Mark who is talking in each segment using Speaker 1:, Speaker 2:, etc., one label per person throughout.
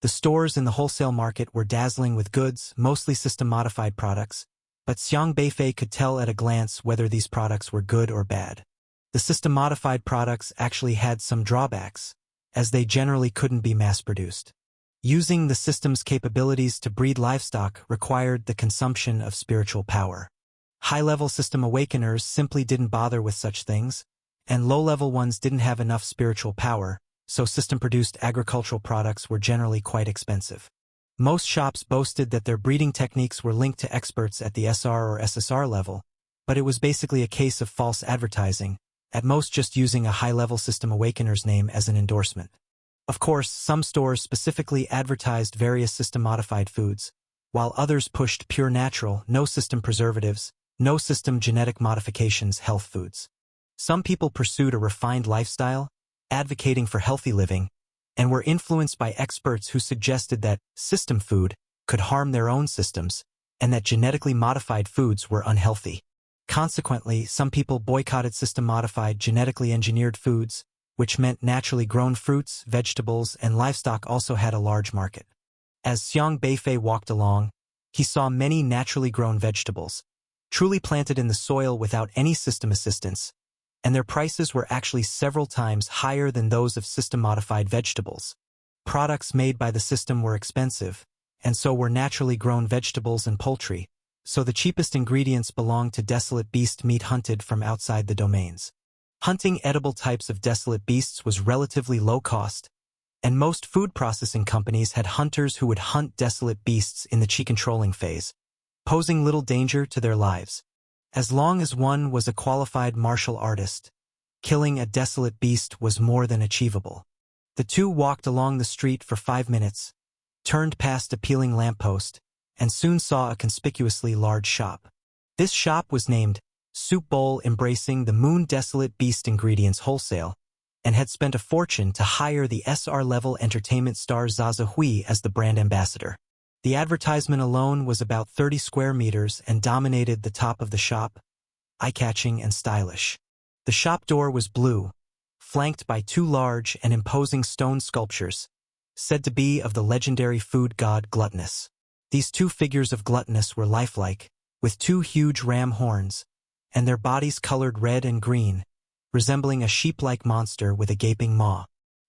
Speaker 1: The stores in the wholesale market were dazzling with goods, mostly system-modified products, but Xiang Beifei could tell at a glance whether these products were good or bad. The system-modified products actually had some drawbacks, as they generally couldn't be mass-produced. Using the system's capabilities to breed livestock required the consumption of spiritual power. High-level system awakeners simply didn't bother with such things, and low-level ones didn't have enough spiritual power, so system-produced agricultural products were generally quite expensive. Most shops boasted that their breeding techniques were linked to experts at the SR or SSR level, but it was basically a case of false advertising, at most just using a high-level system awakener's name as an endorsement. Of course, some stores specifically advertised various system-modified foods, while others pushed pure natural, no system preservatives, no system genetic modifications health foods. Some people pursued a refined lifestyle, advocating for healthy living, and were influenced by experts who suggested that system food could harm their own systems, and that genetically modified foods were unhealthy. Consequently, some people boycotted system-modified genetically engineered foods, which meant naturally grown fruits, vegetables, and livestock also had a large market. As Xiang Beifei walked along, he saw many naturally grown vegetables, truly planted in the soil without any system assistance, and their prices were actually several times higher than those of system-modified vegetables. Products made by the system were expensive, and so were naturally grown vegetables and poultry, so the cheapest ingredients belonged to desolate beast meat hunted from outside the domains. Hunting edible types of desolate beasts was relatively low cost, and most food processing companies had hunters who would hunt desolate beasts in the chi controlling phase, posing little danger to their lives. As long as one was a qualified martial artist, killing a desolate beast was more than achievable. The two walked along the street for 5 minutes, turned past a peeling lamppost, and soon saw a conspicuously large shop. This shop was named Soup Bowl, embracing the Moon Desolate Beast Ingredients Wholesale, and had spent a fortune to hire the SR-level entertainment star Zaza Hui as the brand ambassador. The advertisement alone was about 30 square meters and dominated the top of the shop, eye-catching and stylish. The shop door was blue, flanked by 2 large and imposing stone sculptures, said to be of the legendary food god Gluttonous. These 2 figures of Gluttonous were lifelike, with 2 huge ram horns, and their bodies colored red and green, resembling a sheep-like monster with a gaping maw.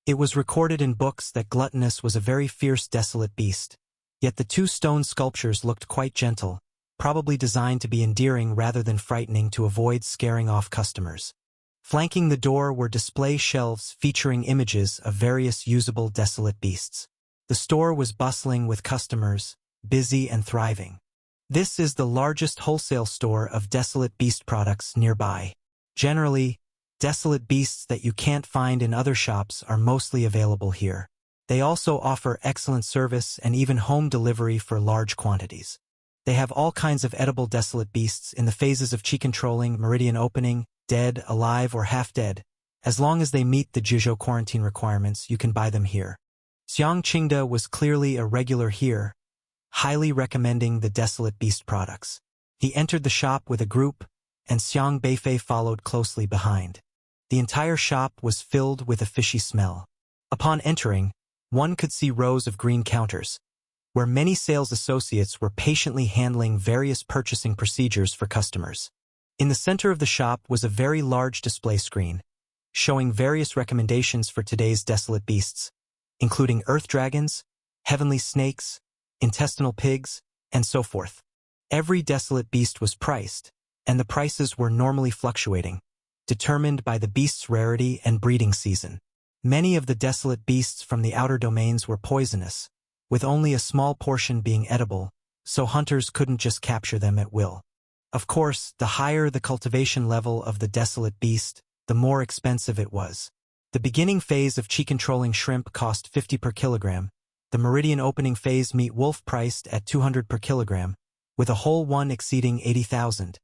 Speaker 1: It was recorded in books that Gluttonous was a very fierce desolate beast. Yet the 2 stone sculptures looked quite gentle, probably designed to be endearing rather than frightening to avoid scaring off customers. Flanking the door were display shelves featuring images of various usable desolate beasts. The store was bustling with customers, busy and thriving. This is the largest wholesale store of desolate beast products nearby. Generally, desolate beasts that you can't find in other shops are mostly available here. They also offer excellent service and even home delivery for large quantities. They have all kinds of edible desolate beasts in the phases of chi controlling, meridian opening, dead, alive, or half-dead. As long as they meet the Juzhou quarantine requirements, you can buy them here. Xiang Qingde was clearly a regular here, highly recommending the desolate beast products. He entered the shop with a group, and Xiang Beifei followed closely behind. The entire shop was filled with a fishy smell. Upon entering, one could see rows of green counters, where many sales associates were patiently handling various purchasing procedures for customers. In the center of the shop was a very large display screen, showing various recommendations for today's desolate beasts, including earth dragons, heavenly snakes, intestinal pigs, and so forth. Every desolate beast was priced, and the prices were normally fluctuating, determined by the beast's rarity and breeding season. Many of the desolate beasts from the outer domains were poisonous, with only a small portion being edible, so hunters couldn't just capture them at will. Of course, the higher the cultivation level of the desolate beast, the more expensive it was. The beginning phase of chi-controlling shrimp cost 50 per kilogram, the meridian opening phase meat wolf priced at 200 per kilogram, with a whole one exceeding 80,000.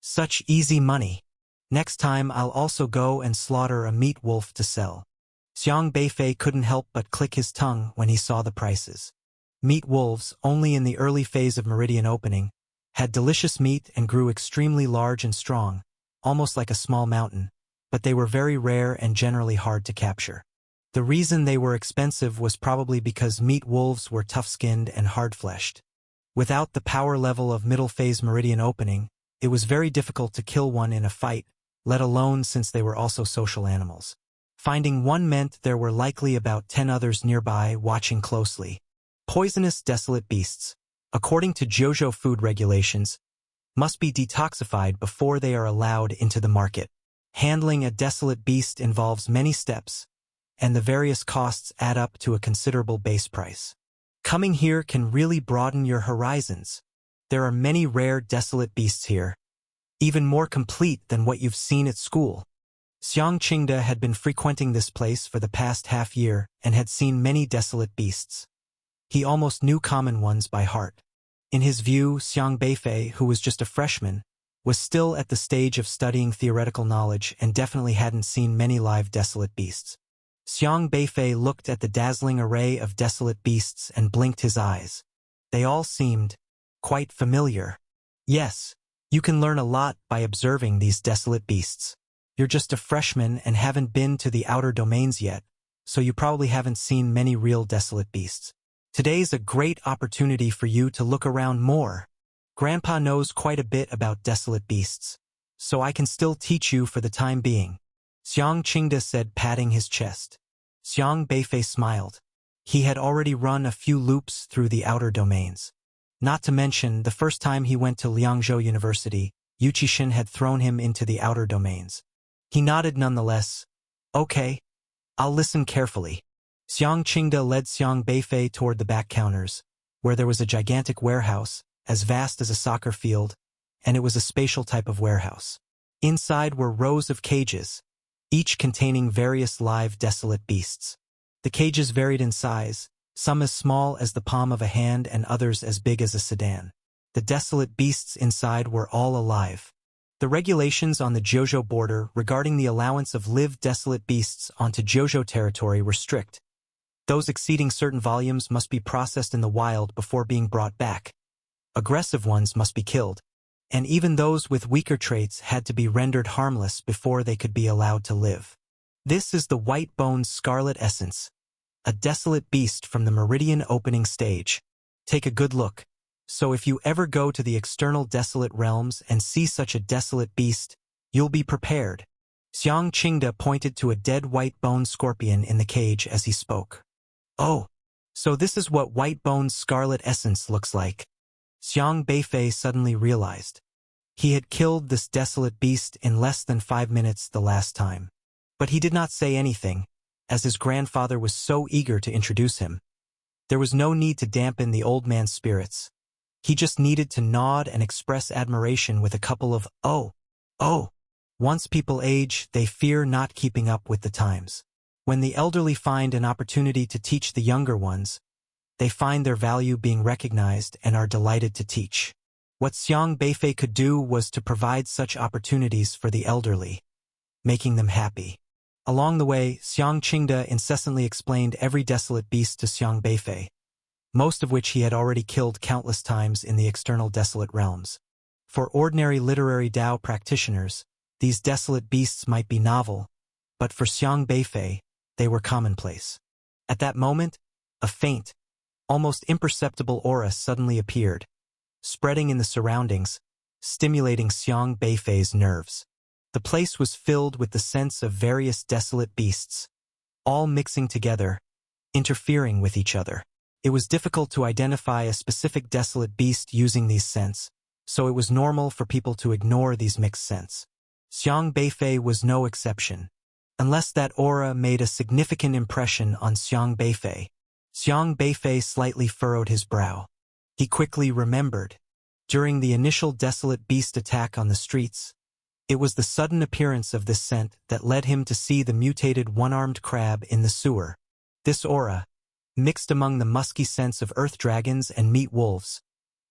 Speaker 1: Such easy money. Next time I'll also go and slaughter a meat wolf to sell. Xiang Beifei couldn't help but click his tongue when he saw the prices. Meat wolves, only in the early phase of meridian opening, had delicious meat and grew extremely large and strong, almost like a small mountain, but they were very rare and generally hard to capture. The reason they were expensive was probably because meat wolves were tough-skinned and hard-fleshed. Without the power level of middle phase meridian opening, it was very difficult to kill one in a fight, let alone since they were also social animals. Finding one meant there were likely about 10 others nearby watching closely. Poisonous desolate beasts, according to JoJo food regulations, must be detoxified before they are allowed into the market. Handling a desolate beast involves many steps, and the various costs add up to a considerable base price. Coming here can really broaden your horizons. There are many rare desolate beasts here, even more complete than what you've seen at school. Xiang Qingde had been frequenting this place for the past half-year and had seen many desolate beasts. He almost knew common ones by heart. In his view, Xiang Beifei, who was just a freshman, was still at the stage of studying theoretical knowledge and definitely hadn't seen many live desolate beasts. Xiang Beifei looked at the dazzling array of desolate beasts and blinked his eyes. They all seemed quite familiar. Yes, you can learn a lot by observing these desolate beasts. You're just a freshman and haven't been to the outer domains yet, so you probably haven't seen many real desolate beasts. Today's a great opportunity for you to look around more. Grandpa knows quite a bit about desolate beasts, so I can still teach you for the time being, Xiang Qingde said, patting his chest. Xiang Beifei smiled. He had already run a few loops through the outer domains. Not to mention, the first time he went to Liangzhou University, Yu Qixin had thrown him into the outer domains. He nodded nonetheless. Okay, I'll listen carefully. Xiang Qingde led Xiang Beifei toward the back counters, where there was a gigantic warehouse, as vast as a soccer field, and it was a spatial type of warehouse. Inside were rows of cages, each containing various live desolate beasts. The cages varied in size, some as small as the palm of a hand and others as big as a sedan. The desolate beasts inside were all alive. The regulations on the JoJo border regarding the allowance of live desolate beasts onto JoJo territory were strict. Those exceeding certain volumes must be processed in the wild before being brought back. Aggressive ones must be killed, and even those with weaker traits had to be rendered harmless before they could be allowed to live. This is the white-boned scarlet essence, a desolate beast from the meridian opening stage. Take a good look. So if you ever go to the external desolate realms and see such a desolate beast, you'll be prepared. Xiang Qingde pointed to a dead white-boned scorpion in the cage as he spoke. Oh, so this is what white-boned scarlet essence looks like. Xiang Beifei suddenly realized. He had killed this desolate beast in less than 5 minutes the last time. But he did not say anything, as his grandfather was so eager to introduce him. There was no need to dampen the old man's spirits. He just needed to nod and express admiration with a couple of, oh. Once people age, they fear not keeping up with the times. When the elderly find an opportunity to teach the younger ones, they find their value being recognized and are delighted to teach. What Xiang Beifei could do was to provide such opportunities for the elderly, making them happy. Along the way, Xiang Qingde incessantly explained every desolate beast to Xiang Beifei, most of which he had already killed countless times in the external desolate realms. For ordinary literary Dao practitioners, these desolate beasts might be novel, but for Xiang Beifei, they were commonplace. At that moment, a faint, almost imperceptible aura suddenly appeared, spreading in the surroundings, stimulating Xiang Beifei's nerves. The place was filled with the sense of various desolate beasts, all mixing together, interfering with each other. It was difficult to identify a specific desolate beast using these scents, so it was normal for people to ignore these mixed scents. Xiang Beifei was no exception. Unless that aura made a significant impression on Xiang Beifei. Xiang Beifei slightly furrowed his brow. He quickly remembered. During the initial desolate beast attack on the streets, it was the sudden appearance of this scent that led him to see the mutated one-armed crab in the sewer. This aura, mixed among the musky scents of earth dragons and meat wolves,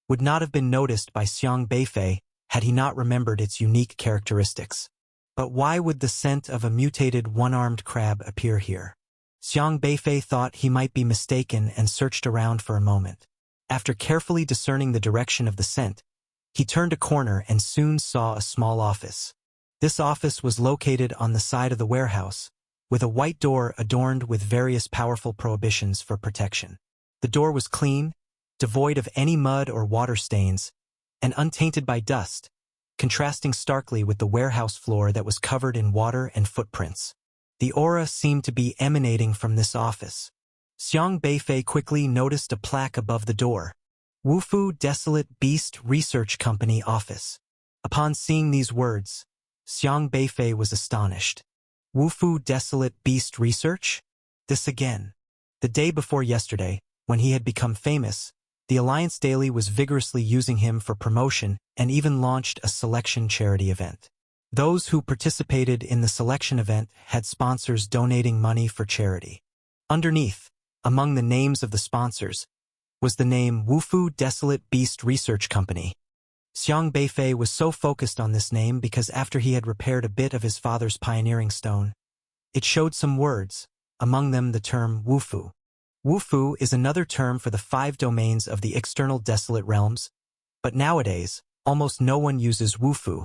Speaker 1: would not have been noticed by Xiang Beifei had he not remembered its unique characteristics. But why would the scent of a mutated one-armed crab appear here? Xiang Beifei thought he might be mistaken and searched around for a moment. After carefully discerning the direction of the scent, he turned a corner and soon saw a small office. This office was located on the side of the warehouse, with a white door adorned with various powerful prohibitions for protection. The door was clean, devoid of any mud or water stains, and untainted by dust, contrasting starkly with the warehouse floor that was covered in water and footprints. The aura seemed to be emanating from this office. Xiang Beifei quickly noticed a plaque above the door. Wufu Desolate Beast Research Company Office. Upon seeing these words, Xiang Beifei was astonished. Wufu Desolate Beast Research? This again. The day before yesterday, when he had become famous, the Alliance Daily was vigorously using him for promotion and even launched a selection charity event. Those who participated in the selection event had sponsors donating money for charity. Underneath, among the names of the sponsors, was the name Wufu Desolate Beast Research Company. Xiang Beifei was so focused on this name because after he had repaired a bit of his father's pioneering stone, it showed some words, among them the term Wufu. Wufu is another term for the 5 domains of the external desolate realms, but nowadays, almost no one uses Wufu.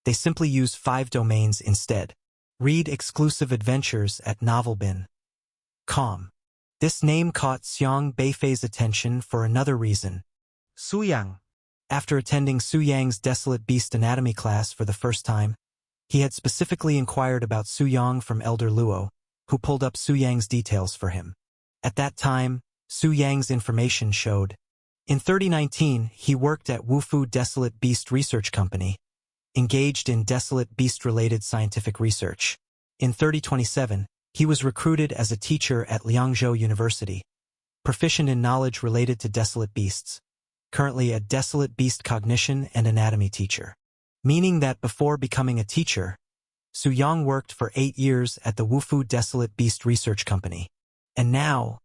Speaker 1: They simply use 5 domains instead. Read exclusive adventures at novelbin.com. This name caught Xiang Beifei's attention for another reason. Su Yang. After attending Su Yang's Desolate Beast Anatomy class for the first time, he had specifically inquired about Su Yang from Elder Luo, who pulled up Su Yang's details for him. At that time, Su Yang's information showed. In 2019, he worked at Wufu Desolate Beast Research Company, engaged in desolate beast-related scientific research. In 2027, he was recruited as a teacher at Liangzhou University, proficient in knowledge related to desolate beasts, currently a desolate beast cognition and anatomy teacher. Meaning that before becoming a teacher, Su Yang worked for 8 years at the Wufu Desolate Beast Research Company. And now,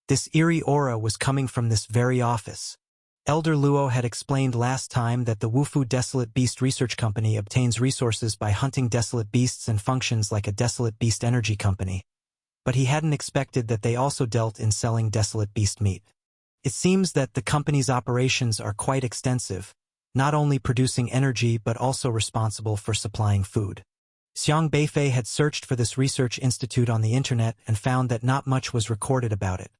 Speaker 1: this eerie aura was coming from this very office. Elder Luo had explained last time that the Wufu Desolate Beast Research Company obtains resources by hunting desolate beasts and functions like a desolate beast energy company. But he hadn't expected that they also dealt in selling desolate beast meat. It seems that the company's operations are quite extensive, not only producing energy but also responsible for supplying food. Xiang Beifei had searched for this research institute on the internet and found that not much was recorded about it,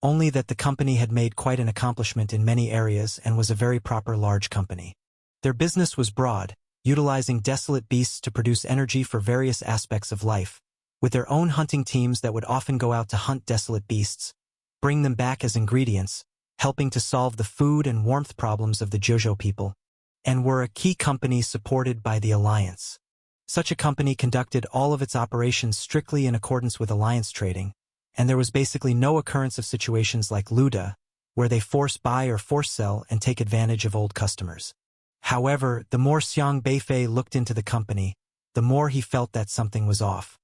Speaker 1: only that the company had made quite an accomplishment in many areas and was a very proper large company. Their business was broad, utilizing desolate beasts to produce energy for various aspects of life, with their own hunting teams that would often go out to hunt desolate beasts, bring them back as ingredients, helping to solve the food and warmth problems of the Zhuozhou people, and were a key company supported by the Alliance. Such a company conducted all of its operations strictly in accordance with alliance trading, and there was basically no occurrence of situations like Luda, where they force buy or force sell and take advantage of old customers. However, the more Xiang Beifei looked into the company, the more he felt that something was off.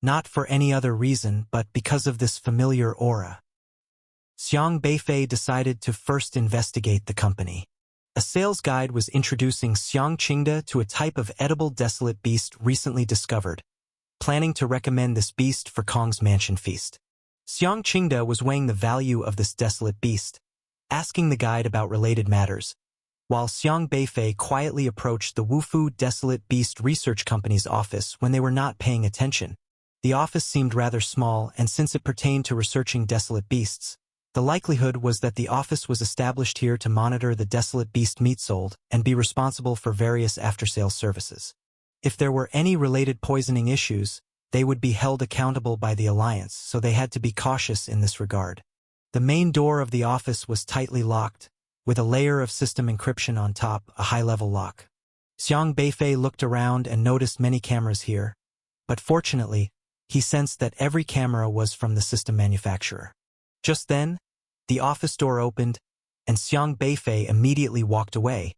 Speaker 1: Not for any other reason, but because of this familiar aura. Xiang Beifei decided to first investigate the company. A sales guide was introducing Xiang Qingde to a type of edible desolate beast recently discovered, planning to recommend this beast for Kong's mansion feast. Xiang Qingde was weighing the value of this desolate beast, asking the guide about related matters, while Xiang Beifei quietly approached the Wufu Desolate Beast Research Company's office when they were not paying attention. The office seemed rather small, and since it pertained to researching desolate beasts, the likelihood was that the office was established here to monitor the desolate beast meat sold and be responsible for various after-sales services. If there were any related poisoning issues, they would be held accountable by the Alliance, so they had to be cautious in this regard. The main door of the office was tightly locked, with a layer of system encryption on top, a high-level lock. Xiang Beifei looked around and noticed many cameras here, but fortunately, he sensed that every camera was from the system manufacturer. Just then, the office door opened, and Xiang Beifei immediately walked away,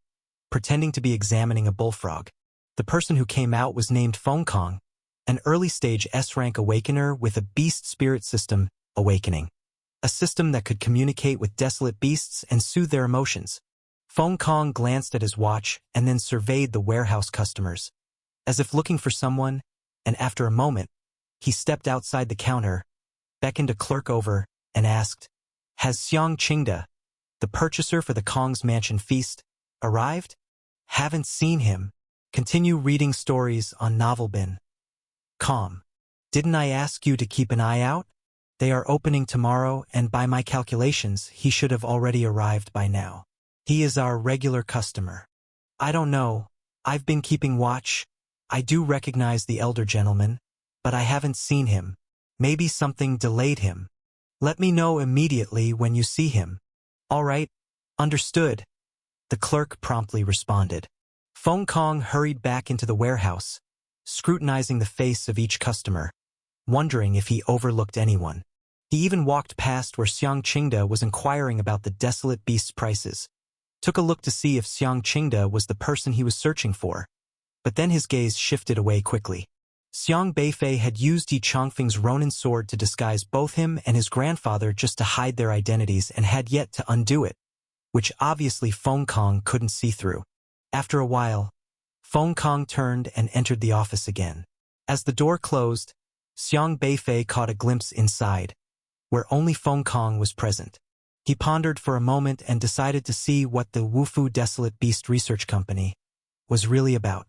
Speaker 1: pretending to be examining a bullfrog. The person who came out was named Feng Kong, an early-stage S-rank awakener with a beast spirit system, Awakening. A system that could communicate with desolate beasts and soothe their emotions. Feng Kong glanced at his watch and then surveyed the warehouse customers, as if looking for someone, and after a moment, he stepped outside the counter, beckoned a clerk over, and asked, "Has Xiang Qingde, the purchaser for the Kong's mansion feast, arrived? Haven't seen him." Continue reading stories on novelbin.com. Didn't I ask you to keep an eye out? They are opening tomorrow, and by my calculations, he should have already arrived by now. He is our regular customer. I don't know. I've been keeping watch. I do recognize the elder gentleman, but I haven't seen him. Maybe something delayed him. Let me know immediately when you see him. All right, understood. The clerk promptly responded. Feng Kong hurried back into the warehouse, scrutinizing the face of each customer, wondering if he overlooked anyone. He even walked past where Xiang Qingda was inquiring about the desolate beast's prices. Took a look to see if Xiang Qingda was the person he was searching for, but then his gaze shifted away quickly. Xiang Beifei had used Yi Chongfeng's Ronin sword to disguise both him and his grandfather just to hide their identities and had yet to undo it, which obviously Feng Kong couldn't see through. After a while, Feng Kong turned and entered the office again. As the door closed, Xiang Beifei caught a glimpse inside, where only Feng Kong was present. He pondered for a moment and decided to see what the Wufu Desolate Beast Research Company was really about.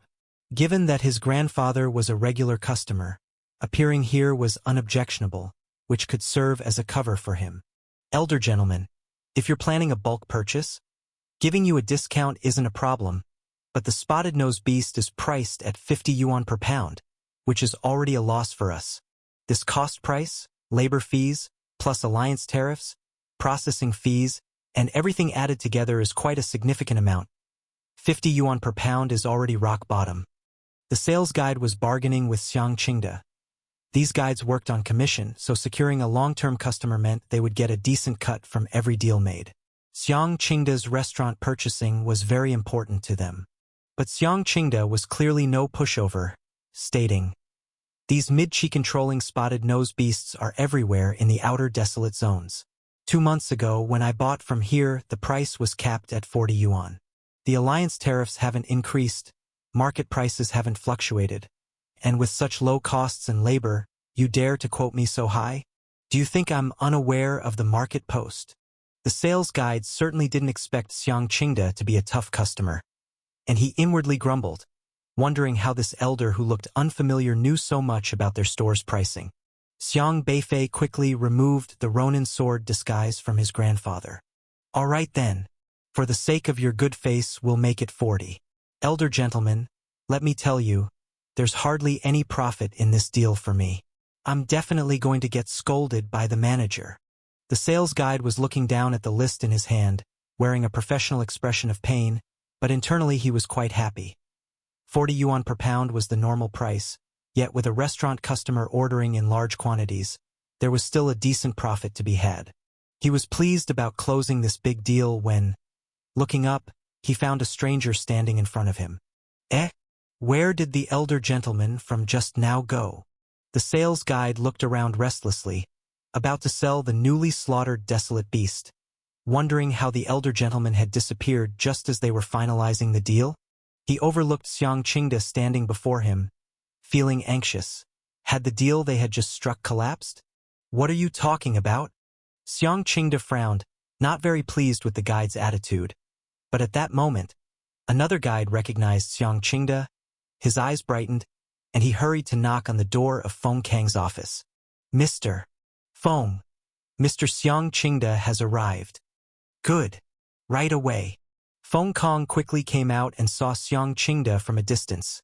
Speaker 1: Given that his grandfather was a regular customer, appearing here was unobjectionable, which could serve as a cover for him. Elder gentleman, if you're planning a bulk purchase, giving you a discount isn't a problem, but the spotted-nosed beast is priced at 50 yuan per pound, which is already a loss for us. This cost price, labor fees, plus alliance tariffs, processing fees, and everything added together is quite a significant amount. 50 yuan per pound is already rock bottom. The sales guide was bargaining with Xiang Qingda. These guides worked on commission, so securing a long-term customer meant they would get a decent cut from every deal made. Xiang Qingda's restaurant purchasing was very important to them. But Xiang Qingda was clearly no pushover, stating, "These mid-chi controlling spotted nose beasts are everywhere in the outer desolate zones. 2 months ago, when I bought from here, the price was capped at 40 yuan. The alliance tariffs haven't increased, market prices haven't fluctuated, and with such low costs and labor, you dare to quote me so high? Do you think I'm unaware of the market post?" The sales guide certainly didn't expect Xiang Qingda to be a tough customer, and he inwardly grumbled, wondering how this elder who looked unfamiliar knew so much about their store's pricing. Xiang Beifei quickly removed the Ronin sword disguise from his grandfather. "All right then. For the sake of your good face, we'll make it 40. Elder gentleman, let me tell you, there's hardly any profit in this deal for me. I'm definitely going to get scolded by the manager." The sales guide was looking down at the list in his hand, wearing a professional expression of pain, but internally he was quite happy. 40 yuan per pound was the normal price, yet with a restaurant customer ordering in large quantities, there was still a decent profit to be had. He was pleased about closing this big deal when, looking up, he found a stranger standing in front of him. Where did the elder gentleman from just now go? The sales guide looked around restlessly, about to sell the newly slaughtered desolate beast, wondering how the elder gentleman had disappeared just as they were finalizing the deal. He overlooked Xiang Qingda standing before him, feeling anxious. Had the deal they had just struck collapsed? "What are you talking about?" Xiang Qingda frowned, not very pleased with the guide's attitude. But at that moment, another guide recognized Xiang Qingda, his eyes brightened, and he hurried to knock on the door of Feng Kang's office. "Mr. Feng, Mr. Xiang Qingda has arrived." "Good. Right away." Feng Kong quickly came out and saw Xiang Qingda from a distance,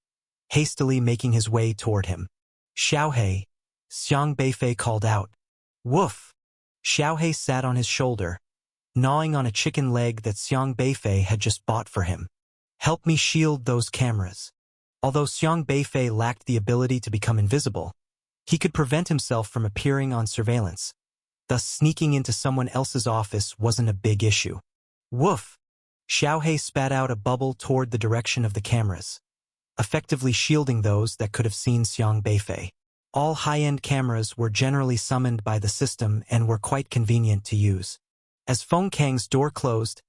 Speaker 1: hastily making his way toward him. "Xiaohei," Xiang Beifei called out. "Woof!" Xiaohei sat on his shoulder, gnawing on a chicken leg that Xiang Beifei had just bought for him. "Help me shield those cameras." Although Xiang Beifei lacked the ability to become invisible, he could prevent himself from appearing on surveillance. Thus sneaking into someone else's office wasn't a big issue. "Woof!" Xiaohei spat out a bubble toward the direction of the cameras, effectively shielding those that could have seen Xiang Beifei. All high-end cameras were generally summoned by the system and were quite convenient to use. As Feng Kang's door closed,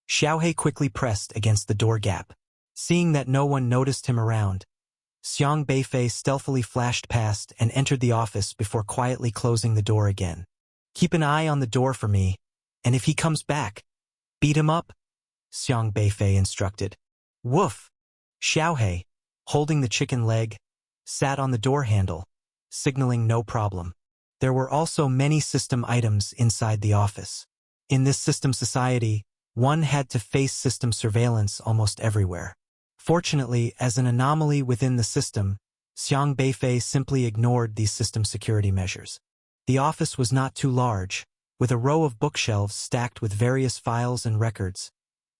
Speaker 1: Xiaohei quickly pressed against the door gap. Seeing that no one noticed him around, Xiang Beifei stealthily flashed past and entered the office before quietly closing the door again. "Keep an eye on the door for me, and if he comes back, beat him up," Xiang Beifei instructed. "Woof!" Xiaohei, holding the chicken leg, sat on the door handle, signaling no problem. There were also many system items inside the office. In this system society, one had to face system surveillance almost everywhere. Fortunately, as an anomaly within the system, Xiang Beifei simply ignored these system security measures. The office was not too large, with a row of bookshelves stacked with various files and records,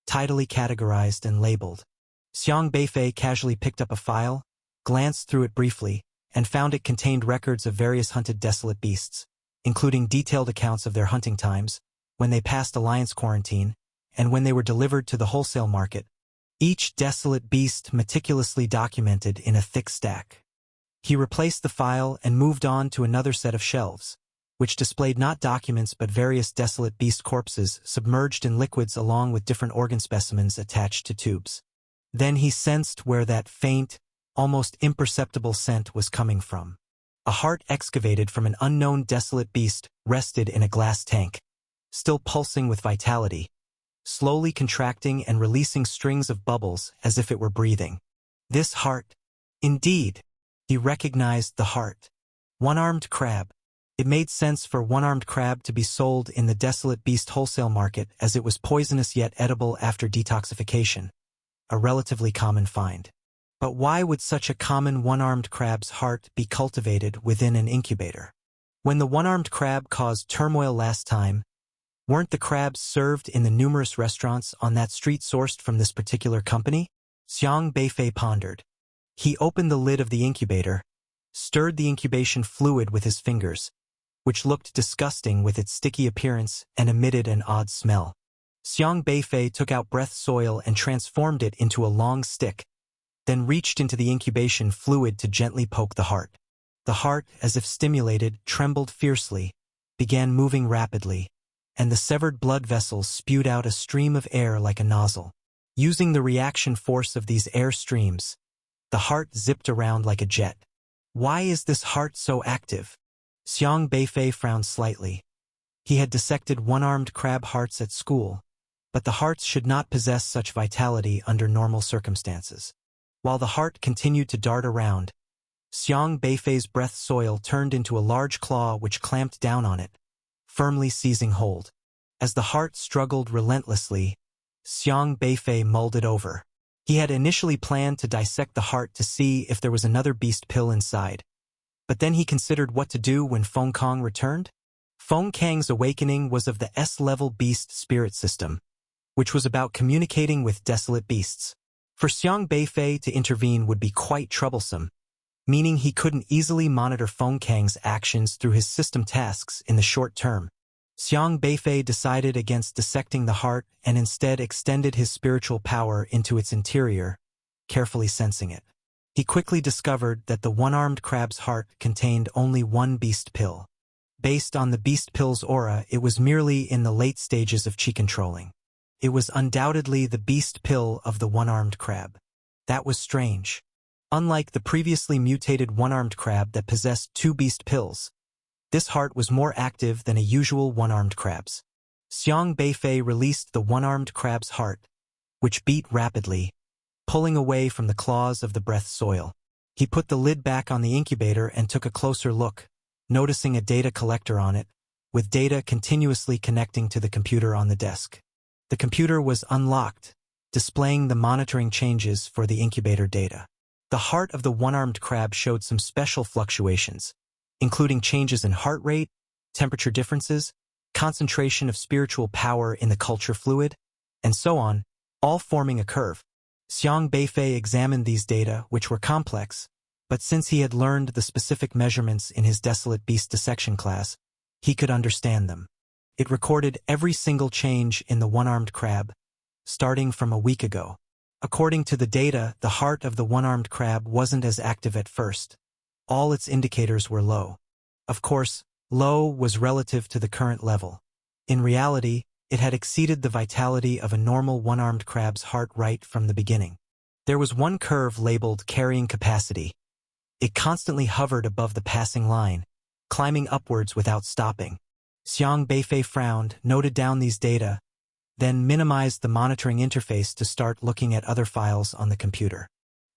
Speaker 1: tidily categorized and labeled. Xiang Beifei casually picked up a file, glanced through it briefly, and found it contained records of various hunted desolate beasts, including detailed accounts of their hunting times, when they passed Alliance quarantine, and when they were delivered to the wholesale market, each desolate beast meticulously documented in a thick stack. He replaced the file and moved on to another set of shelves, which displayed not documents but various desolate beast corpses submerged in liquids along with different organ specimens attached to tubes. Then he sensed where that faint, almost imperceptible scent was coming from. A heart excavated from an unknown desolate beast rested in a glass tank, still pulsing with vitality, slowly contracting and releasing strings of bubbles as if it were breathing. This heart. Indeed, he recognized the heart. One-armed crab. It made sense for one-armed crab to be sold in the desolate beast wholesale market as it was poisonous yet edible after detoxification, a relatively common find. But why would such a common one-armed crab's heart be cultivated within an incubator? When the one-armed crab caused turmoil last time, weren't the crabs served in the numerous restaurants on that street sourced from this particular company? Xiang Beifei pondered. He opened the lid of the incubator, stirred the incubation fluid with his fingers, which looked disgusting with its sticky appearance and emitted an odd smell. Xiang Beifei took out breath soil and transformed it into a long stick, then reached into the incubation fluid to gently poke the heart. The heart, as if stimulated, trembled fiercely, began moving rapidly, and the severed blood vessels spewed out a stream of air like a nozzle. Using the reaction force of these air streams, the heart zipped around like a jet. Why is this heart so active? Xiang Beifei frowned slightly. He had dissected one-armed crab hearts at school, but the hearts should not possess such vitality under normal circumstances. While the heart continued to dart around, Xiang Beifei's breath soil turned into a large claw which clamped down on it, firmly seizing hold. As the heart struggled relentlessly, Xiang Beifei mulled it over. He had initially planned to dissect the heart to see if there was another beast pill inside. But then he considered what to do when Feng Kang returned. Feng Kang's awakening was of the S-level beast spirit system, which was about communicating with desolate beasts. For Xiang Beifei to intervene would be quite troublesome, meaning he couldn't easily monitor Feng Kang's actions through his system tasks in the short term. Xiang Beifei decided against dissecting the heart and instead extended his spiritual power into its interior, carefully sensing it. He quickly discovered that the one-armed crab's heart contained only one beast pill. Based on the beast pill's aura, it was merely in the late stages of qi controlling. It was undoubtedly the beast pill of the one-armed crab. That was strange. Unlike the previously mutated one-armed crab that possessed two beast pills, this heart was more active than a usual one-armed crab's. Xiang Beifei released the one-armed crab's heart, which beat rapidly, pulling away from the claws of the breath soil. He put the lid back on the incubator and took a closer look, noticing a data collector on it, with data continuously connecting to the computer on the desk. The computer was unlocked, displaying the monitoring changes for the incubator data. The heart of the one-armed crab showed some special fluctuations, including changes in heart rate, temperature differences, concentration of spiritual power in the culture fluid, and so on, all forming a curve. Xiang Beifei examined these data, which were complex, but since he had learned the specific measurements in his desolate beast dissection class, he could understand them. It recorded every single change in the one-armed crab, starting from a week ago. According to the data, the heart of the one-armed crab wasn't as active at first. All its indicators were low. Of course, low was relative to the current level. In reality, it had exceeded the vitality of a normal one-armed crab's heart right from the beginning. There was one curve labeled carrying capacity. It constantly hovered above the passing line, climbing upwards without stopping. Xiang Beifei frowned, noted down these data, then minimized the monitoring interface to start looking at other files on the computer.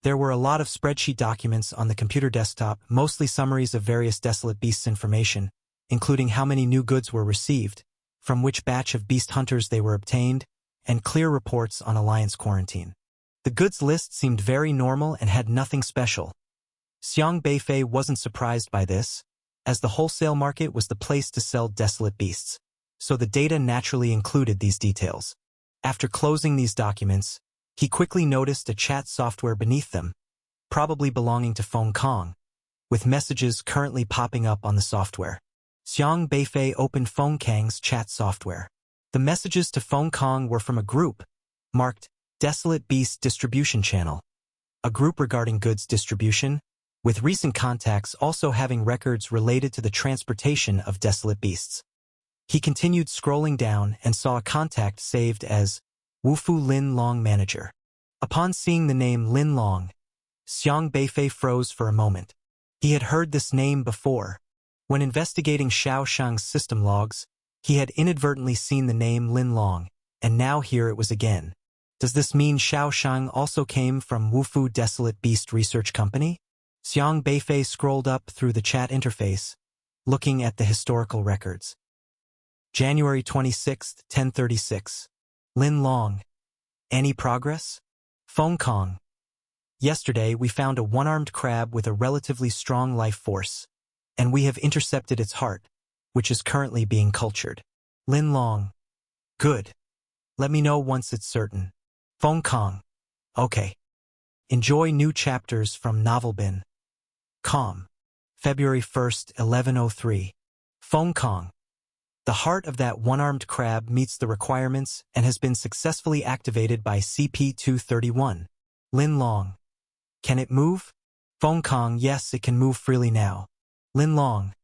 Speaker 1: There were a lot of spreadsheet documents on the computer desktop, mostly summaries of various Desolate Beasts information, including how many new goods were received, from which batch of beast hunters they were obtained, and clear reports on Alliance quarantine. The goods list seemed very normal and had nothing special. Xiang Beifei wasn't surprised by this, as the wholesale market was the place to sell Desolate Beasts, so the data naturally included these details. After closing these documents, he quickly noticed a chat software beneath them, probably belonging to Feng Kong, with messages currently popping up on the software. Xiang Beifei opened Feng Kang's chat software. The messages to Feng Kong were from a group, marked Desolate Beast Distribution Channel, a group regarding goods distribution, with recent contacts also having records related to the transportation of Desolate Beasts. He continued scrolling down and saw a contact saved as Wufu Lin Long Manager. Upon seeing the name Lin Long, Xiang Beifei froze for a moment. He had heard this name before. When investigating Xiao Shang's system logs, he had inadvertently seen the name Lin Long, and now here it was again. Does this mean Xiao Shang also came from Wufu Desolate Beast Research Company? Xiang Beifei scrolled up through the chat interface, looking at the historical records. January 26, 1036. Lin Long. Any progress? Feng Kong. Yesterday, we found a one-armed crab with a relatively strong life force, and we have intercepted its heart, which is currently being cultured. Lin Long. Good. Let me know once it's certain. Feng Kong. Okay. Enjoy new chapters from Novelbin. Com. February 1st, 1103. Feng Kong. The heart of that one-armed crab meets the requirements and has been successfully activated by CP-231. Lin Long. Can it move? Feng Kong. Yes, it can move freely now. Lin Long.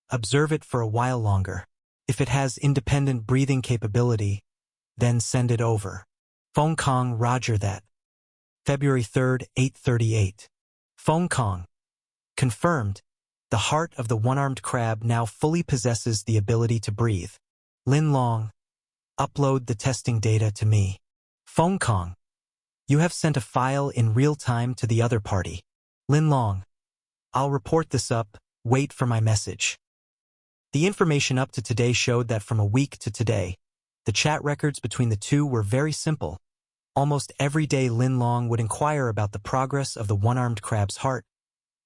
Speaker 1: Observe it for a while longer. If it has independent breathing capability, then send it over. Feng Kong. Roger that. February 3rd, 838. Feng Kong. Confirmed. The heart of the one-armed crab now fully possesses the ability to breathe. Lin Long. Upload the testing data to me. Feng Kong. You have sent a file in real time to the other party. Lin Long. I'll report this up, wait for my message. The information up to today showed that from a week to today, the chat records between the two were very simple. Almost every day Lin Long would inquire about the progress of the one-armed crab's heart,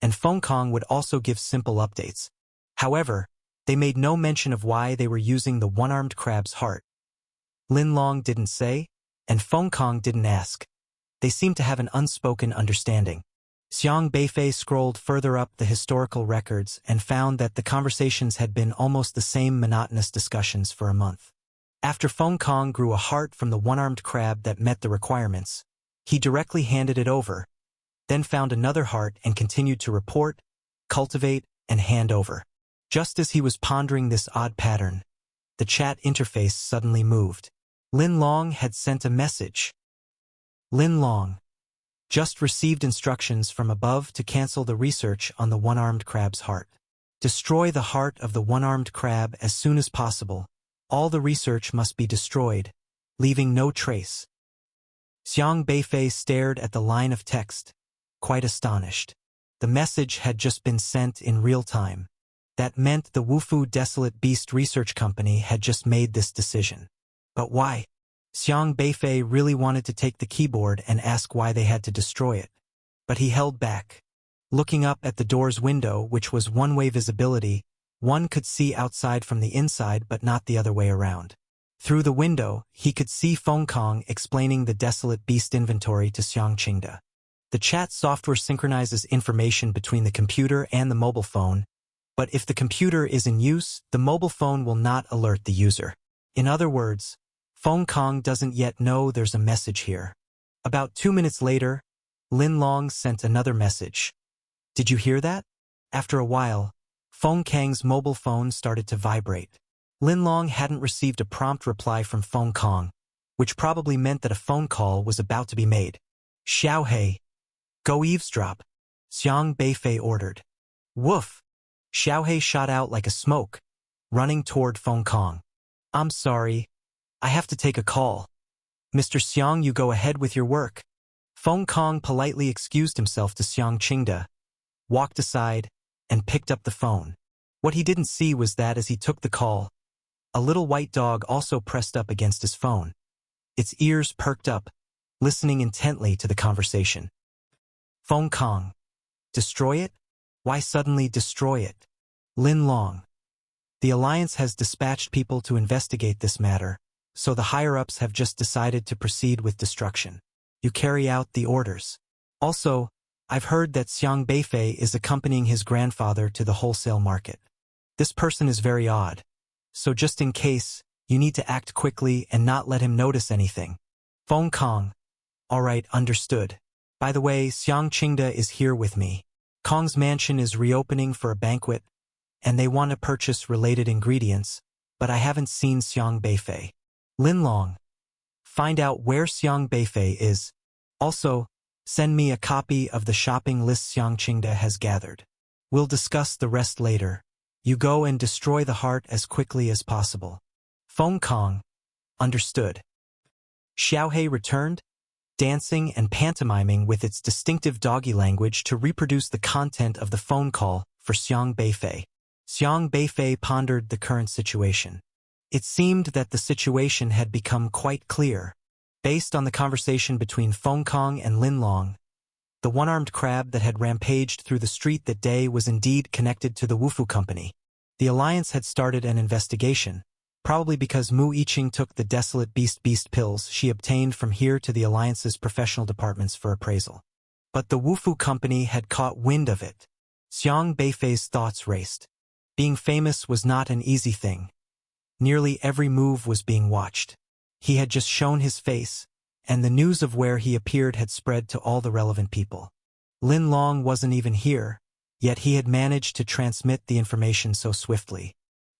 Speaker 1: and Feng Kong would also give simple updates. However, they made no mention of why they were using the one-armed crab's heart. Lin Long didn't say, and Feng Kong didn't ask. They seemed to have an unspoken understanding. Xiang Beifei scrolled further up the historical records and found that the conversations had been almost the same monotonous discussions for a month. After Feng Kong grew a heart from the one-armed crab that met the requirements, he directly handed it over, then found another heart and continued to report, cultivate, and hand over. Just as he was pondering this odd pattern, the chat interface suddenly moved. Lin Long had sent a message. Lin Long. Just received instructions from above to cancel the research on the one-armed crab's heart. Destroy the heart of the one-armed crab as soon as possible. All the research must be destroyed, leaving no trace. Xiang Beifei stared at the line of text, quite astonished. The message had just been sent in real time. That meant the Wufu Desolate Beast Research Company had just made this decision. But why? Xiang Beifei really wanted to take the keyboard and ask why they had to destroy it. But he held back. Looking up at the door's window, which was one-way visibility, one could see outside from the inside but not the other way around. Through the window, he could see Feng Kong explaining the Desolate Beast inventory to Xiang Qingda. The chat software synchronizes information between the computer and the mobile phone, but if the computer is in use, the mobile phone will not alert the user. In other words, Feng Kong doesn't yet know there's a message here. About 2 minutes later, Lin Long sent another message. Did you hear that? After a while, Feng Kang's mobile phone started to vibrate. Lin Long hadn't received a prompt reply from Feng Kong, which probably meant that a phone call was about to be made. Xiao He. Go eavesdrop. Xiang Beifei ordered. Woof. Xiao He shot out like a smoke, running toward Feng Kong. I'm sorry. I have to take a call. Mr. Xiang, you go ahead with your work. Feng Kong politely excused himself to Xiang Qingde, walked aside, and picked up the phone. What he didn't see was that as he took the call, a little white dog also pressed up against his phone. Its ears perked up, listening intently to the conversation. Feng Kong. Destroy it? Why suddenly destroy it? Lin Long. The Alliance has dispatched people to investigate this matter, so the higher-ups have just decided to proceed with destruction. You carry out the orders. Also, I've heard that Xiang Beifei is accompanying his grandfather to the wholesale market. This person is very odd, so just in case, you need to act quickly and not let him notice anything. Feng Kong. All right, understood. By the way, Xiang Qingde is here with me. Kong's mansion is reopening for a banquet, and they want to purchase related ingredients, but I haven't seen Xiang Beifei. Lin Long. Find out where Xiang Beifei is. Also, send me a copy of the shopping list Xiang Qingde has gathered. We'll discuss the rest later. You go and destroy the heart as quickly as possible. Feng Kong. Understood. Xiaohei returned, dancing and pantomiming with its distinctive doggy language to reproduce the content of the phone call for Xiang Beifei. Xiang Beifei pondered the current situation. It seemed that the situation had become quite clear. Based on the conversation between Feng Kong and Lin Long, the one-armed crab that had rampaged through the street that day was indeed connected to the Wufu Company. The Alliance had started an investigation, probably because Mu Yiqing took the Desolate Beast pills she obtained from here to the Alliance's professional departments for appraisal. But the Wufu Company had caught wind of it. Xiang Beifei's thoughts raced. Being famous was not an easy thing. Nearly every move was being watched. He had just shown his face, and the news of where he appeared had spread to all the relevant people. Lin Long wasn't even here, yet he had managed to transmit the information so swiftly.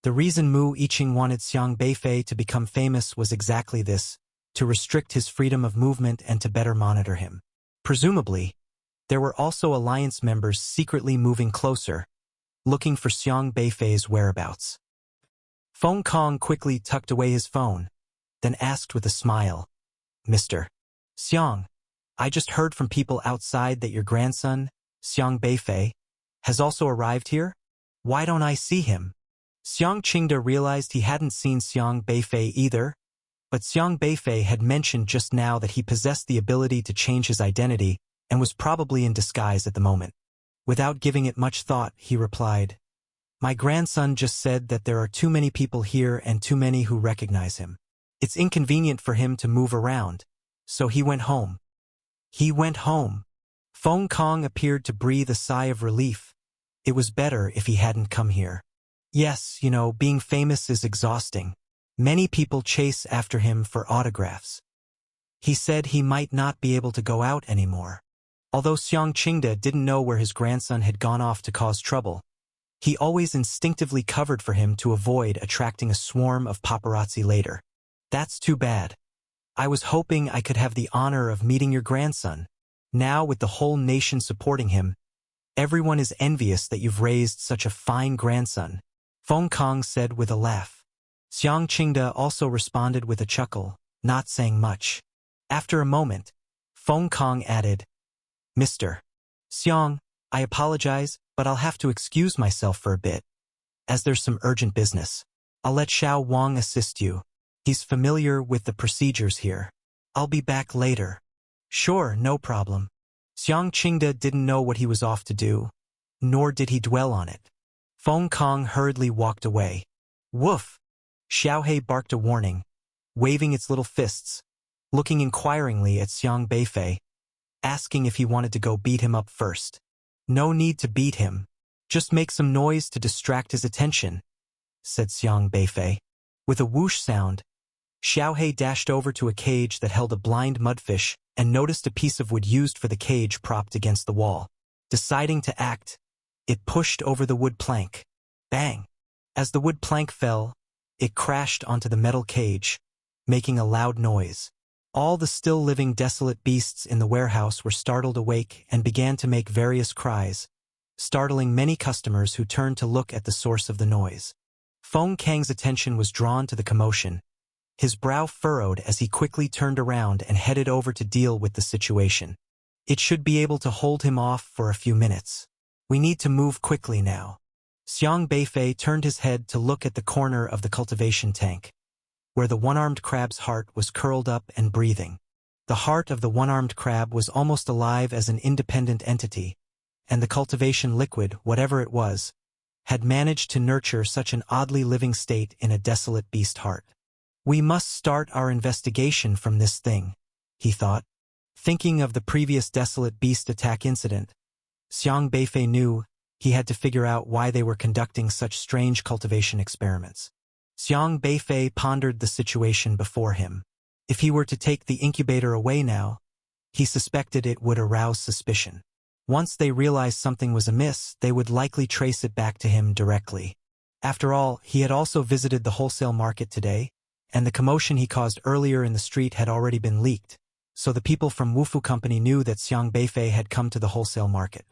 Speaker 1: The reason Mu Yiqing wanted Xiang Beifei to become famous was exactly this, to restrict his freedom of movement and to better monitor him. Presumably, there were also Alliance members secretly moving closer, looking for Xiang Beifei's whereabouts. Feng Kong quickly tucked away his phone, then asked with a smile, Mr. Xiang, I just heard from people outside that your grandson, Xiang Beifei, has also arrived here? Why don't I see him? Xiang Qingde realized he hadn't seen Xiang Beifei either, but Xiang Beifei had mentioned just now that he possessed the ability to change his identity and was probably in disguise at the moment. Without giving it much thought, he replied, My grandson just said that there are too many people here and too many who recognize him. It's inconvenient for him to move around, so he went home. He went home. Feng Kong appeared to breathe a sigh of relief. It was better if he hadn't come here. Yes, being famous is exhausting. Many people chase after him for autographs. He said he might not be able to go out anymore. Although Xiang Qingde didn't know where his grandson had gone off to cause trouble, he always instinctively covered for him to avoid attracting a swarm of paparazzi later. That's too bad. I was hoping I could have the honor of meeting your grandson. Now, with the whole nation supporting him, everyone is envious that you've raised such a fine grandson, Feng Kong said with a laugh. Xiang Qingde also responded with a chuckle, not saying much. After a moment, Feng Kong added, Mr. Xiang, I apologize, but I'll have to excuse myself for a bit, as there's some urgent business. I'll let Xiao Wang assist you. He's familiar with the procedures here. I'll be back later. Sure, no problem. Xiang Qingde didn't know what he was off to do, nor did he dwell on it. Feng Kong hurriedly walked away. Woof! Xiaohei barked a warning, waving its little fists, looking inquiringly at Xiang Beifei, asking if he wanted to go beat him up first. No need to beat him. Just make some noise to distract his attention, said Xiang Beifei. With a whoosh sound, Xiaohei dashed over to a cage that held a blind mudfish and noticed a piece of wood used for the cage propped against the wall. Deciding to act, it pushed over the wood plank. Bang! As the wood plank fell, it crashed onto the metal cage, making a loud noise. All the still living desolate beasts in the warehouse were startled awake and began to make various cries, startling many customers who turned to look at the source of the noise. Feng Kang's attention was drawn to the commotion. His brow furrowed as he quickly turned around and headed over to deal with the situation. It should be able to hold him off for a few minutes. We need to move quickly now. Xiang Beifei turned his head to look at the corner of the cultivation tank, where the one-armed crab's heart was curled up and breathing. The heart of the one-armed crab was almost alive as an independent entity, and the cultivation liquid, whatever it was, had managed to nurture such an oddly living state in a desolate beast heart. We must start our investigation from this thing, he thought. Thinking of the previous desolate beast attack incident, Xiang Beifei knew he had to figure out why they were conducting such strange cultivation experiments. Xiang Beifei pondered the situation before him. If he were to take the incubator away now, he suspected it would arouse suspicion. Once they realized something was amiss, they would likely trace it back to him directly. After all, he had also visited the wholesale market today, and the commotion he caused earlier in the street had already been leaked, so the people from Wufu Company knew that Xiang Beifei had come to the wholesale market.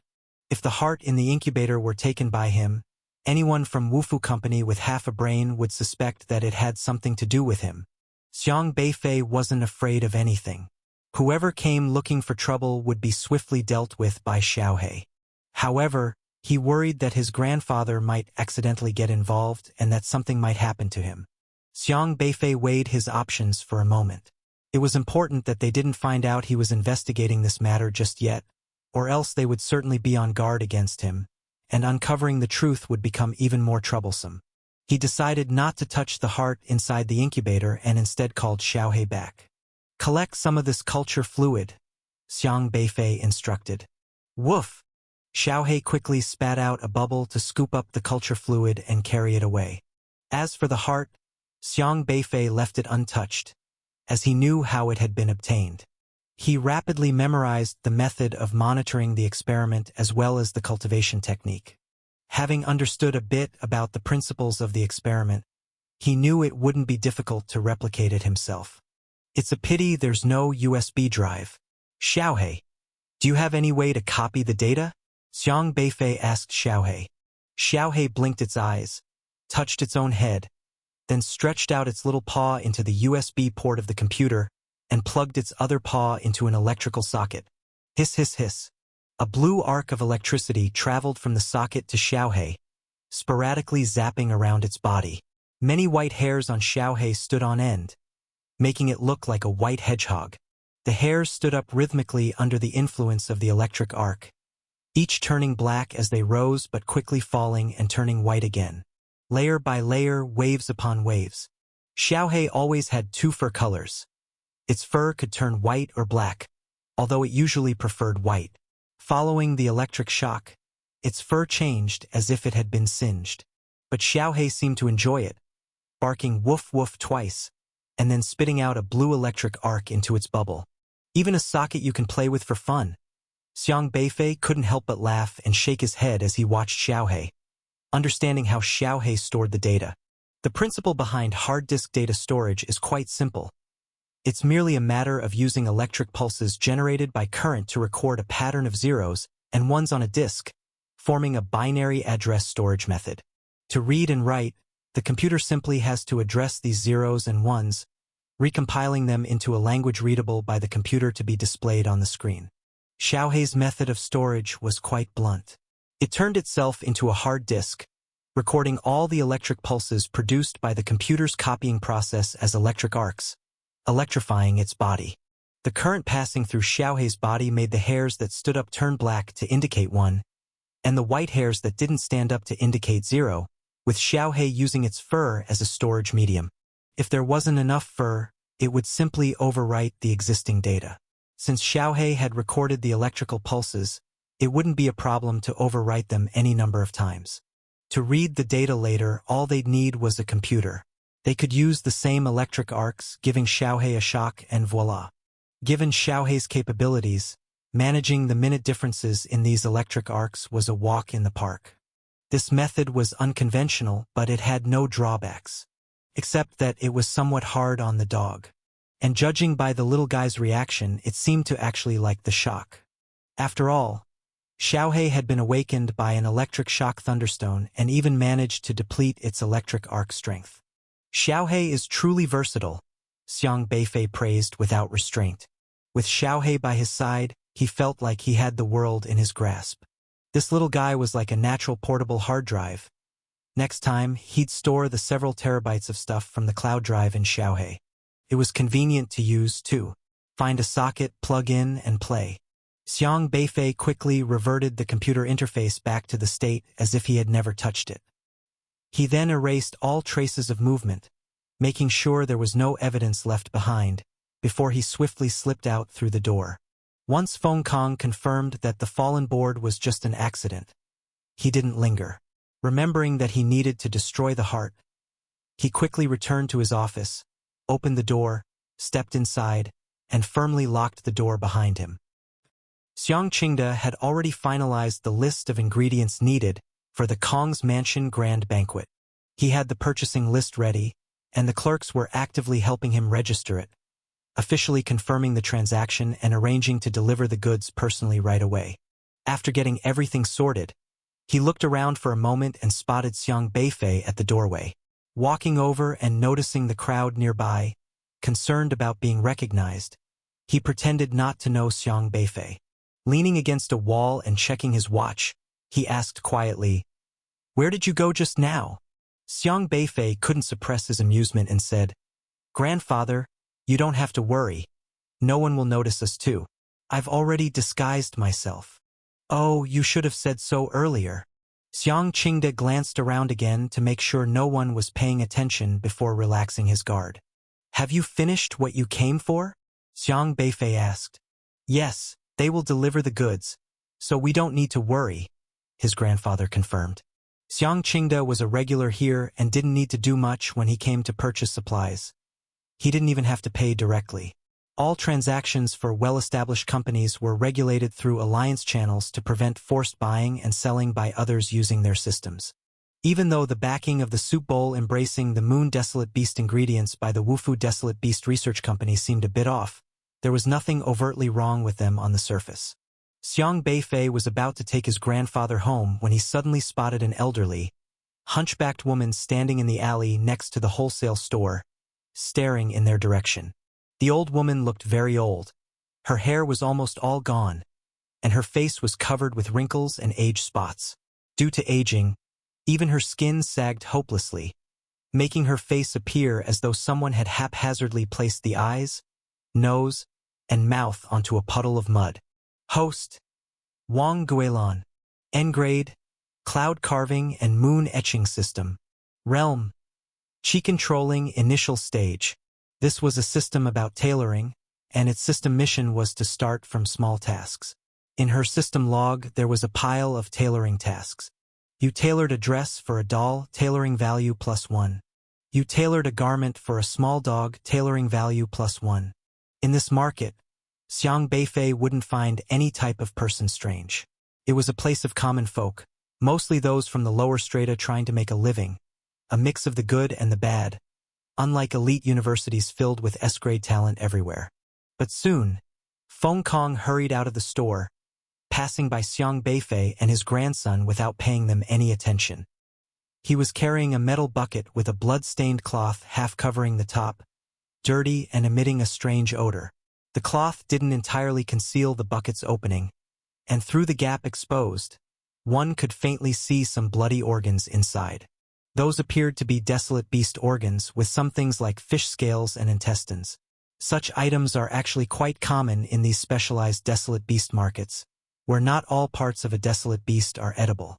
Speaker 1: If the heart in the incubator were taken by him, anyone from Wufu Company with half a brain would suspect that it had something to do with him. Xiang Beifei wasn't afraid of anything. Whoever came looking for trouble would be swiftly dealt with by Xiaohe. However, he worried that his grandfather might accidentally get involved and that something might happen to him. Xiang Beifei weighed his options for a moment. It was important that they didn't find out he was investigating this matter just yet, or else they would certainly be on guard against him, and uncovering the truth would become even more troublesome. He decided not to touch the heart inside the incubator and instead called Xiaohe back. Collect some of this culture fluid, Xiang Beifei instructed. Woof! Xiaohe quickly spat out a bubble to scoop up the culture fluid and carry it away. As for the heart, Xiang Beifei left it untouched, as he knew how it had been obtained. He rapidly memorized the method of monitoring the experiment as well as the cultivation technique. Having understood a bit about the principles of the experiment, he knew it wouldn't be difficult to replicate it himself. It's a pity there's no USB drive. Xiaohe, do you have any way to copy the data? Xiang Beifei asked Xiaohe. Xiaohe blinked its eyes, touched its own head, then stretched out its little paw into the USB port of the computer and plugged its other paw into an electrical socket. Hiss, hiss, hiss. A blue arc of electricity traveled from the socket to Xiaohe, sporadically zapping around its body. Many white hairs on Xiaohe stood on end, making it look like a white hedgehog. The hairs stood up rhythmically under the influence of the electric arc, each turning black as they rose but quickly falling and turning white again. Layer by layer, waves upon waves. Xiaohe always had two fur colors. Its fur could turn white or black, although it usually preferred white. Following the electric shock, its fur changed as if it had been singed. But Xiaohe seemed to enjoy it, barking woof woof twice, and then spitting out a blue electric arc into its bubble. Even a socket you can play with for fun. Xiang Beifei couldn't help but laugh and shake his head as he watched Xiaohe, understanding how Xiaohe stored the data. The principle behind hard disk data storage is quite simple. It's merely a matter of using electric pulses generated by current to record a pattern of zeros and ones on a disk, forming a binary address storage method. To read and write, the computer simply has to address these zeros and ones, recompiling them into a language readable by the computer to be displayed on the screen. Xiaohe's method of storage was quite blunt. It turned itself into a hard disk, recording all the electric pulses produced by the computer's copying process as electric arcs, electrifying its body. The current passing through Xiaohe's body made the hairs that stood up turn black to indicate 1, and the white hairs that didn't stand up to indicate 0, with Xiaohe using its fur as a storage medium. If there wasn't enough fur, it would simply overwrite the existing data. Since Xiaohe had recorded the electrical pulses, it wouldn't be a problem to overwrite them any number of times. To read the data later, all they'd need was a computer. They could use the same electric arcs, giving Xiaohe a shock, and voila. Given Xiaohe's capabilities, managing the minute differences in these electric arcs was a walk in the park. This method was unconventional, but it had no drawbacks, except that it was somewhat hard on the dog. And judging by the little guy's reaction, it seemed to actually like the shock. After all, Xiaohe had been awakened by an electric shock thunderstone and even managed to deplete its electric arc strength. Xiaohe is truly versatile, Xiang Beifei praised without restraint. With Xiaohe by his side, he felt like he had the world in his grasp. This little guy was like a natural portable hard drive. Next time, he'd store the several terabytes of stuff from the cloud drive in Xiaohe. It was convenient to use, too. Find a socket, plug in, and play. Xiang Beifei quickly reverted the computer interface back to the state as if he had never touched it. He then erased all traces of movement, making sure there was no evidence left behind, before he swiftly slipped out through the door. Once Feng Kong confirmed that the fallen board was just an accident, he didn't linger. Remembering that he needed to destroy the heart, he quickly returned to his office, opened the door, stepped inside, and firmly locked the door behind him. Xiang Qingde had already finalized the list of ingredients needed for the Kong's Mansion Grand Banquet. He had the purchasing list ready, and the clerks were actively helping him register it, officially confirming the transaction and arranging to deliver the goods personally right away. After getting everything sorted, he looked around for a moment and spotted Xiang Beifei at the doorway. Walking over and noticing the crowd nearby, concerned about being recognized, he pretended not to know Xiang Beifei. Leaning against a wall and checking his watch, he asked quietly, "Where did you go just now?" Xiang Beifei couldn't suppress his amusement and said, "Grandfather, you don't have to worry. No one will notice us too. I've already disguised myself." "Oh, you should have said so earlier." Xiang Qingde glanced around again to make sure no one was paying attention before relaxing his guard. "Have you finished what you came for?" Xiang Beifei asked. "Yes, they will deliver the goods, so we don't need to worry," his grandfather confirmed. Xiang Qingde was a regular here and didn't need to do much when he came to purchase supplies. He didn't even have to pay directly. All transactions for well-established companies were regulated through alliance channels to prevent forced buying and selling by others using their systems. Even though the backing of the soup bowl embracing the Moon Desolate Beast ingredients by the Wufu Desolate Beast Research Company seemed a bit off, there was nothing overtly wrong with them on the surface. Xiang Beifei was about to take his grandfather home when he suddenly spotted an elderly, hunchbacked woman standing in the alley next to the wholesale store, staring in their direction. The old woman looked very old. Her hair was almost all gone, and her face was covered with wrinkles and age spots. Due to aging, even her skin sagged hopelessly, making her face appear as though someone had haphazardly placed the eyes, nose, and mouth onto a puddle of mud. Host: Wang Guilin. Engrade: Cloud Carving and Moon Etching System. Realm: Qi Controlling Initial Stage. This was a system about tailoring, and its system mission was to start from small tasks. In her system log, there was a pile of tailoring tasks. You tailored a dress for a doll, tailoring value +1. You tailored a garment for a small dog, tailoring value +1. In this market, Xiang Beifei wouldn't find any type of person strange. It was a place of common folk, mostly those from the lower strata trying to make a living, a mix of the good and the bad, unlike elite universities filled with S-grade talent everywhere. But soon, Feng Kong hurried out of the store, passing by Xiang Beifei and his grandson without paying them any attention. He was carrying a metal bucket with a blood-stained cloth half covering the top, dirty and emitting a strange odor. The cloth didn't entirely conceal the bucket's opening, and through the gap exposed, one could faintly see some bloody organs inside. Those appeared to be desolate beast organs with some things like fish scales and intestines. Such items are actually quite common in these specialized desolate beast markets, where not all parts of a desolate beast are edible.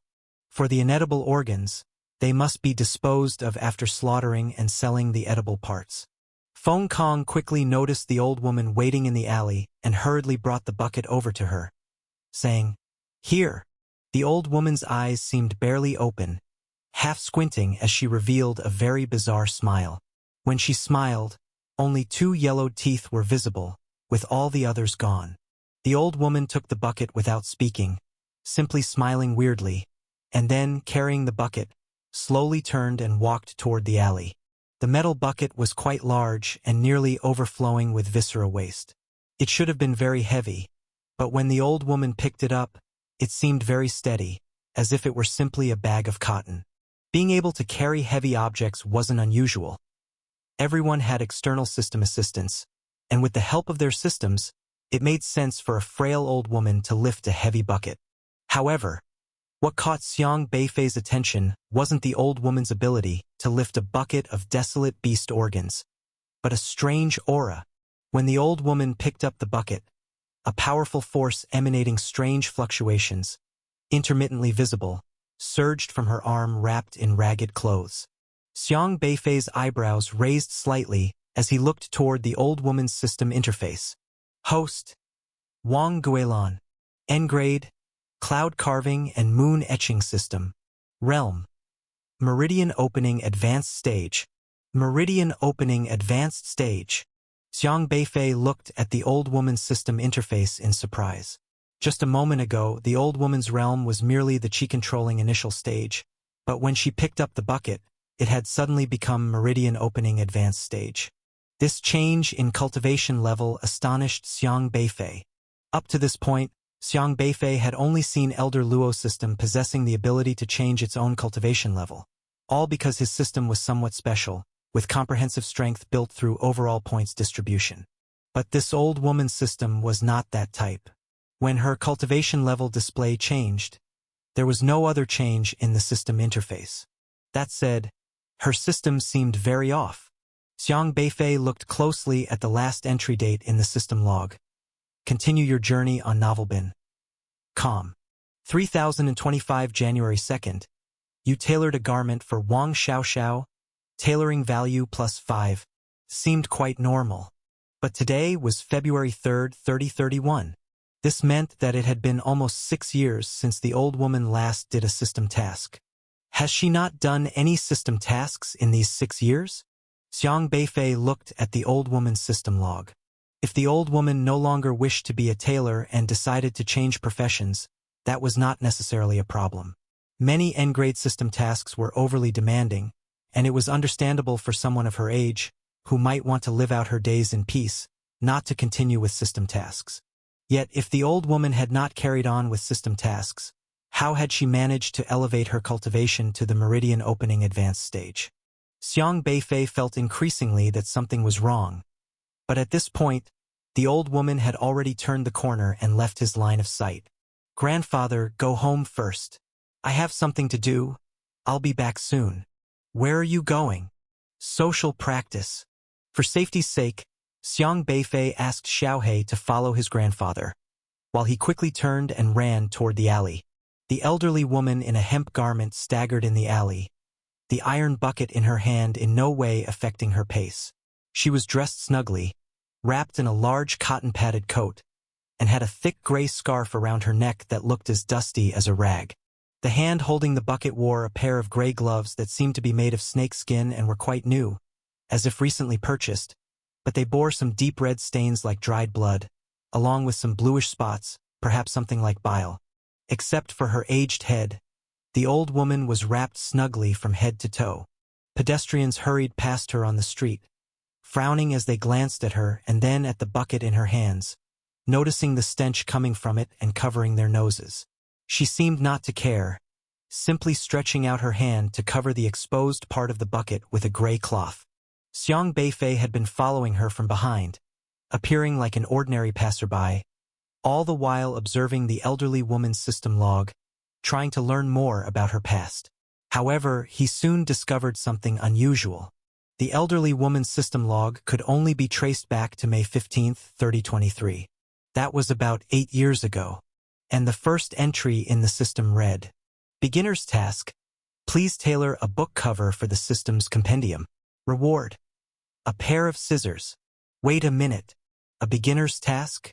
Speaker 1: For the inedible organs, they must be disposed of after slaughtering and selling the edible parts. Feng Kong quickly noticed the old woman waiting in the alley and hurriedly brought the bucket over to her, saying, "Here." The old woman's eyes seemed barely open, half squinting as she revealed a very bizarre smile. When she smiled, only 2 yellowed teeth were visible, with all the others gone. The old woman took the bucket without speaking, simply smiling weirdly, and then, carrying the bucket, slowly turned and walked toward the alley. The metal bucket was quite large and nearly overflowing with viscera waste. It should have been very heavy, but when the old woman picked it up, it seemed very steady, as if it were simply a bag of cotton. Being able to carry heavy objects wasn't unusual. Everyone had external system assistance, and with the help of their systems, It made sense for a frail old woman to lift a heavy bucket. However, what caught Xiang Beifei's attention wasn't the old woman's ability to lift a bucket of desolate beast organs, but a strange aura. When the old woman picked up the bucket, a powerful force emanating strange fluctuations, intermittently visible, surged from her arm wrapped in ragged clothes. Xiang Beifei's eyebrows raised slightly as he looked toward the old woman's system interface. Host: Wang Guilan. Engrade: Cloud Carving and Moon Etching System. Realm: Meridian Opening Advanced Stage. Meridian Opening Advanced Stage. Xiang Beifei looked at the old woman's system interface in surprise. Just a moment ago, the old woman's realm was merely the chi-controlling initial stage, but when she picked up the bucket, it had suddenly become Meridian Opening Advanced Stage. This change in cultivation level astonished Xiang Beifei. Up to this point, Xiang Beifei had only seen Elder Luo's system possessing the ability to change its own cultivation level, all because his system was somewhat special, with comprehensive strength built through overall points distribution. But this old woman's system was not that type. When her cultivation level display changed, there was no other change in the system interface. That said, her system seemed very off. Xiang Beifei looked closely at the last entry date in the system log. Continue your journey on Novelbin. Com. 3025 January 2nd. You tailored a garment for Wang Xiaoxiao. Tailoring value +5. Seemed quite normal. But today was February 3rd, 3031. This meant that it had been almost 6 years since the old woman last did a system task. Has she not done any system tasks in these 6 years? Xiang Beifei looked at the old woman's system log. If the old woman no longer wished to be a tailor and decided to change professions, that was not necessarily a problem. Many N-grade system tasks were overly demanding, and it was understandable for someone of her age, who might want to live out her days in peace, not to continue with system tasks. Yet if the old woman had not carried on with system tasks, how had she managed to elevate her cultivation to the Meridian Opening Advanced Stage? Xiang Beifei felt increasingly that something was wrong. But at this point, the old woman had already turned the corner and left his line of sight. Grandfather, go home first. I have something to do. I'll be back soon. Where are you going? Social practice. For safety's sake, Xiang Beifei asked Xiaohe to follow his grandfather, while he quickly turned and ran toward the alley. The elderly woman in a hemp garment staggered in the alley, the iron bucket in her hand in no way affecting her pace. She was dressed snugly, wrapped in a large cotton-padded coat, and had a thick gray scarf around her neck that looked as dusty as a rag. The hand holding the bucket wore a pair of gray gloves that seemed to be made of snake skin and were quite new, as if recently purchased, but they bore some deep red stains like dried blood, along with some bluish spots, perhaps something like bile. Except for her aged head, the old woman was wrapped snugly from head to toe. Pedestrians hurried past her on the street, frowning as they glanced at her and then at the bucket in her hands, noticing the stench coming from it and covering their noses. She seemed not to care, simply stretching out her hand to cover the exposed part of the bucket with a gray cloth. Xiang Beifei had been following her from behind, appearing like an ordinary passerby, all the while observing the elderly woman's system log, trying to learn more about her past. However, he soon discovered something unusual. The elderly woman's system log could only be traced back to May 15, 3023. That was about 8 years ago. And the first entry in the system read, Beginner's Task. Please tailor a book cover for the system's compendium. Reward: a pair of scissors. Wait a minute. A beginner's task?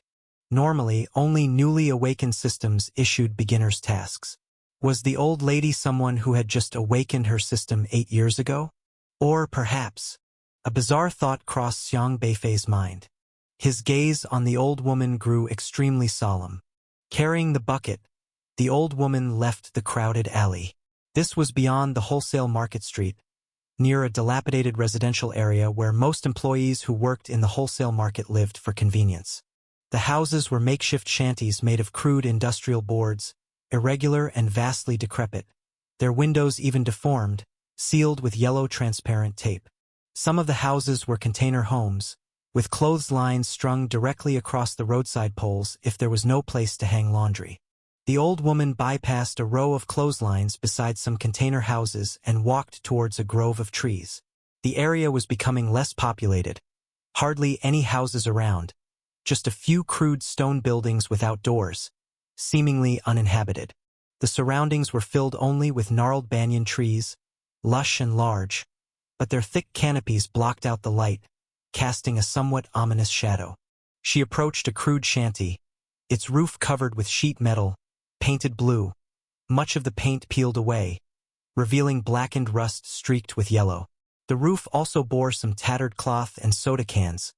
Speaker 1: Normally, only newly awakened systems issued beginner's tasks. Was the old lady someone who had just awakened her system 8 years ago? Or perhaps, a bizarre thought crossed Xiang Beifei's mind. His gaze on the old woman grew extremely solemn. Carrying the bucket, the old woman left the crowded alley. This was beyond the wholesale market street, near a dilapidated residential area where most employees who worked in the wholesale market lived for convenience. The houses were makeshift shanties made of crude industrial boards, irregular and vastly decrepit, their windows even deformed, sealed with yellow transparent tape. Some of the houses were container homes, with clotheslines strung directly across the roadside poles if there was no place to hang laundry. The old woman bypassed a row of clotheslines beside some container houses and walked towards a grove of trees. The area was becoming less populated. Hardly any houses around, just a few crude stone buildings without doors, seemingly uninhabited. The surroundings were filled only with gnarled banyan trees, lush and large, but their thick canopies blocked out the light, casting a somewhat ominous shadow. She approached a crude shanty, its roof covered with sheet metal, painted blue, much of the paint peeled away, revealing blackened rust streaked with yellow. The roof also bore some tattered cloth and soda cans,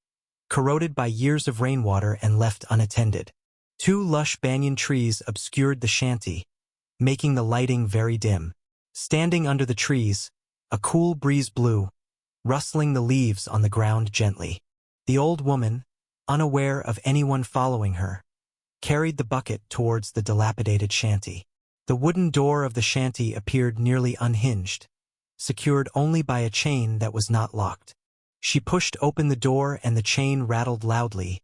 Speaker 1: corroded by years of rainwater and left unattended. 2 lush banyan trees obscured the shanty, making the lighting very dim. Standing under the trees, a cool breeze blew, rustling the leaves on the ground gently. The old woman, unaware of anyone following her, carried the bucket towards the dilapidated shanty. The wooden door of the shanty appeared nearly unhinged, secured only by a chain that was not locked. She pushed open the door and the chain rattled loudly,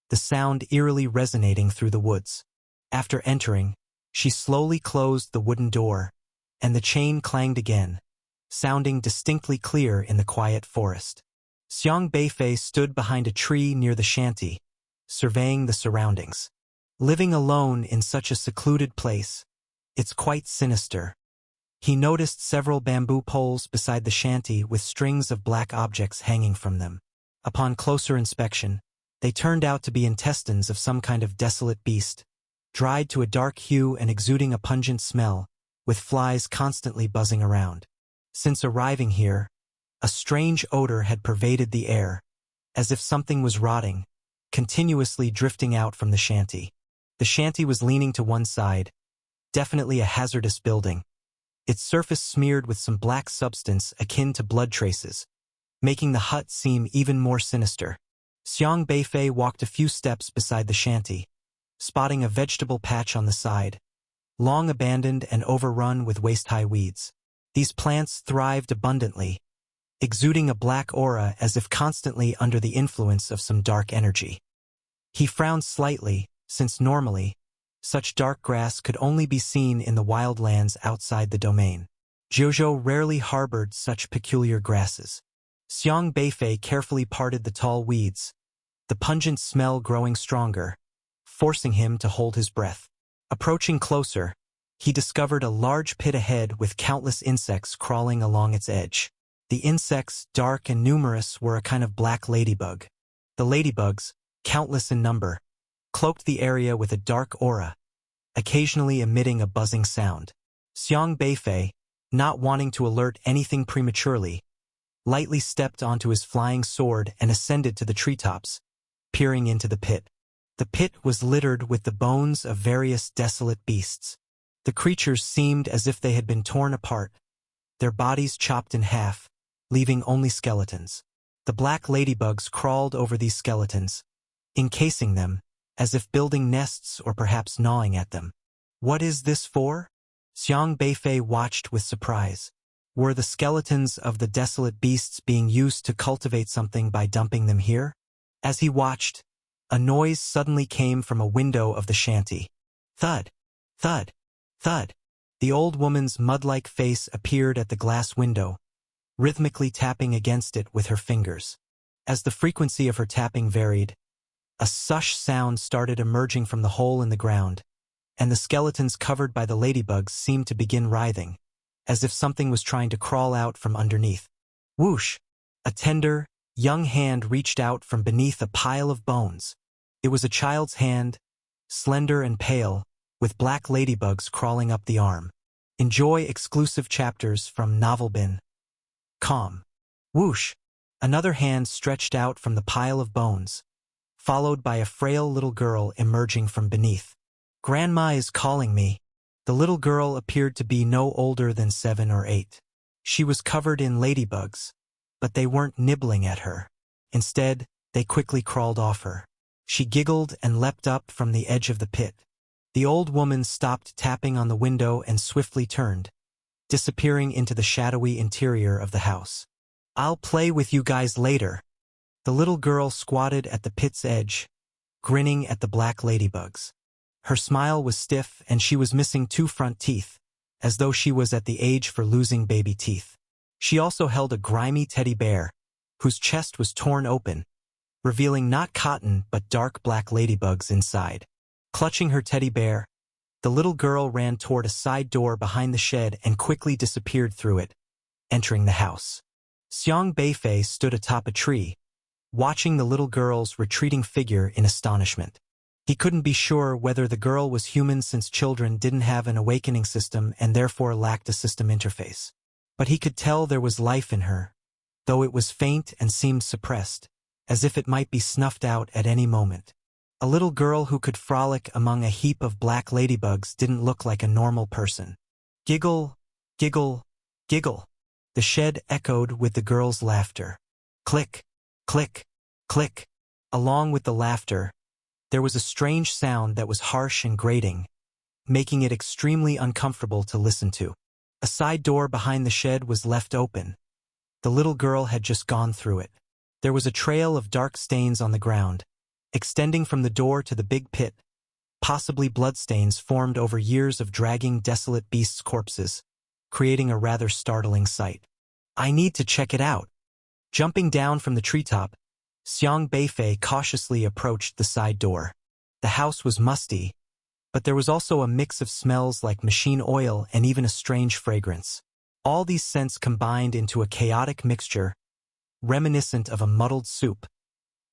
Speaker 1: the sound eerily resonating through the woods. After entering, she slowly closed the wooden door, and the chain clanged again, sounding distinctly clear in the quiet forest. Xiang Beifei stood behind a tree near the shanty, surveying the surroundings. Living alone in such a secluded place, it's quite sinister. He noticed several bamboo poles beside the shanty with strings of black objects hanging from them. Upon closer inspection, they turned out to be intestines of some kind of desolate beast, dried to a dark hue and exuding a pungent smell, with flies constantly buzzing around. Since arriving here, a strange odor had pervaded the air, as if something was rotting, continuously drifting out from the shanty. The shanty was leaning to one side, definitely a hazardous building, its surface smeared with some black substance akin to blood traces, making the hut seem even more sinister. Xiang Beifei walked a few steps beside the shanty, spotting a vegetable patch on the side, long abandoned and overrun with waist-high weeds. These plants thrived abundantly, exuding a black aura as if constantly under the influence of some dark energy. He frowned slightly, since normally, such dark grass could only be seen in the wildlands outside the domain. Jiuzhou rarely harbored such peculiar grasses. Xiang Beifei carefully parted the tall weeds, the pungent smell growing stronger, forcing him to hold his breath. Approaching closer, he discovered a large pit ahead with countless insects crawling along its edge. The insects, dark and numerous, were a kind of black ladybug. The ladybugs, countless in number, cloaked the area with a dark aura, occasionally emitting a buzzing sound. Xiang Beifei, not wanting to alert anything prematurely, lightly stepped onto his flying sword and ascended to the treetops, peering into the pit. The pit was littered with the bones of various desolate beasts. The creatures seemed as if they had been torn apart, their bodies chopped in half, leaving only skeletons. The black ladybugs crawled over these skeletons, encasing them, as if building nests or perhaps gnawing at them. What is this for? Xiang Beifei watched with surprise. Were the skeletons of the desolate beasts being used to cultivate something by dumping them here? As he watched, a noise suddenly came from a window of the shanty. Thud, thud, thud. The old woman's mud-like face appeared at the glass window, rhythmically tapping against it with her fingers. As the frequency of her tapping varied, a sush sound started emerging from the hole in the ground, and the skeletons covered by the ladybugs seemed to begin writhing, as if something was trying to crawl out from underneath. Whoosh! A tender, young hand reached out from beneath a pile of bones. It was a child's hand, slender and pale, with black ladybugs crawling up the arm. Enjoy exclusive chapters from Novelbin.com. Whoosh! Another hand stretched out from the pile of bones, followed by a frail little girl emerging from beneath. Grandma is calling me. The little girl appeared to be no older than 7 or 8. She was covered in ladybugs, but they weren't nibbling at her. Instead, they quickly crawled off her. She giggled and leapt up from the edge of the pit. The old woman stopped tapping on the window and swiftly turned, disappearing into the shadowy interior of the house. I'll play with you guys later. The little girl squatted at the pit's edge, grinning at the black ladybugs. Her smile was stiff and she was missing 2 front teeth, as though she was at the age for losing baby teeth. She also held a grimy teddy bear, whose chest was torn open, revealing not cotton but dark black ladybugs inside. Clutching her teddy bear, the little girl ran toward a side door behind the shed and quickly disappeared through it, entering the house. Xiang Beifei stood atop a tree, watching the little girl's retreating figure in astonishment. He couldn't be sure whether the girl was human since children didn't have an awakening system and therefore lacked a system interface. But he could tell there was life in her, though it was faint and seemed suppressed, as if it might be snuffed out at any moment. A little girl who could frolic among a heap of black ladybugs didn't look like a normal person. Giggle, giggle, giggle. The shed echoed with the girl's laughter. Click, click, click. Along with the laughter, there was a strange sound that was harsh and grating, making it extremely uncomfortable to listen to. A side door behind the shed was left open. The little girl had just gone through it. There was a trail of dark stains on the ground, extending from the door to the big pit, possibly bloodstains formed over years of dragging desolate beasts' corpses, creating a rather startling sight. I need to check it out. Jumping down from the treetop, Xiang Beifei cautiously approached the side door. The house was musty, but there was also a mix of smells like machine oil and even a strange fragrance. All these scents combined into a chaotic mixture, reminiscent of a muddled soup.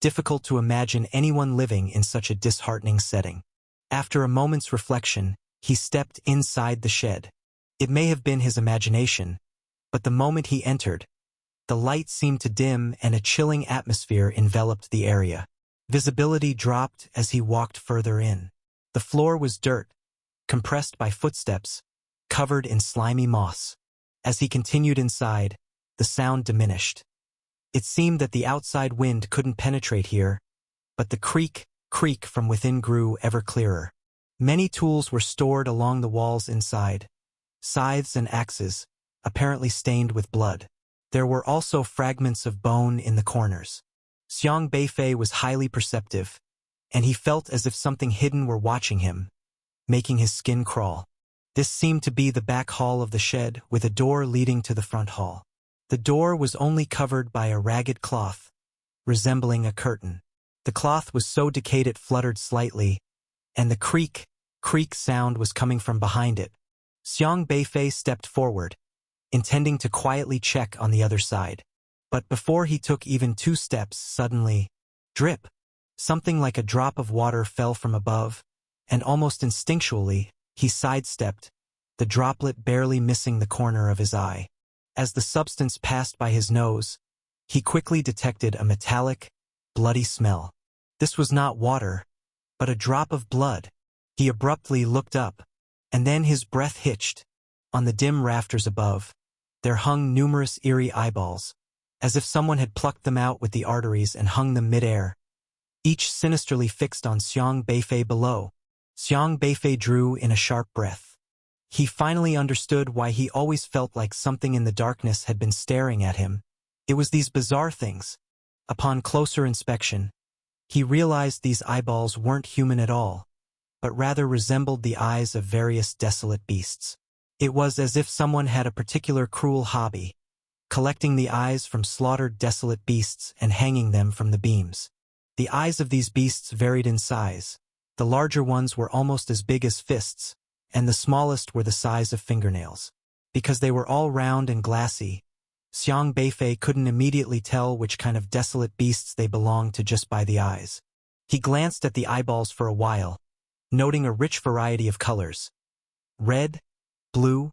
Speaker 1: Difficult to imagine anyone living in such a disheartening setting. After a moment's reflection, he stepped inside the shed. It may have been his imagination, but the moment he entered, the light seemed to dim and a chilling atmosphere enveloped the area. Visibility dropped as he walked further in. The floor was dirt, compressed by footsteps, covered in slimy moss. As he continued inside, the sound diminished. It seemed that the outside wind couldn't penetrate here, but the creak from within grew ever clearer. Many tools were stored along the walls inside, scythes and axes, apparently stained with blood. There were also fragments of bone in the corners. Xiang Beifei was highly perceptive, and he felt as if something hidden were watching him, making his skin crawl. This seemed to be the back hall of the shed, with a door leading to the front hall. The door was only covered by a ragged cloth, resembling a curtain. The cloth was so decayed it fluttered slightly, and the creak sound was coming from behind it. Xiang Beifei stepped forward, intending to quietly check on the other side. But before he took even 2 steps, suddenly, drip, something like a drop of water fell from above, and almost instinctually, he sidestepped, the droplet barely missing the corner of his eye. As the substance passed by his nose, he quickly detected a metallic, bloody smell. This was not water, but a drop of blood. He abruptly looked up, and then his breath hitched. On the dim rafters above, there hung numerous eerie eyeballs, as if someone had plucked them out with the arteries and hung them mid-air, each sinisterly fixed on Xiang Beifei below. Xiang Beifei drew in a sharp breath. He finally understood why he always felt like something in the darkness had been staring at him. It was these bizarre things. Upon closer inspection, he realized these eyeballs weren't human at all, but rather resembled the eyes of various desolate beasts. It was as if someone had a particular cruel hobby, collecting the eyes from slaughtered desolate beasts and hanging them from the beams. The eyes of these beasts varied in size. The larger ones were almost as big as fists, and the smallest were the size of fingernails. Because they were all round and glassy, Xiang Beifei couldn't immediately tell which kind of desolate beasts they belonged to just by the eyes. He glanced at the eyeballs for a while, noting a rich variety of colors: red, blue,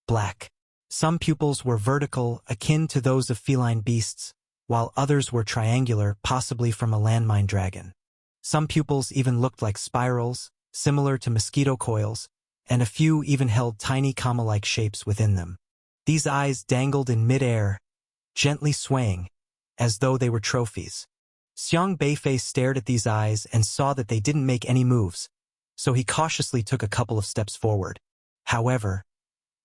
Speaker 1: black. Some pupils were vertical, akin to those of feline beasts, while others were triangular, possibly from a landmine dragon. Some pupils even looked like spirals, similar to mosquito coils, and a few even held tiny comma-like shapes within them. These eyes dangled in mid-air, gently swaying, as though they were trophies. Xiang Beifei stared at these eyes and saw that they didn't make any moves, so he cautiously took a couple of steps forward. However,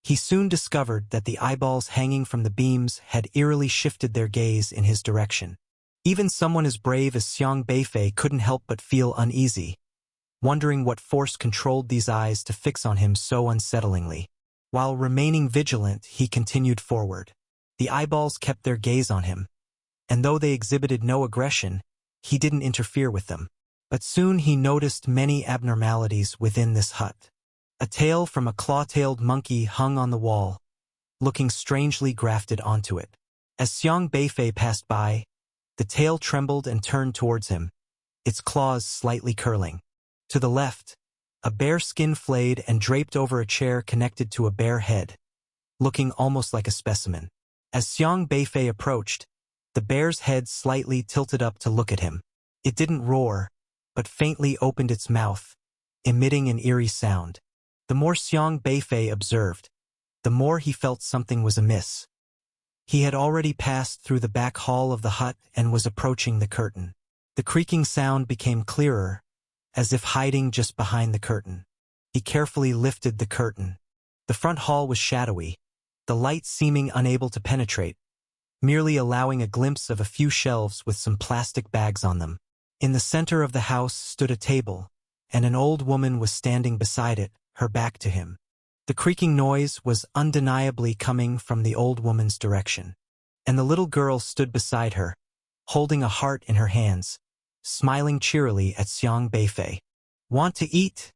Speaker 1: he soon discovered that the eyeballs hanging from the beams had eerily shifted their gaze in his direction. Even someone as brave as Xiang Beifei couldn't help but feel uneasy, wondering what force controlled these eyes to fix on him so unsettlingly. While remaining vigilant, he continued forward. The eyeballs kept their gaze on him, and though they exhibited no aggression, he didn't interfere with them. But soon he noticed many abnormalities within this hut. A tail from a claw-tailed monkey hung on the wall, looking strangely grafted onto it. As Xiang Beifei passed by, the tail trembled and turned towards him, its claws slightly curling. To the left, a bear skin flayed and draped over a chair connected to a bare head, looking almost like a specimen. As Xiang Beifei approached, the bear's head slightly tilted up to look at him. It didn't roar, but faintly opened its mouth, emitting an eerie sound. The more Xiang Beifei observed, the more he felt something was amiss. He had already passed through the back hall of the hut and was approaching the curtain. The creaking sound became clearer, as if hiding just behind the curtain. He carefully lifted the curtain. The front hall was shadowy, the light seeming unable to penetrate, merely allowing a glimpse of a few shelves with some plastic bags on them. In the center of the house stood a table, and an old woman was standing beside it, her back to him. The creaking noise was undeniably coming from the old woman's direction, and the little girl stood beside her, holding a heart in her hands, smiling cheerily at Xiang Beifei. "Want to eat?"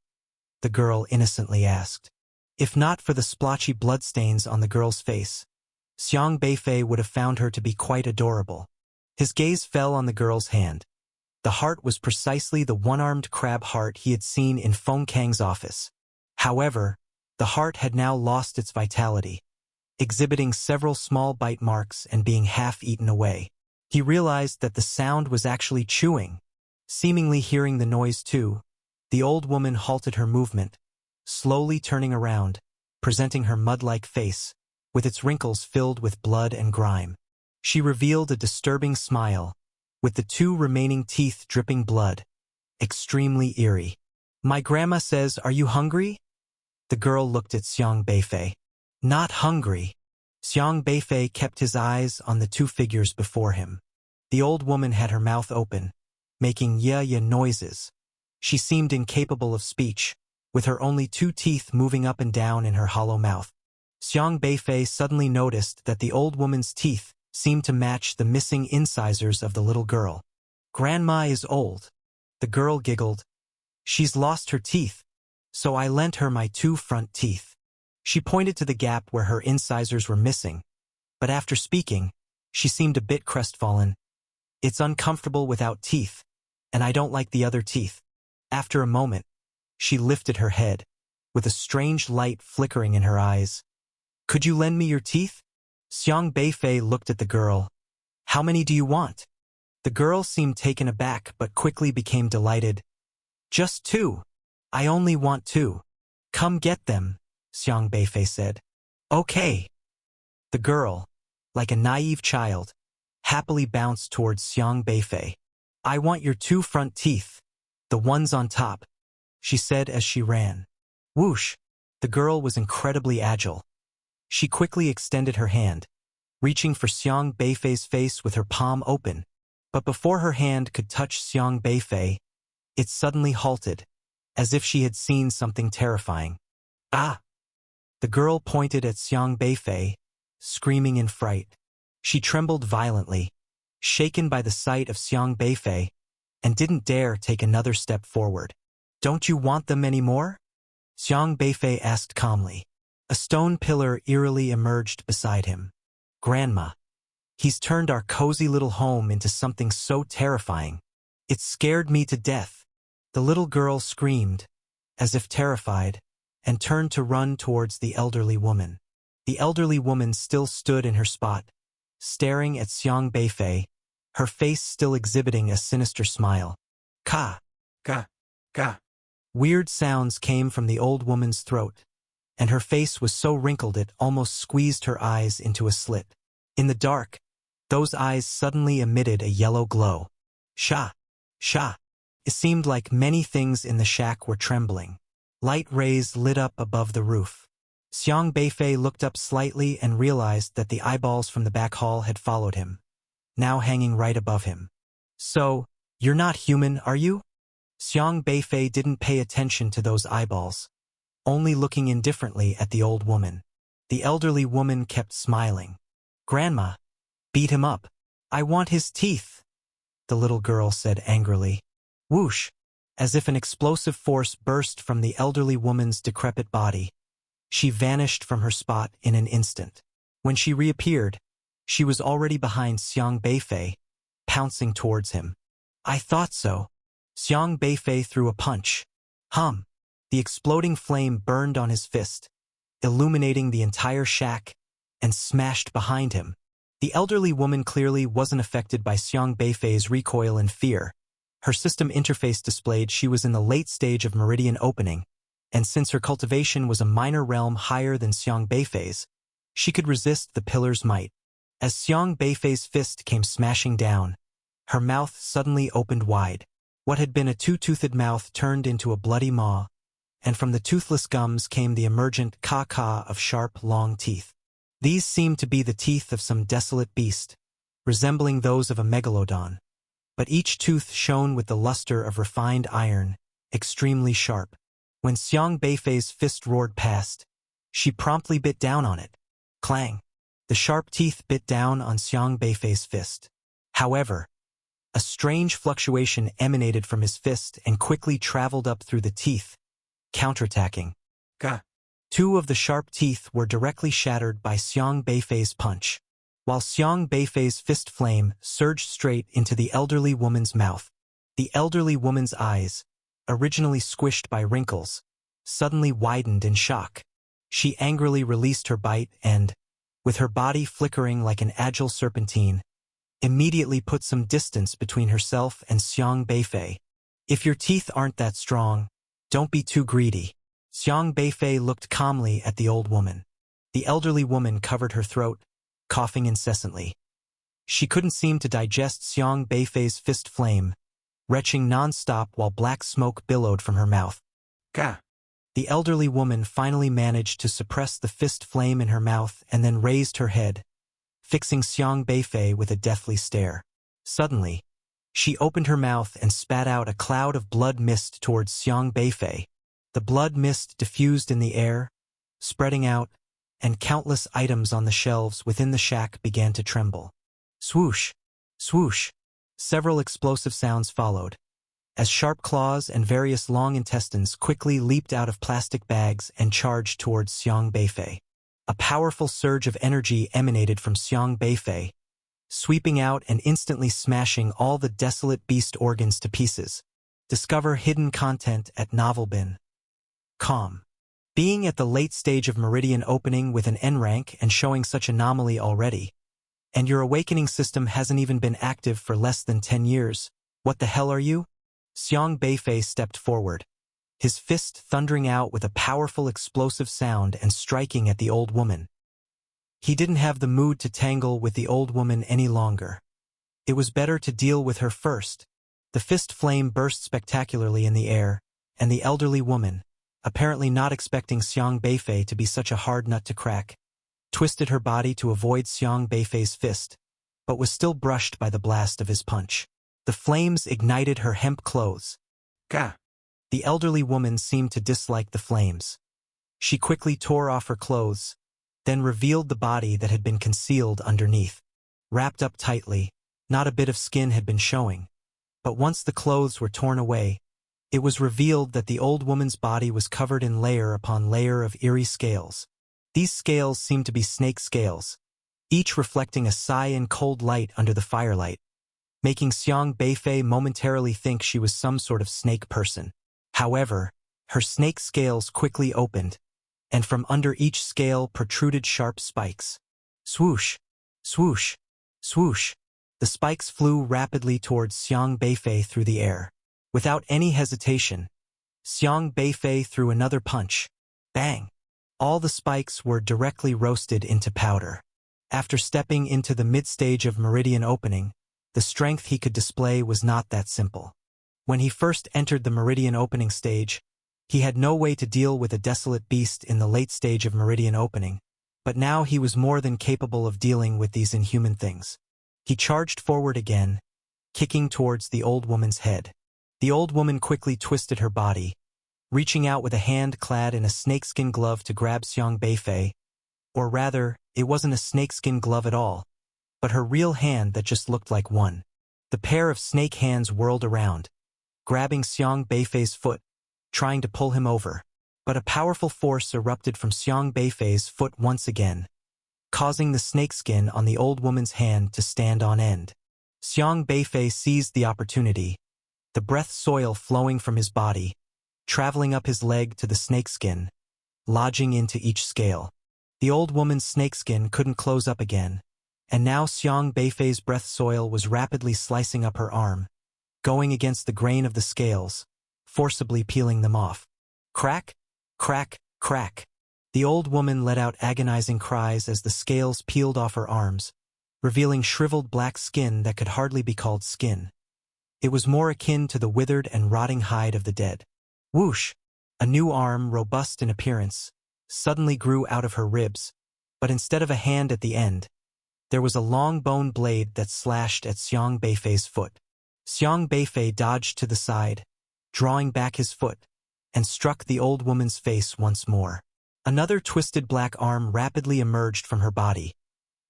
Speaker 1: the girl innocently asked. If not for the splotchy bloodstains on the girl's face, Xiang Beifei would have found her to be quite adorable. His gaze fell on the girl's hand. The heart was precisely the one-armed crab heart he had seen in Feng Kang's office. However, the heart had now lost its vitality, exhibiting several small bite marks and being half-eaten away. He realized that the sound was actually chewing. Seemingly hearing the noise too, the old woman halted her movement, slowly turning around, presenting her mud-like face, with its wrinkles filled with blood and grime. She revealed a disturbing smile, with the two remaining teeth dripping blood, extremely eerie. "My grandma says, are you hungry?" The girl looked at Xiang Beifei. "Not hungry." Xiang Beifei kept his eyes on the two figures before him. The old woman had her mouth open, making ya-ya noises. She seemed incapable of speech, with her only two teeth moving up and down in her hollow mouth. Xiang Beifei suddenly noticed that the old woman's teeth seemed to match the missing incisors of the little girl. "Grandma is old," the girl giggled. "She's lost her teeth, so I lent her my two front teeth." She pointed to the gap where her incisors were missing, but after speaking, she seemed a bit crestfallen. "It's uncomfortable without teeth, and I don't like the other teeth." After a moment, she lifted her head, with a strange light flickering in her eyes. "Could you lend me your teeth?" Xiang Beifei looked at the girl. "How many do you want?" The girl seemed taken aback but quickly became delighted. "Just two. I only want two." "Come get them," Xiang Beifei said. "Okay." The girl, like a naive child, happily bounced towards Xiang Beifei. "I want your two front teeth, the ones on top," she said as she ran. Whoosh! The girl was incredibly agile. She quickly extended her hand, reaching for Xiang Beifei's face with her palm open. But before her hand could touch Xiang Beifei, it suddenly halted, as if she had seen something terrifying. "Ah!" The girl pointed at Xiang Beifei, screaming in fright. She trembled violently, shaken by the sight of Xiang Beifei, and didn't dare take another step forward. "Don't you want them anymore?" Xiang Beifei asked calmly. A stone pillar eerily emerged beside him. "Grandma, he's turned our cozy little home into something so terrifying. It scared me to death." The little girl screamed, as if terrified, and turned to run towards the elderly woman. The elderly woman still stood in her spot, staring at Xiang Beifei, her face still exhibiting a sinister smile. "Ka! Ka! Ka!" Weird sounds came from the old woman's throat, and her face was so wrinkled it almost squeezed her eyes into a slit. In the dark, those eyes suddenly emitted a yellow glow. "Sha! Sha!" It seemed like many things in the shack were trembling. Light rays lit up above the roof. Xiang Beifei looked up slightly and realized that the eyeballs from the back hall had followed him, now hanging right above him. So, you're not human, are you? Xiang Beifei didn't pay attention to those eyeballs, only looking indifferently at the old woman. The elderly woman kept smiling. Grandma, beat him up. I want his teeth, the little girl said angrily. Whoosh! As if an explosive force burst from the elderly woman's decrepit body. She vanished from her spot in an instant. When she reappeared, she was already behind Xiang Beifei, pouncing towards him. I thought so. Xiang Beifei threw a punch. Hum! The exploding flame burned on his fist, illuminating the entire shack, and smashed behind him. The elderly woman clearly wasn't affected by Xiang Beifei's recoil and fear. Her system interface displayed she was in the late stage of meridian opening, and since her cultivation was a minor realm higher than Xiang Beifei's, she could resist the pillar's might. As Xiang Beifei's fist came smashing down, her mouth suddenly opened wide. What had been a two-toothed mouth turned into a bloody maw, and from the toothless gums came the emergent caw-caw of sharp, long teeth. These seemed to be the teeth of some desolate beast, resembling those of a megalodon. But each tooth shone with the luster of refined iron, extremely sharp. When Xiang Beifei's fist roared past, she promptly bit down on it. Clang! The sharp teeth bit down on Xiang Beifei's fist. However, a strange fluctuation emanated from his fist and quickly traveled up through the teeth, counterattacking. Gah! Two of the sharp teeth were directly shattered by Xiang Beifei's punch, while Xiang Beifei's fist flame surged straight into the elderly woman's mouth. The elderly woman's eyes, originally squished by wrinkles, suddenly widened in shock. She angrily released her bite and, with her body flickering like an agile serpentine, immediately put some distance between herself and Xiang Beifei. If your teeth aren't that strong, don't be too greedy. Xiang Beifei looked calmly at the old woman. The elderly woman covered her throat, coughing incessantly. She couldn't seem to digest Xiang Beifei's fist flame, retching non-stop while black smoke billowed from her mouth. Gah! The elderly woman finally managed to suppress the fist flame in her mouth and then raised her head, fixing Xiang Beifei with a deathly stare. Suddenly, she opened her mouth and spat out a cloud of blood mist towards Xiang Beifei. The blood mist diffused in the air, spreading out, and countless items on the shelves within the shack began to tremble. Swoosh! Swoosh! Several explosive sounds followed, as sharp claws and various long intestines quickly leaped out of plastic bags and charged towards Xiang Beifei. A powerful surge of energy emanated from Xiang Beifei, sweeping out and instantly smashing all the desolate beast organs to pieces. Discover hidden content at Novelbin. Com. Being at the late stage of meridian opening with an N rank and showing such anomaly already, and your awakening system hasn't even been active for less than 10 years, what the hell are you? Xiang Beifei stepped forward, his fist thundering out with a powerful explosive sound and striking at the old woman. He didn't have the mood to tangle with the old woman any longer. It was better to deal with her first. The fist flame burst spectacularly in the air, and the elderly woman, apparently not expecting Xiang Beifei to be such a hard nut to crack, twisted her body to avoid Xiang Beifei's fist, but was still brushed by the blast of his punch. The flames ignited her hemp clothes. Gah! The elderly woman seemed to dislike the flames. She quickly tore off her clothes, then revealed the body that had been concealed underneath. Wrapped up tightly, not a bit of skin had been showing. But once the clothes were torn away, it was revealed that the old woman's body was covered in layer upon layer of eerie scales. These scales seemed to be snake scales, each reflecting a cyan cold light under the firelight, making Xiang Beifei momentarily think she was some sort of snake person. However, her snake scales quickly opened, and from under each scale protruded sharp spikes. Swoosh! Swoosh! Swoosh! The spikes flew rapidly towards Xiang Beifei through the air. Without any hesitation, Xiang Beifei threw another punch. Bang! All the spikes were directly roasted into powder. After stepping into the mid-stage of meridian opening, the strength he could display was not that simple. When he first entered the meridian opening stage, he had no way to deal with a desolate beast in the late stage of meridian opening, but now he was more than capable of dealing with these inhuman things. He charged forward again, kicking towards the old woman's head. The old woman quickly twisted her body, reaching out with a hand clad in a snakeskin glove to grab Xiang Beifei, or rather, it wasn't a snakeskin glove at all, but her real hand that just looked like one. The pair of snake hands whirled around, grabbing Xiang Beifei's foot, trying to pull him over. But a powerful force erupted from Xiang Beifei's foot once again, causing the snakeskin on the old woman's hand to stand on end. Xiang Beifei seized the opportunity, the breath soil flowing from his body, traveling up his leg to the snakeskin, lodging into each scale. The old woman's snakeskin couldn't close up again, and now Xiang Beifei's breath soil was rapidly slicing up her arm, going against the grain of the scales, forcibly peeling them off. Crack, crack, crack. The old woman let out agonizing cries as the scales peeled off her arms, revealing shriveled black skin that could hardly be called skin. It was more akin to the withered and rotting hide of the dead. Whoosh! A new arm, robust in appearance, suddenly grew out of her ribs, but instead of a hand at the end, there was a long bone blade that slashed at Xiang Beifei's foot. Xiang Beifei dodged to the side, drawing back his foot, and struck the old woman's face once more. Another twisted black arm rapidly emerged from her body,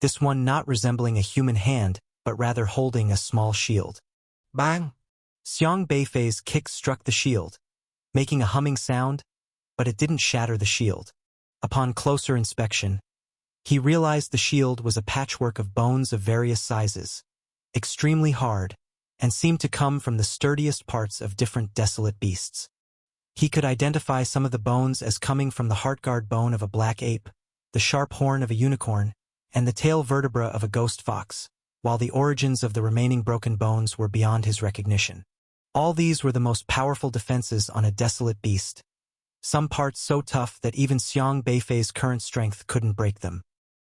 Speaker 1: this one not resembling a human hand, but rather holding a small shield. Bang! Xiang Beifei's kick struck the shield, making a humming sound, but it didn't shatter the shield. Upon closer inspection, he realized the shield was a patchwork of bones of various sizes, extremely hard, and seemed to come from the sturdiest parts of different desolate beasts. He could identify some of the bones as coming from the heartguard bone of a black ape, the sharp horn of a unicorn, and the tail vertebra of a ghost fox, while the origins of the remaining broken bones were beyond his recognition. All these were the most powerful defenses on a desolate beast, some parts so tough that even Xiang Beifei's current strength couldn't break them.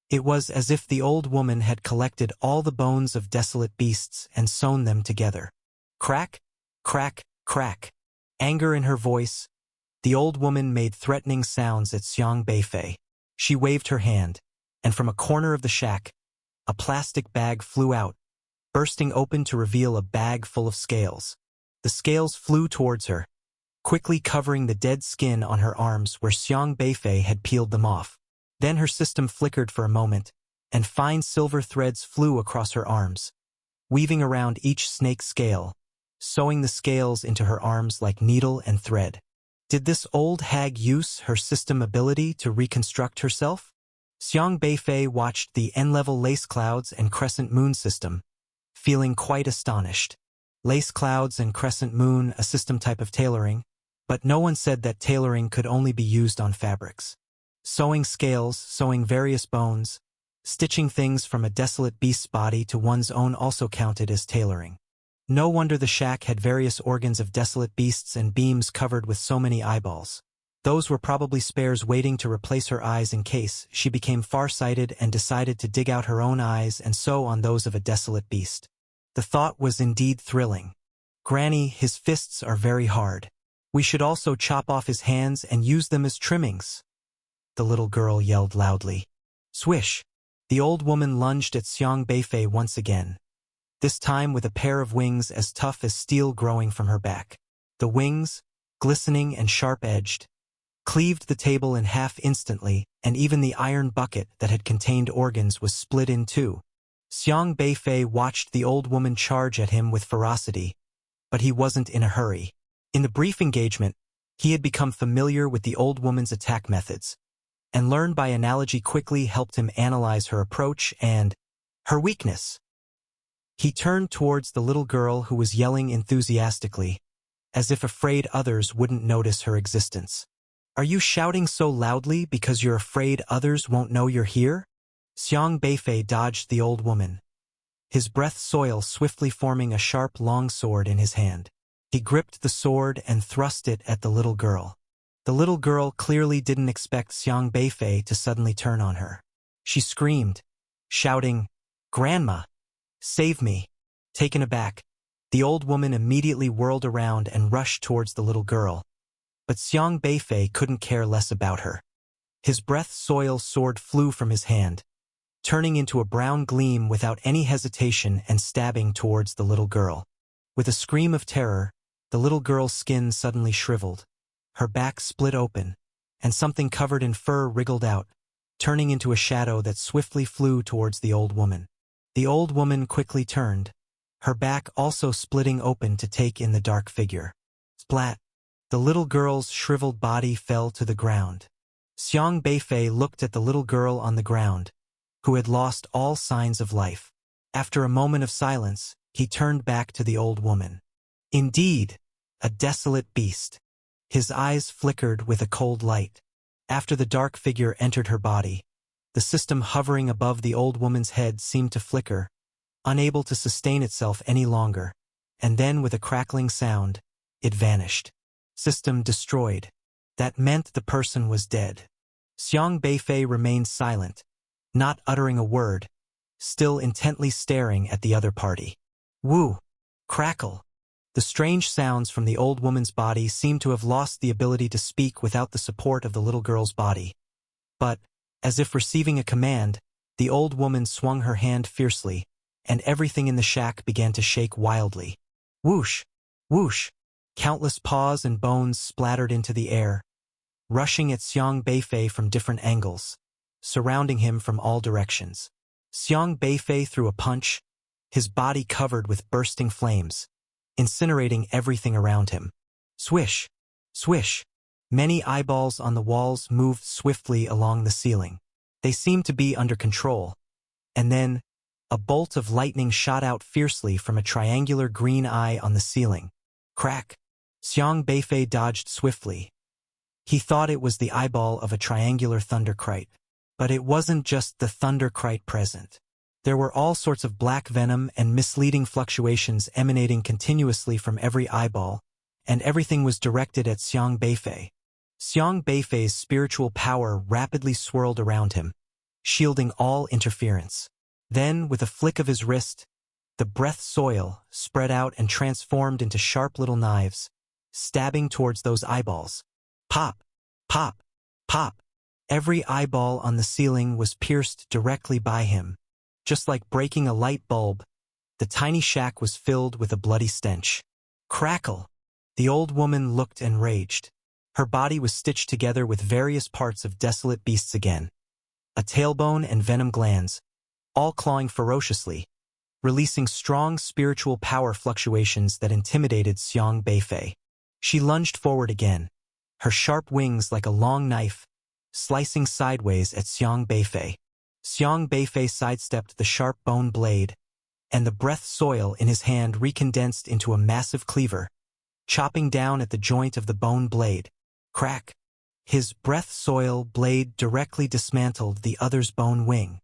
Speaker 1: It was as if the old woman had collected all the bones of desolate beasts and sewn them together. Crack, crack, crack. Anger in her voice, the old woman made threatening sounds at Xiang Beifei. She waved her hand, and from a corner of the shack, a plastic bag flew out, bursting open to reveal a bag full of scales. The scales flew towards her, quickly covering the dead skin on her arms where Xiang Beifei had peeled them off. Then her system flickered for a moment, and fine silver threads flew across her arms, weaving around each snake scale, sewing the scales into her arms like needle and thread. Did this old hag use her system ability to reconstruct herself? Xiang Beifei watched the N-level lace clouds and crescent moon system, feeling quite astonished. Lace clouds and crescent moon, a system type of tailoring, but no one said that tailoring could only be used on fabrics. Sewing scales, sewing various bones, stitching things from a desolate beast's body to one's own also counted as tailoring. No wonder the shack had various organs of desolate beasts and beams covered with so many eyeballs. Those were probably spares waiting to replace her eyes in case she became far-sighted and decided to dig out her own eyes and sew on those of a desolate beast. The thought was indeed thrilling. Granny, his fists are very hard. We should also chop off his hands and use them as trimmings. The little girl yelled loudly. Swish! The old woman lunged at Xiang Beifei once again, this time with a pair of wings as tough as steel growing from her back. The wings, glistening and sharp-edged, cleaved the table in half instantly, and even the iron bucket that had contained organs was split in two. Xiang Beifei watched the old woman charge at him with ferocity, but he wasn't in a hurry. In the brief engagement, he had become familiar with the old woman's attack methods, and learned by analogy quickly helped him analyze her approach and her weakness. He turned towards the little girl who was yelling enthusiastically, as if afraid others wouldn't notice her existence. Are you shouting so loudly because you're afraid others won't know you're here? Xiang Beifei dodged the old woman, his breath soil swiftly forming a sharp long sword in his hand. He gripped the sword and thrust it at the little girl. The little girl clearly didn't expect Xiang Beifei to suddenly turn on her. She screamed, shouting, "Grandma! Save me!" Taken aback, the old woman immediately whirled around and rushed towards the little girl. But Xiang Beifei couldn't care less about her. His breath-soil sword flew from his hand, turning into a brown gleam without any hesitation and stabbing towards the little girl. With a scream of terror, the little girl's skin suddenly shriveled. Her back split open, and something covered in fur wriggled out, turning into a shadow that swiftly flew towards the old woman. The old woman quickly turned, her back also splitting open to take in the dark figure. Splat! The little girl's shriveled body fell to the ground. Xiang Beifei looked at the little girl on the ground, who had lost all signs of life. After a moment of silence, he turned back to the old woman. Indeed, a desolate beast. His eyes flickered with a cold light. After the dark figure entered her body, the system hovering above the old woman's head seemed to flicker, unable to sustain itself any longer, and then with a crackling sound, it vanished. System destroyed. That meant the person was dead. Xiang Beifei remained silent, not uttering a word, still intently staring at the other party. Woo! Crackle! The strange sounds from the old woman's body seemed to have lost the ability to speak without the support of the little girl's body. But, as if receiving a command, the old woman swung her hand fiercely, and everything in the shack began to shake wildly. Whoosh! Whoosh! Countless paws and bones splattered into the air, rushing at Xiang Beifei from different angles, surrounding him from all directions. Xiang Beifei threw a punch, his body covered with bursting flames, incinerating everything around him. Swish! Swish! Many eyeballs on the walls moved swiftly along the ceiling. They seemed to be under control. And then, a bolt of lightning shot out fiercely from a triangular green eye on the ceiling. Crack! Xiang Beifei dodged swiftly. He thought it was the eyeball of a triangular thunderkite. But it wasn't just the thunderkite present. There were all sorts of black venom and misleading fluctuations emanating continuously from every eyeball, and everything was directed at Xiang Beifei. Xiang Beifei's spiritual power rapidly swirled around him, shielding all interference. Then, with a flick of his wrist, the breath soil spread out and transformed into sharp little knives, stabbing towards those eyeballs. Pop! Pop! Pop! Every eyeball on the ceiling was pierced directly by him. Just like breaking a light bulb, the tiny shack was filled with a bloody stench. Crackle! The old woman looked enraged. Her body was stitched together with various parts of desolate beasts again. A tailbone and venom glands, all clawing ferociously, releasing strong spiritual power fluctuations that intimidated Xiang Beifei. She lunged forward again, her sharp wings like a long knife, slicing sideways at Xiang Beifei. Xiang Beifei sidestepped the sharp bone blade, and the breath soil in his hand recondensed into a massive cleaver, chopping down at the joint of the bone blade. Crack! His breath soil blade directly dismantled the other's bone wing.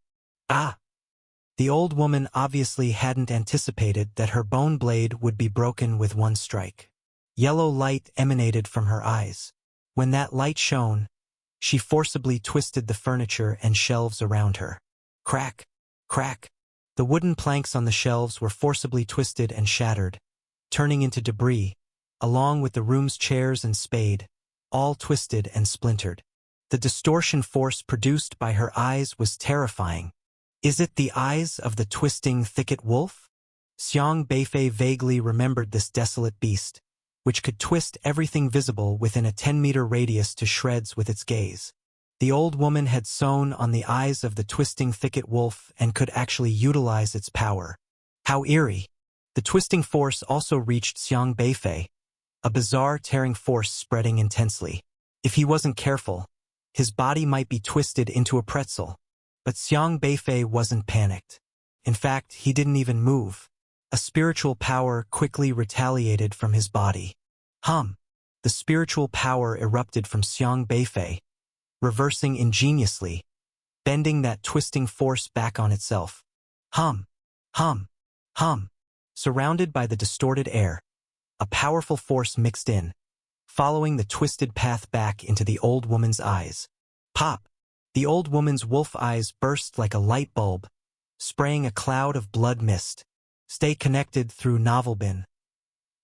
Speaker 1: Ah! The old woman obviously hadn't anticipated that her bone blade would be broken with one strike. Yellow light emanated from her eyes. When that light shone, she forcibly twisted the furniture and shelves around her. Crack! Crack! The wooden planks on the shelves were forcibly twisted and shattered, turning into debris, along with the room's chairs and spade, all twisted and splintered. The distortion force produced by her eyes was terrifying. Is it the eyes of the twisting thicket wolf? Xiang Beifei vaguely remembered this desolate beast, which could twist everything visible within a 10-meter radius to shreds with its gaze. The old woman had sewn on the eyes of the twisting thicket wolf and could actually utilize its power. How eerie! The twisting force also reached Xiang Beifei, a bizarre tearing force spreading intensely. If he wasn't careful, his body might be twisted into a pretzel. But Xiang Beifei wasn't panicked. In fact, he didn't even move. A spiritual power quickly retaliated from his body. Hum! The spiritual power erupted from Xiang Beifei, reversing ingeniously, bending that twisting force back on itself. Hum! Hum! Hum! Surrounded by the distorted air, a powerful force mixed in, following the twisted path back into the old woman's eyes. Pop! The old woman's wolf eyes burst like a light bulb, spraying a cloud of blood mist. Stay connected through Novelbin.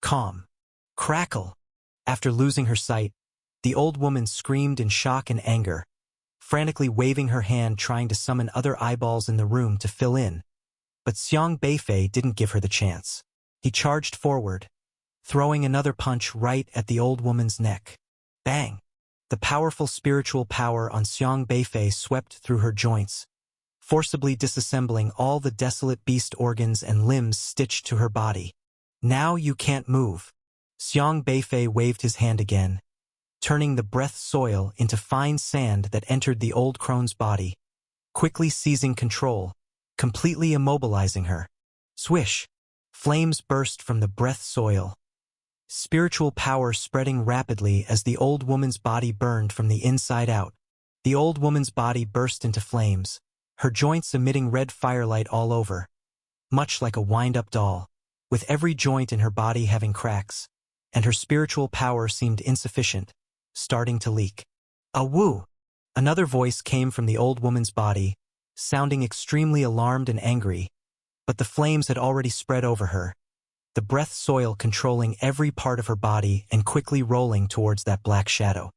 Speaker 1: Calm. Crackle! After losing her sight, the old woman screamed in shock and anger, frantically waving her hand trying to summon other eyeballs in the room to fill in. But Xiang Beifei didn't give her the chance. He charged forward, throwing another punch right at the old woman's neck. Bang! The powerful spiritual power on Xiang Beifei swept through her joints, forcibly disassembling all the desolate beast organs and limbs stitched to her body. Now you can't move. Xiang Beifei waved his hand again, turning the breath soil into fine sand that entered the old crone's body, quickly seizing control, completely immobilizing her. Swish! Flames burst from the breath soil, spiritual power spreading rapidly as the old woman's body burned from the inside out. The old woman's body burst into flames, her joints emitting red firelight all over, much like a wind-up doll, with every joint in her body having cracks, and her spiritual power seemed insufficient, starting to leak. "Awoo!" Another voice came from the old woman's body, sounding extremely alarmed and angry, but the flames had already spread over her, the breath soil controlling every part of her body and quickly rolling towards that black shadow.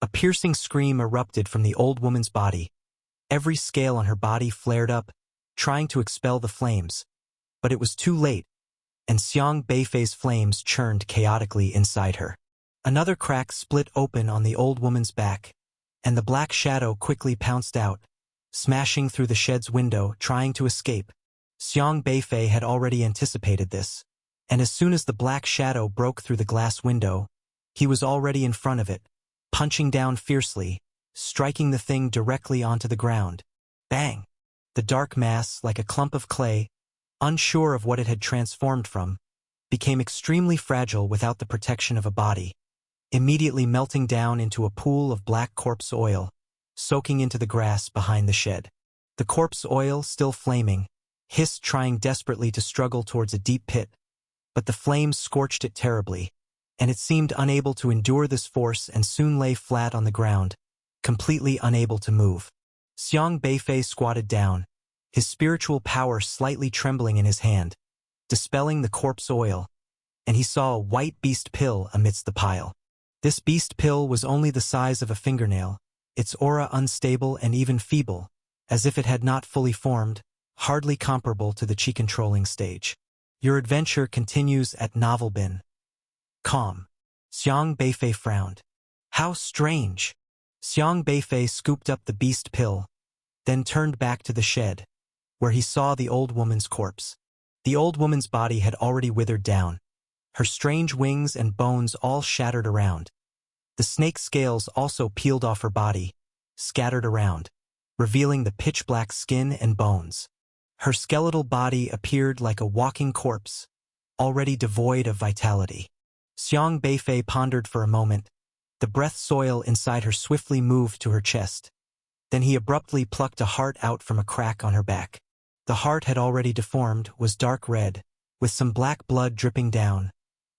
Speaker 1: A piercing scream erupted from the old woman's body. Every scale on her body flared up, trying to expel the flames, but it was too late, and Xiang Beifei's flames churned chaotically inside her. Another crack split open on the old woman's back, and the black shadow quickly pounced out, smashing through the shed's window, trying to escape. Xiang Beifei had already anticipated this, and as soon as the black shadow broke through the glass window, he was already in front of it, punching down fiercely, striking the thing directly onto the ground. Bang! The dark mass, like a clump of clay, unsure of what it had transformed from, became extremely fragile without the protection of a body, immediately melting down into a pool of black corpse oil, soaking into the grass behind the shed. The corpse oil, still flaming, hissed, trying desperately to struggle towards a deep pit, but the flames scorched it terribly, and it seemed unable to endure this force and soon lay flat on the ground, completely unable to move. Xiang Beifei squatted down, his spiritual power slightly trembling in his hand, dispelling the corpse oil, and he saw a white beast pill amidst the pile. This beast pill was only the size of a fingernail, its aura unstable and even feeble, as if it had not fully formed, hardly comparable to the chi-controlling stage. Your adventure continues at Novelbin. Calm. Xiang Beifei frowned. How strange. Xiang Beifei scooped up the beast pill, then turned back to the shed, where he saw the old woman's corpse. The old woman's body had already withered down, her strange wings and bones all shattered around. The snake scales also peeled off her body, scattered around, revealing the pitch-black skin and bones. Her skeletal body appeared like a walking corpse, already devoid of vitality. Xiang Beifei pondered for a moment. The breath soil inside her swiftly moved to her chest. Then he abruptly plucked a heart out from a crack on her back. The heart had already deformed, was dark red, with some black blood dripping down.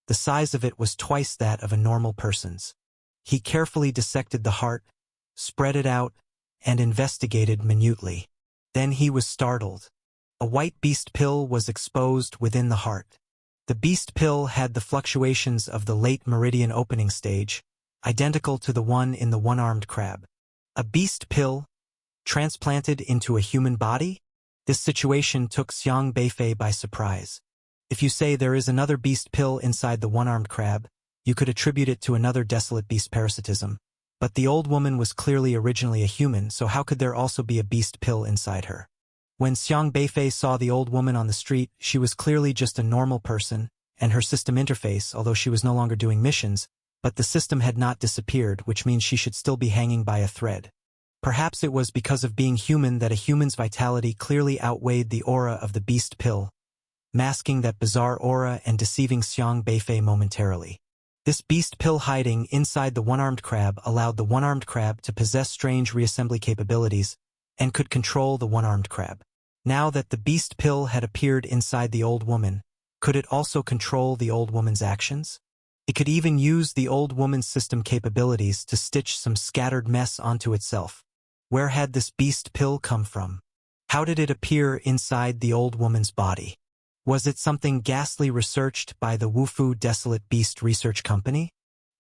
Speaker 1: The size of it was twice that of a normal person's. He carefully dissected the heart, spread it out, and investigated minutely. Then he was startled. A white beast pill was exposed within the heart. The beast pill had the fluctuations of the late meridian opening stage, identical to the one in the one-armed crab. A beast pill, transplanted into a human body? This situation took Xiang Beifei by surprise. If you say there is another beast pill inside the one-armed crab, you could attribute it to another desolate beast parasitism. But the old woman was clearly originally a human, so how could there also be a beast pill inside her? When Xiang Beifei saw the old woman on the street, she was clearly just a normal person, and her system interface, although she was no longer doing missions, but the system had not disappeared, which means she should still be hanging by a thread. Perhaps it was because of being human that a human's vitality clearly outweighed the aura of the beast pill, masking that bizarre aura and deceiving Xiang Beifei momentarily. This beast pill hiding inside the one-armed crab allowed the one-armed crab to possess strange reassembly capabilities and could control the one-armed crab. Now that the beast pill had appeared inside the old woman, could it also control the old woman's actions? It could even use the old woman's system capabilities to stitch some scattered mess onto itself. Where had this beast pill come from? How did it appear inside the old woman's body? Was it something ghastly researched by the Wufu Desolate Beast Research Company?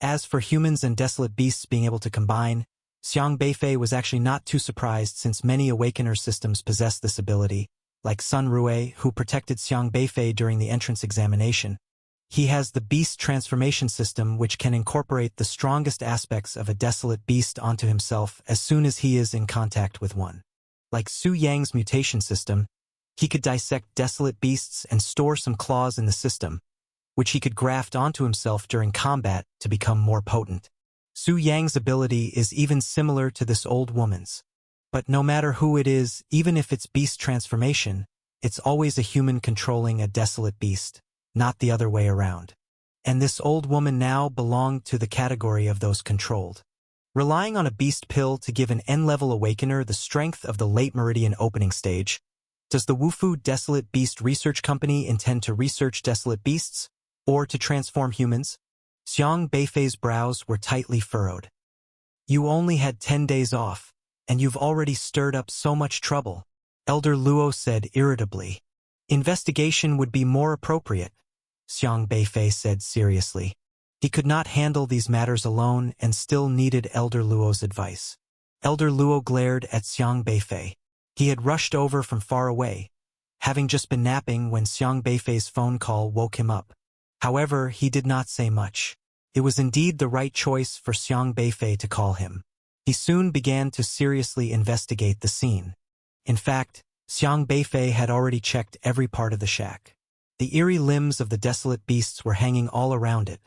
Speaker 1: As for humans and desolate beasts being able to combine, Xiang Beifei was actually not too surprised since many Awakener systems possess this ability, like Sun Rue, who protected Xiang Beifei during the entrance examination. He has the beast transformation system, which can incorporate the strongest aspects of a desolate beast onto himself as soon as he is in contact with one. Like Su Yang's mutation system, he could dissect desolate beasts and store some claws in the system, which he could graft onto himself during combat to become more potent. Su Yang's ability is even similar to this old woman's. But no matter who it is, even if it's beast transformation, it's always a human controlling a desolate beast, not the other way around. And this old woman now belonged to the category of those controlled. Relying on a beast pill to give an N-level awakener the strength of the late Meridian opening stage, does the Wufu Desolate Beast Research Company intend to research desolate beasts, or to transform humans? Xiang Beifei's brows were tightly furrowed. You only had 10 days off, and you've already stirred up so much trouble, Elder Luo said irritably. Investigation would be more appropriate, Xiang Beifei said seriously. He could not handle these matters alone and still needed Elder Luo's advice. Elder Luo glared at Xiang Beifei. He had rushed over from far away, having just been napping when Xiang Beifei's phone call woke him up. However, he did not say much. It was indeed the right choice for Xiang Beifei to call him. He soon began to seriously investigate the scene. In fact, Xiang Beifei had already checked every part of the shack. The eerie limbs of the desolate beasts were hanging all around it,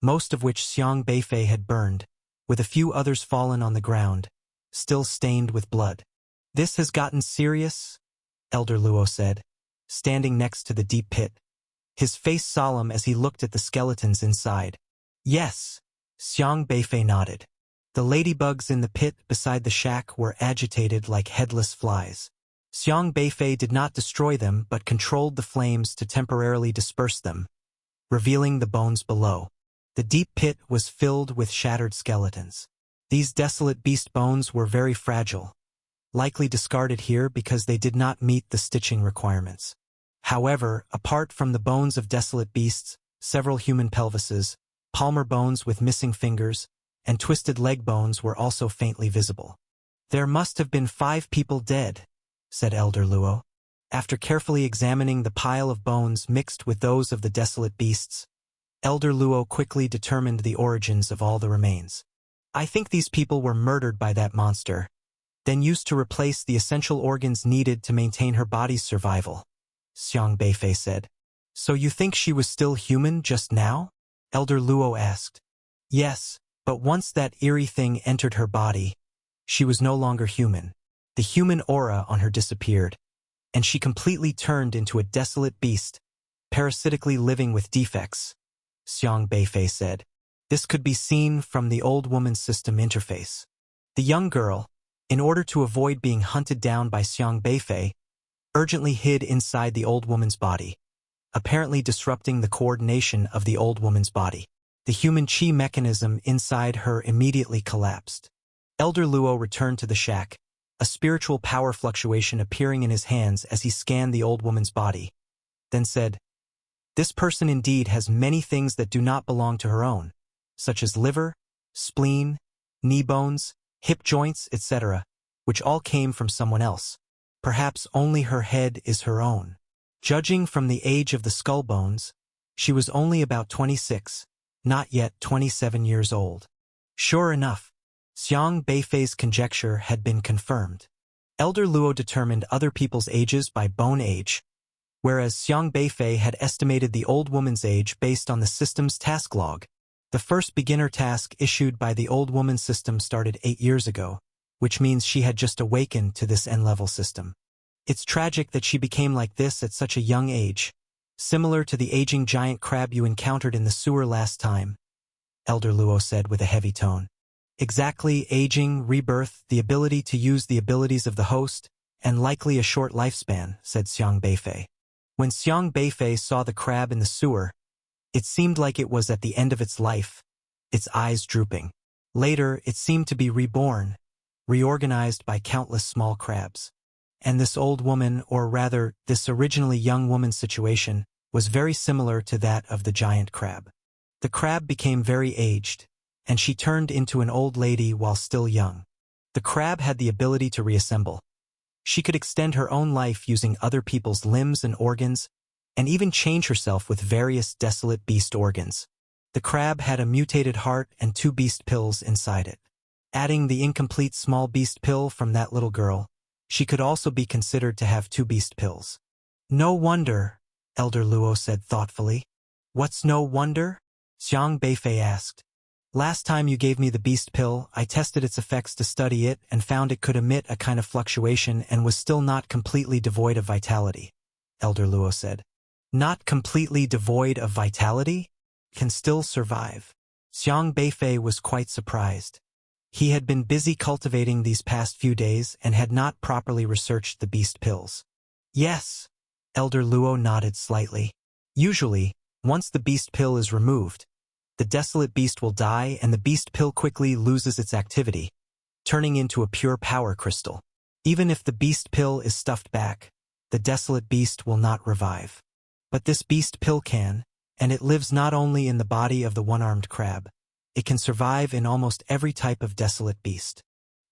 Speaker 1: most of which Xiang Beifei had burned, with a few others fallen on the ground, still stained with blood. This has gotten serious, Elder Luo said, standing next to the deep pit, his face solemn as he looked at the skeletons inside. Yes, Xiang Beifei nodded. The ladybugs in the pit beside the shack were agitated like headless flies. Xiang Beifei did not destroy them but controlled the flames to temporarily disperse them, revealing the bones below. The deep pit was filled with shattered skeletons. These desolate beast bones were very fragile, likely discarded here because they did not meet the stitching requirements. However, apart from the bones of desolate beasts, several human pelvises, palmar bones with missing fingers, and twisted leg bones were also faintly visible. There must have been 5 people dead, said Elder Luo. After carefully examining the pile of bones mixed with those of the desolate beasts, Elder Luo quickly determined the origins of all the remains. I think these people were murdered by that monster, then used to replace the essential organs needed to maintain her body's survival, Xiang Beifei said. So you think she was still human just now? Elder Luo asked. Yes, but once that eerie thing entered her body, she was no longer human. The human aura on her disappeared, and she completely turned into a desolate beast, parasitically living with defects, Xiang Beifei said. This could be seen from the old woman's system interface. The young girl, in order to avoid being hunted down by Xiang Beifei, urgently hid inside the old woman's body, apparently disrupting the coordination of the old woman's body. The human chi mechanism inside her immediately collapsed. Elder Luo returned to the shack, a spiritual power fluctuation appearing in his hands as he scanned the old woman's body, then said, This person indeed has many things that do not belong to her own, such as liver, spleen, knee bones, hip joints, etc., which all came from someone else. Perhaps only her head is her own. Judging from the age of the skull bones, she was only about 26, not yet 27 years old. Sure enough, Xiang Beifei's conjecture had been confirmed. Elder Luo determined other people's ages by bone age, whereas Xiang Beifei had estimated the old woman's age based on the system's task log. The first beginner task issued by the old woman system started 8 years ago, which means she had just awakened to this N-level system. It's tragic that she became like this at such a young age, similar to the aging giant crab you encountered in the sewer last time, Elder Luo said with a heavy tone. Exactly, aging, rebirth, the ability to use the abilities of the host, and likely a short lifespan, said Xiang Beifei. When Xiang Beifei saw the crab in the sewer, it seemed like it was at the end of its life, its eyes drooping. Later, it seemed to be reborn, reorganized by countless small crabs. And this old woman, or rather, this originally young woman's situation, was very similar to that of the giant crab. The crab became very aged, and she turned into an old lady while still young. The crab had the ability to reassemble, She could extend her own life using other people's limbs and organs, and even change herself with various desolate beast organs. The crab had a mutated heart and 2 beast pills inside it. Adding the incomplete small beast pill from that little girl, she could also be considered to have 2 beast pills. No wonder, Elder Luo said thoughtfully. What's no wonder? Xiang Beifei asked. Last time you gave me the beast pill, I tested its effects to study it and found it could emit a kind of fluctuation and was still not completely devoid of vitality, Elder Luo said. Not completely devoid of vitality? Can still survive. Xiang Beifei was quite surprised. He had been busy cultivating these past few days and had not properly researched the beast pills. Yes, Elder Luo nodded slightly. Usually, once the beast pill is removed, the desolate beast will die and the beast pill quickly loses its activity, turning into a pure power crystal. Even if the beast pill is stuffed back, the desolate beast will not revive. But this beast pill can, and it lives not only in the body of the one-armed crab, it can survive in almost every type of desolate beast.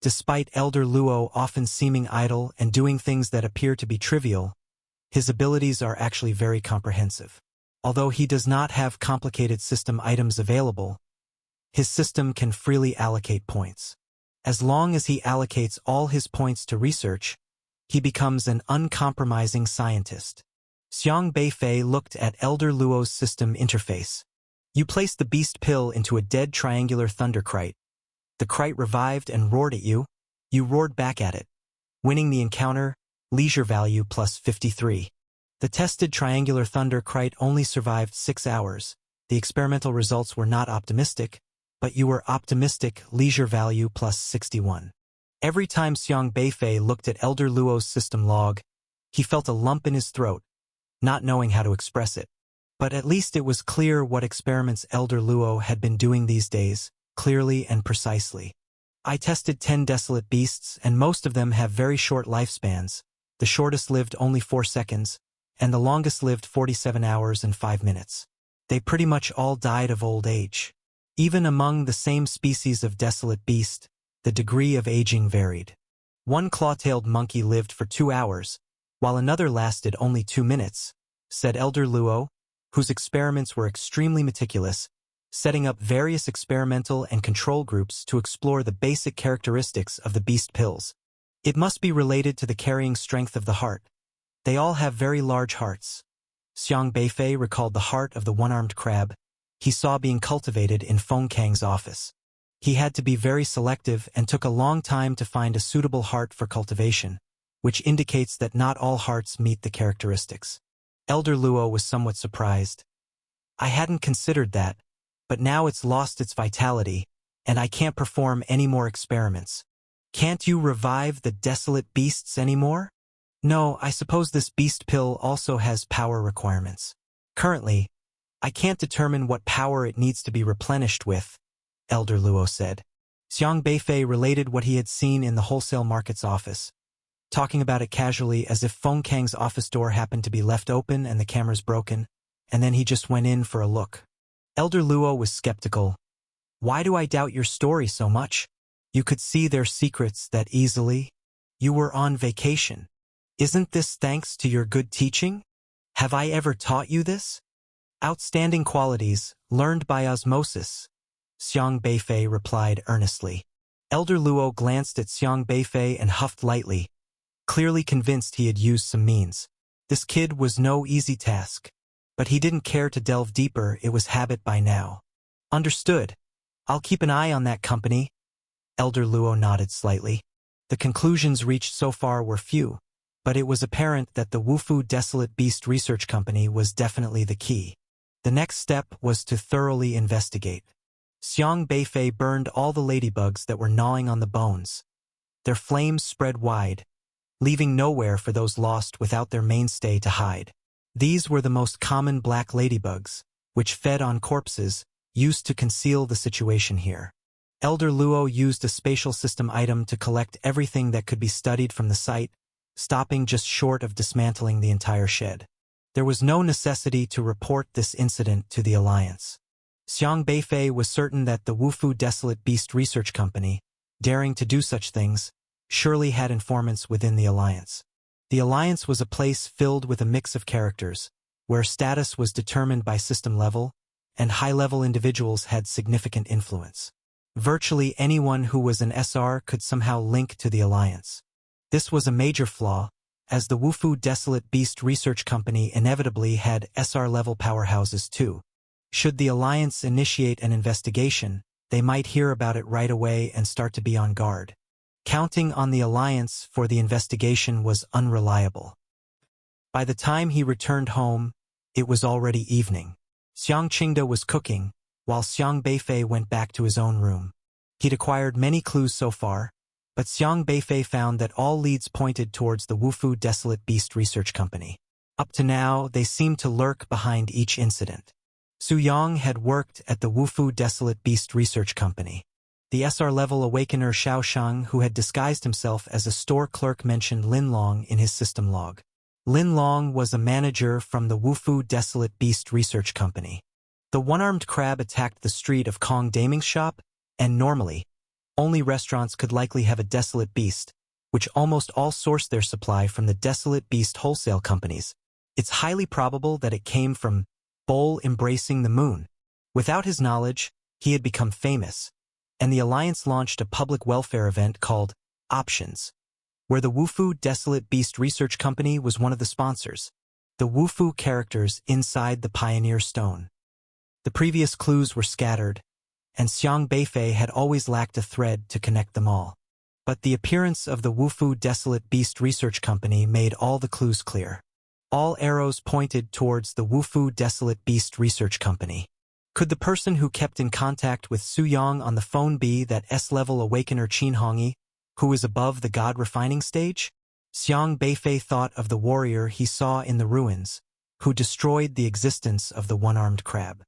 Speaker 1: Despite Elder Luo often seeming idle and doing things that appear to be trivial, his abilities are actually very comprehensive. Although he does not have complicated system items available, his system can freely allocate points. As long as he allocates all his points to research, he becomes an uncompromising scientist. Xiang Beifei looked at Elder Luo's system interface. You placed the beast pill into a dead triangular thunder kite. The kite revived and roared at you. You roared back at it, winning the encounter, leisure value plus 53. The tested triangular thunder kite only survived 6 hours. The experimental results were not optimistic, but you were optimistic, leisure value plus 61. Every time Xiang Beifei looked at Elder Luo's system log, he felt a lump in his throat, not knowing how to express it. But at least it was clear what experiments Elder Luo had been doing these days, clearly and precisely. I tested 10 desolate beasts and most of them have very short lifespans. The shortest lived only 4 seconds, and the longest lived 47 hours and 5 minutes. They pretty much all died of old age. Even among the same species of desolate beast, the degree of aging varied. One claw-tailed monkey lived for 2 hours, while another lasted only 2 minutes, said Elder Luo, whose experiments were extremely meticulous, setting up various experimental and control groups to explore the basic characteristics of the beast pills. It must be related to the carrying strength of the heart. They all have very large hearts. Xiang Beifei recalled the heart of the one-armed crab he saw being cultivated in Feng Kang's office. He had to be very selective and took a long time to find a suitable heart for cultivation, which indicates that not all hearts meet the characteristics. Elder Luo was somewhat surprised. I hadn't considered that, but now it's lost its vitality, and I can't perform any more experiments. Can't you revive the desolate beasts anymore? No, I suppose this beast pill also has power requirements. Currently, I can't determine what power it needs to be replenished with, Elder Luo said. Xiang Beifei related what he had seen in the wholesale market's office, talking about it casually as if Feng Kang's office door happened to be left open and the cameras broken, and then he just went in for a look. Elder Luo was skeptical. Why do I doubt your story so much? You could see their secrets that easily. You were on vacation. Isn't this thanks to your good teaching? Have I ever taught you this? Outstanding qualities, learned by osmosis, Xiang Beifei replied earnestly. Elder Luo glanced at Xiang Beifei and huffed lightly, clearly convinced he had used some means. This kid was no easy task, but he didn't care to delve deeper, it was habit by now. Understood. I'll keep an eye on that company. Elder Luo nodded slightly. The conclusions reached so far were few, but it was apparent that the Wufu Desolate Beast Research Company was definitely the key. The next step was to thoroughly investigate. Xiang Beifei burned all the ladybugs that were gnawing on the bones. Their flames spread wide, leaving nowhere for those lost without their mainstay to hide. These were the most common black ladybugs, which fed on corpses, used to conceal the situation here. Elder Luo used a spatial system item to collect everything that could be studied from the site, stopping just short of dismantling the entire shed. There was no necessity to report this incident to the Alliance. Xiang Beifei was certain that the Wufu Desolate Beast Research Company, daring to do such things, surely had informants within the alliance. The alliance was a place filled with a mix of characters, where status was determined by system level, and high-level individuals had significant influence. Virtually anyone who was an SR could somehow link to the alliance. This was a major flaw, as the Wufu Desolate Beast Research Company inevitably had SR-level powerhouses too. Should the alliance initiate an investigation, they might hear about it right away and start to be on guard. Counting on the alliance for the investigation was unreliable. By the time he returned home, it was already evening. Xiang Qingde was cooking, while Xiang Beifei went back to his own room. He'd acquired many clues so far, but Xiang Beifei found that all leads pointed towards the Wufu Desolate Beast Research Company. Up to now, they seemed to lurk behind each incident. Su Yang had worked at the Wufu Desolate Beast Research Company. The SR-level awakener Xiao Shang, who had disguised himself as a store clerk, mentioned Lin Long in his system log. Lin Long was a manager from the Wufu Desolate Beast Research Company. The one-armed crab attacked the street of Kong Daming's shop, and normally, only restaurants could likely have a Desolate Beast, which almost all sourced their supply from the Desolate Beast wholesale companies. It's highly probable that it came from Bowl embracing the moon. Without his knowledge, he had become famous, and the Alliance launched a public welfare event called Options, where the Wufu Desolate Beast Research Company was one of the sponsors. The Wufu characters inside the Pioneer Stone. The previous clues were scattered, and Xiang Beifei had always lacked a thread to connect them all. But the appearance of the Wufu Desolate Beast Research Company made all the clues clear. All arrows pointed towards the Wufu Desolate Beast Research Company. Could the person who kept in contact with Su Yang on the phone be that S-level awakener Qin Hongyi, who is above the god refining stage? Xiang Beifei thought of the warrior he saw in the ruins, who destroyed the existence of the one-armed crab.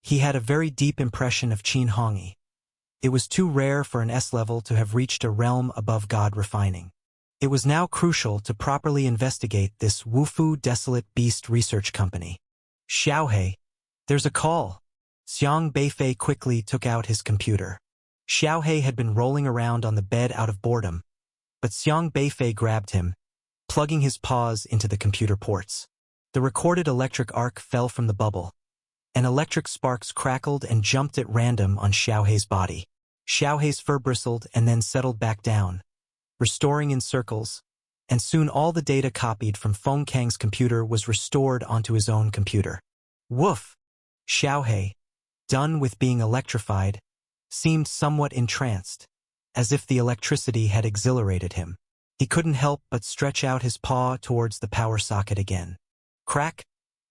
Speaker 1: He had a very deep impression of Qin Hongyi. It was too rare for an S-level to have reached a realm above god refining. It was now crucial to properly investigate this Wufu Desolate Beast Research Company. Xiaohei, there's a call. Xiang Beifei quickly took out his computer. Xiaohei had been rolling around on the bed out of boredom, but Xiang Beifei grabbed him, plugging his paws into the computer ports. The recorded electric arc fell from the bubble, and electric sparks crackled and jumped at random on Xiaohei's body. Xiaohei's fur bristled and then settled back down, restoring in circles, and soon all the data copied from Feng Kang's computer was restored onto his own computer. Woof! Xiaohei, done with being electrified, seemed somewhat entranced, as if the electricity had exhilarated him. He couldn't help but stretch out his paw towards the power socket again. Crack,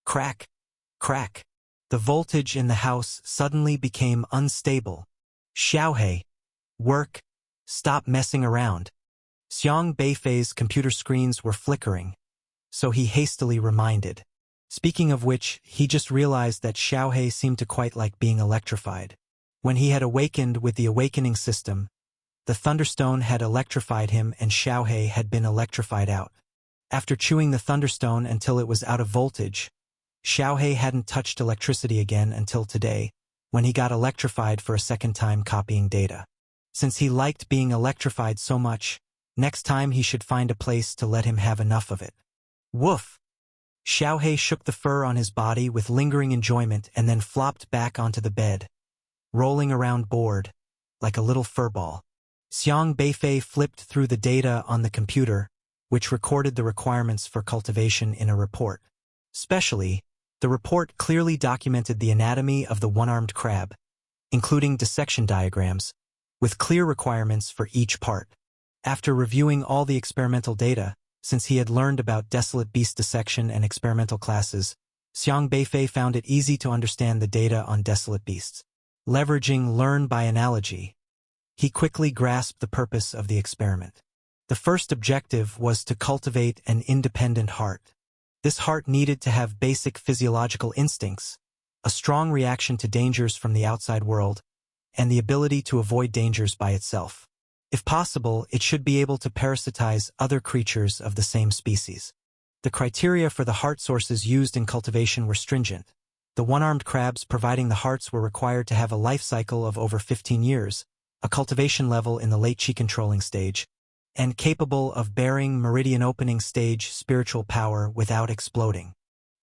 Speaker 1: crack, crack. The voltage in the house suddenly became unstable. Xiaohei, work, stop messing around. Xiang Beifei's computer screens were flickering, so he hastily reminded. Speaking of which, he just realized that Xiaohei seemed to quite like being electrified. When he had awakened with the awakening system, the Thunderstone had electrified him and Xiaohei had been electrified out. After chewing the Thunderstone until it was out of voltage, Xiaohei hadn't touched electricity again until today, when he got electrified for a second time copying data. Since he liked being electrified so much, next time he should find a place to let him have enough of it. Woof! Xiaohei shook the fur on his body with lingering enjoyment and then flopped back onto the bed, rolling around bored, like a little furball. Xiang Beifei flipped through the data on the computer, which recorded the requirements for cultivation in a report. Specially, the report clearly documented the anatomy of the one-armed crab, including dissection diagrams, with clear requirements for each part. After reviewing all the experimental data, since he had learned about Desolate Beast dissection and experimental classes, Xiang Beifei found it easy to understand the data on Desolate Beasts. Leveraging learn by analogy, he quickly grasped the purpose of the experiment. The first objective was to cultivate an independent heart. This heart needed to have basic physiological instincts, a strong reaction to dangers from the outside world, and the ability to avoid dangers by itself. If possible, it should be able to parasitize other creatures of the same species. The criteria for the heart sources used in cultivation were stringent. The one-armed crabs providing the hearts were required to have a life cycle of over 15 years, a cultivation level in the late Qi controlling stage, and capable of bearing meridian opening stage spiritual power without exploding.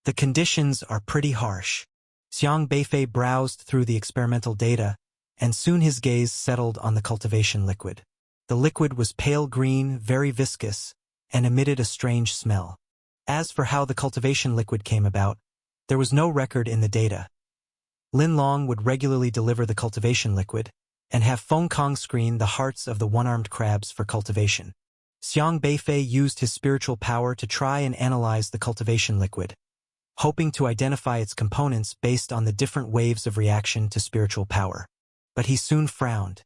Speaker 1: The conditions are pretty harsh. Xiang Beifei browsed through the experimental data, and soon his gaze settled on the cultivation liquid. The liquid was pale green, very viscous, and emitted a strange smell. As for how the cultivation liquid came about, there was no record in the data. Lin Long would regularly deliver the cultivation liquid, and have Feng Kong screen the hearts of the one-armed crabs for cultivation. Xiang Beifei used his spiritual power to try and analyze the cultivation liquid, hoping to identify its components based on the different waves of reaction to spiritual power. But he soon frowned.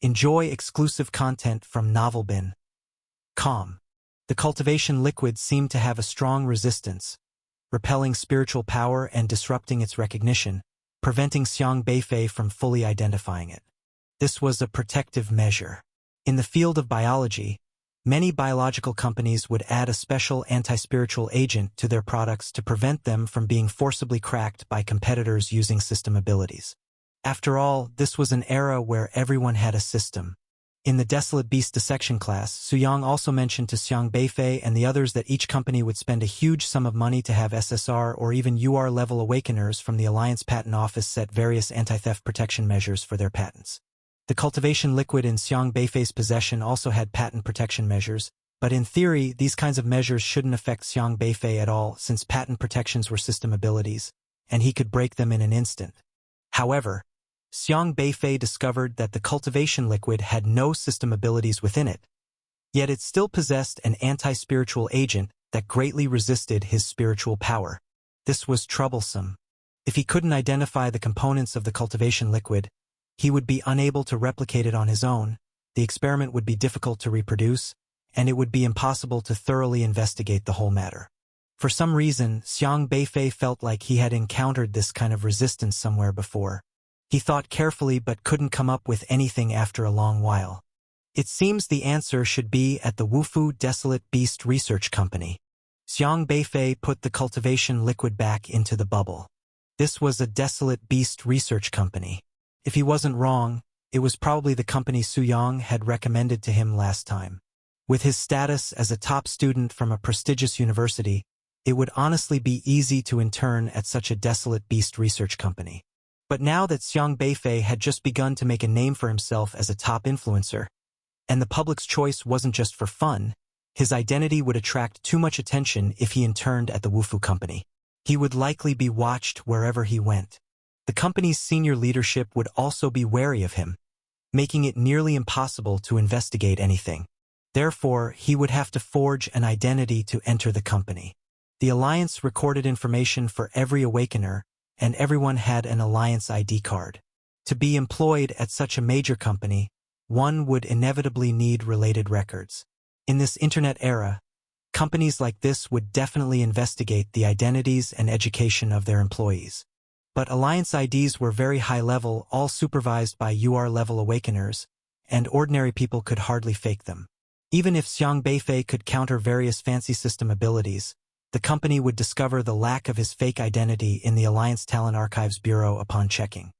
Speaker 1: Enjoy exclusive content from Novelbin.com. The cultivation liquid seemed to have a strong resistance, repelling spiritual power and disrupting its recognition, preventing Xiang Beifei from fully identifying it. This was a protective measure. In the field of biology, many biological companies would add a special anti-spiritual agent to their products to prevent them from being forcibly cracked by competitors using system abilities. After all, this was an era where everyone had a system. In the Desolate Beast dissection class, Su Yang also mentioned to Xiang Beifei and the others that each company would spend a huge sum of money to have SSR or even UR level awakeners from the Alliance Patent Office set various anti-theft protection measures for their patents. The cultivation liquid in Xiang Beifei's possession also had patent protection measures, but in theory, these kinds of measures shouldn't affect Xiang Beifei at all since patent protections were system abilities, and he could break them in an instant. However, Xiang Beifei discovered that the cultivation liquid had no system abilities within it, yet it still possessed an anti-spiritual agent that greatly resisted his spiritual power. This was troublesome. If he couldn't identify the components of the cultivation liquid, he would be unable to replicate it on his own, the experiment would be difficult to reproduce, and it would be impossible to thoroughly investigate the whole matter. For some reason, Xiang Beifei felt like he had encountered this kind of resistance somewhere before. He thought carefully but couldn't come up with anything after a long while. It seems the answer should be at the Wufu Desolate Beast Research Company. Xiang Beifei put the cultivation liquid back into the bubble. This was a Desolate Beast Research Company. If he wasn't wrong, it was probably the company Su Yang had recommended to him last time. With his status as a top student from a prestigious university, it would honestly be easy to intern at such a Desolate Beast Research Company. But now that Xiang Beifei had just begun to make a name for himself as a top influencer, and the public's choice wasn't just for fun, his identity would attract too much attention if he interned at the Wufu company. He would likely be watched wherever he went. The company's senior leadership would also be wary of him, making it nearly impossible to investigate anything. Therefore, he would have to forge an identity to enter the company. The Alliance recorded information for every Awakener, and everyone had an Alliance ID card. To be employed at such a major company, one would inevitably need related records. In this internet era, companies like this would definitely investigate the identities and education of their employees. But Alliance IDs were very high level, all supervised by UR level Awakeners, and ordinary people could hardly fake them. Even if Xiang Beifei could counter various fancy system abilities, the company would discover the lack of his fake identity in the Alliance Talent Archives Bureau upon checking.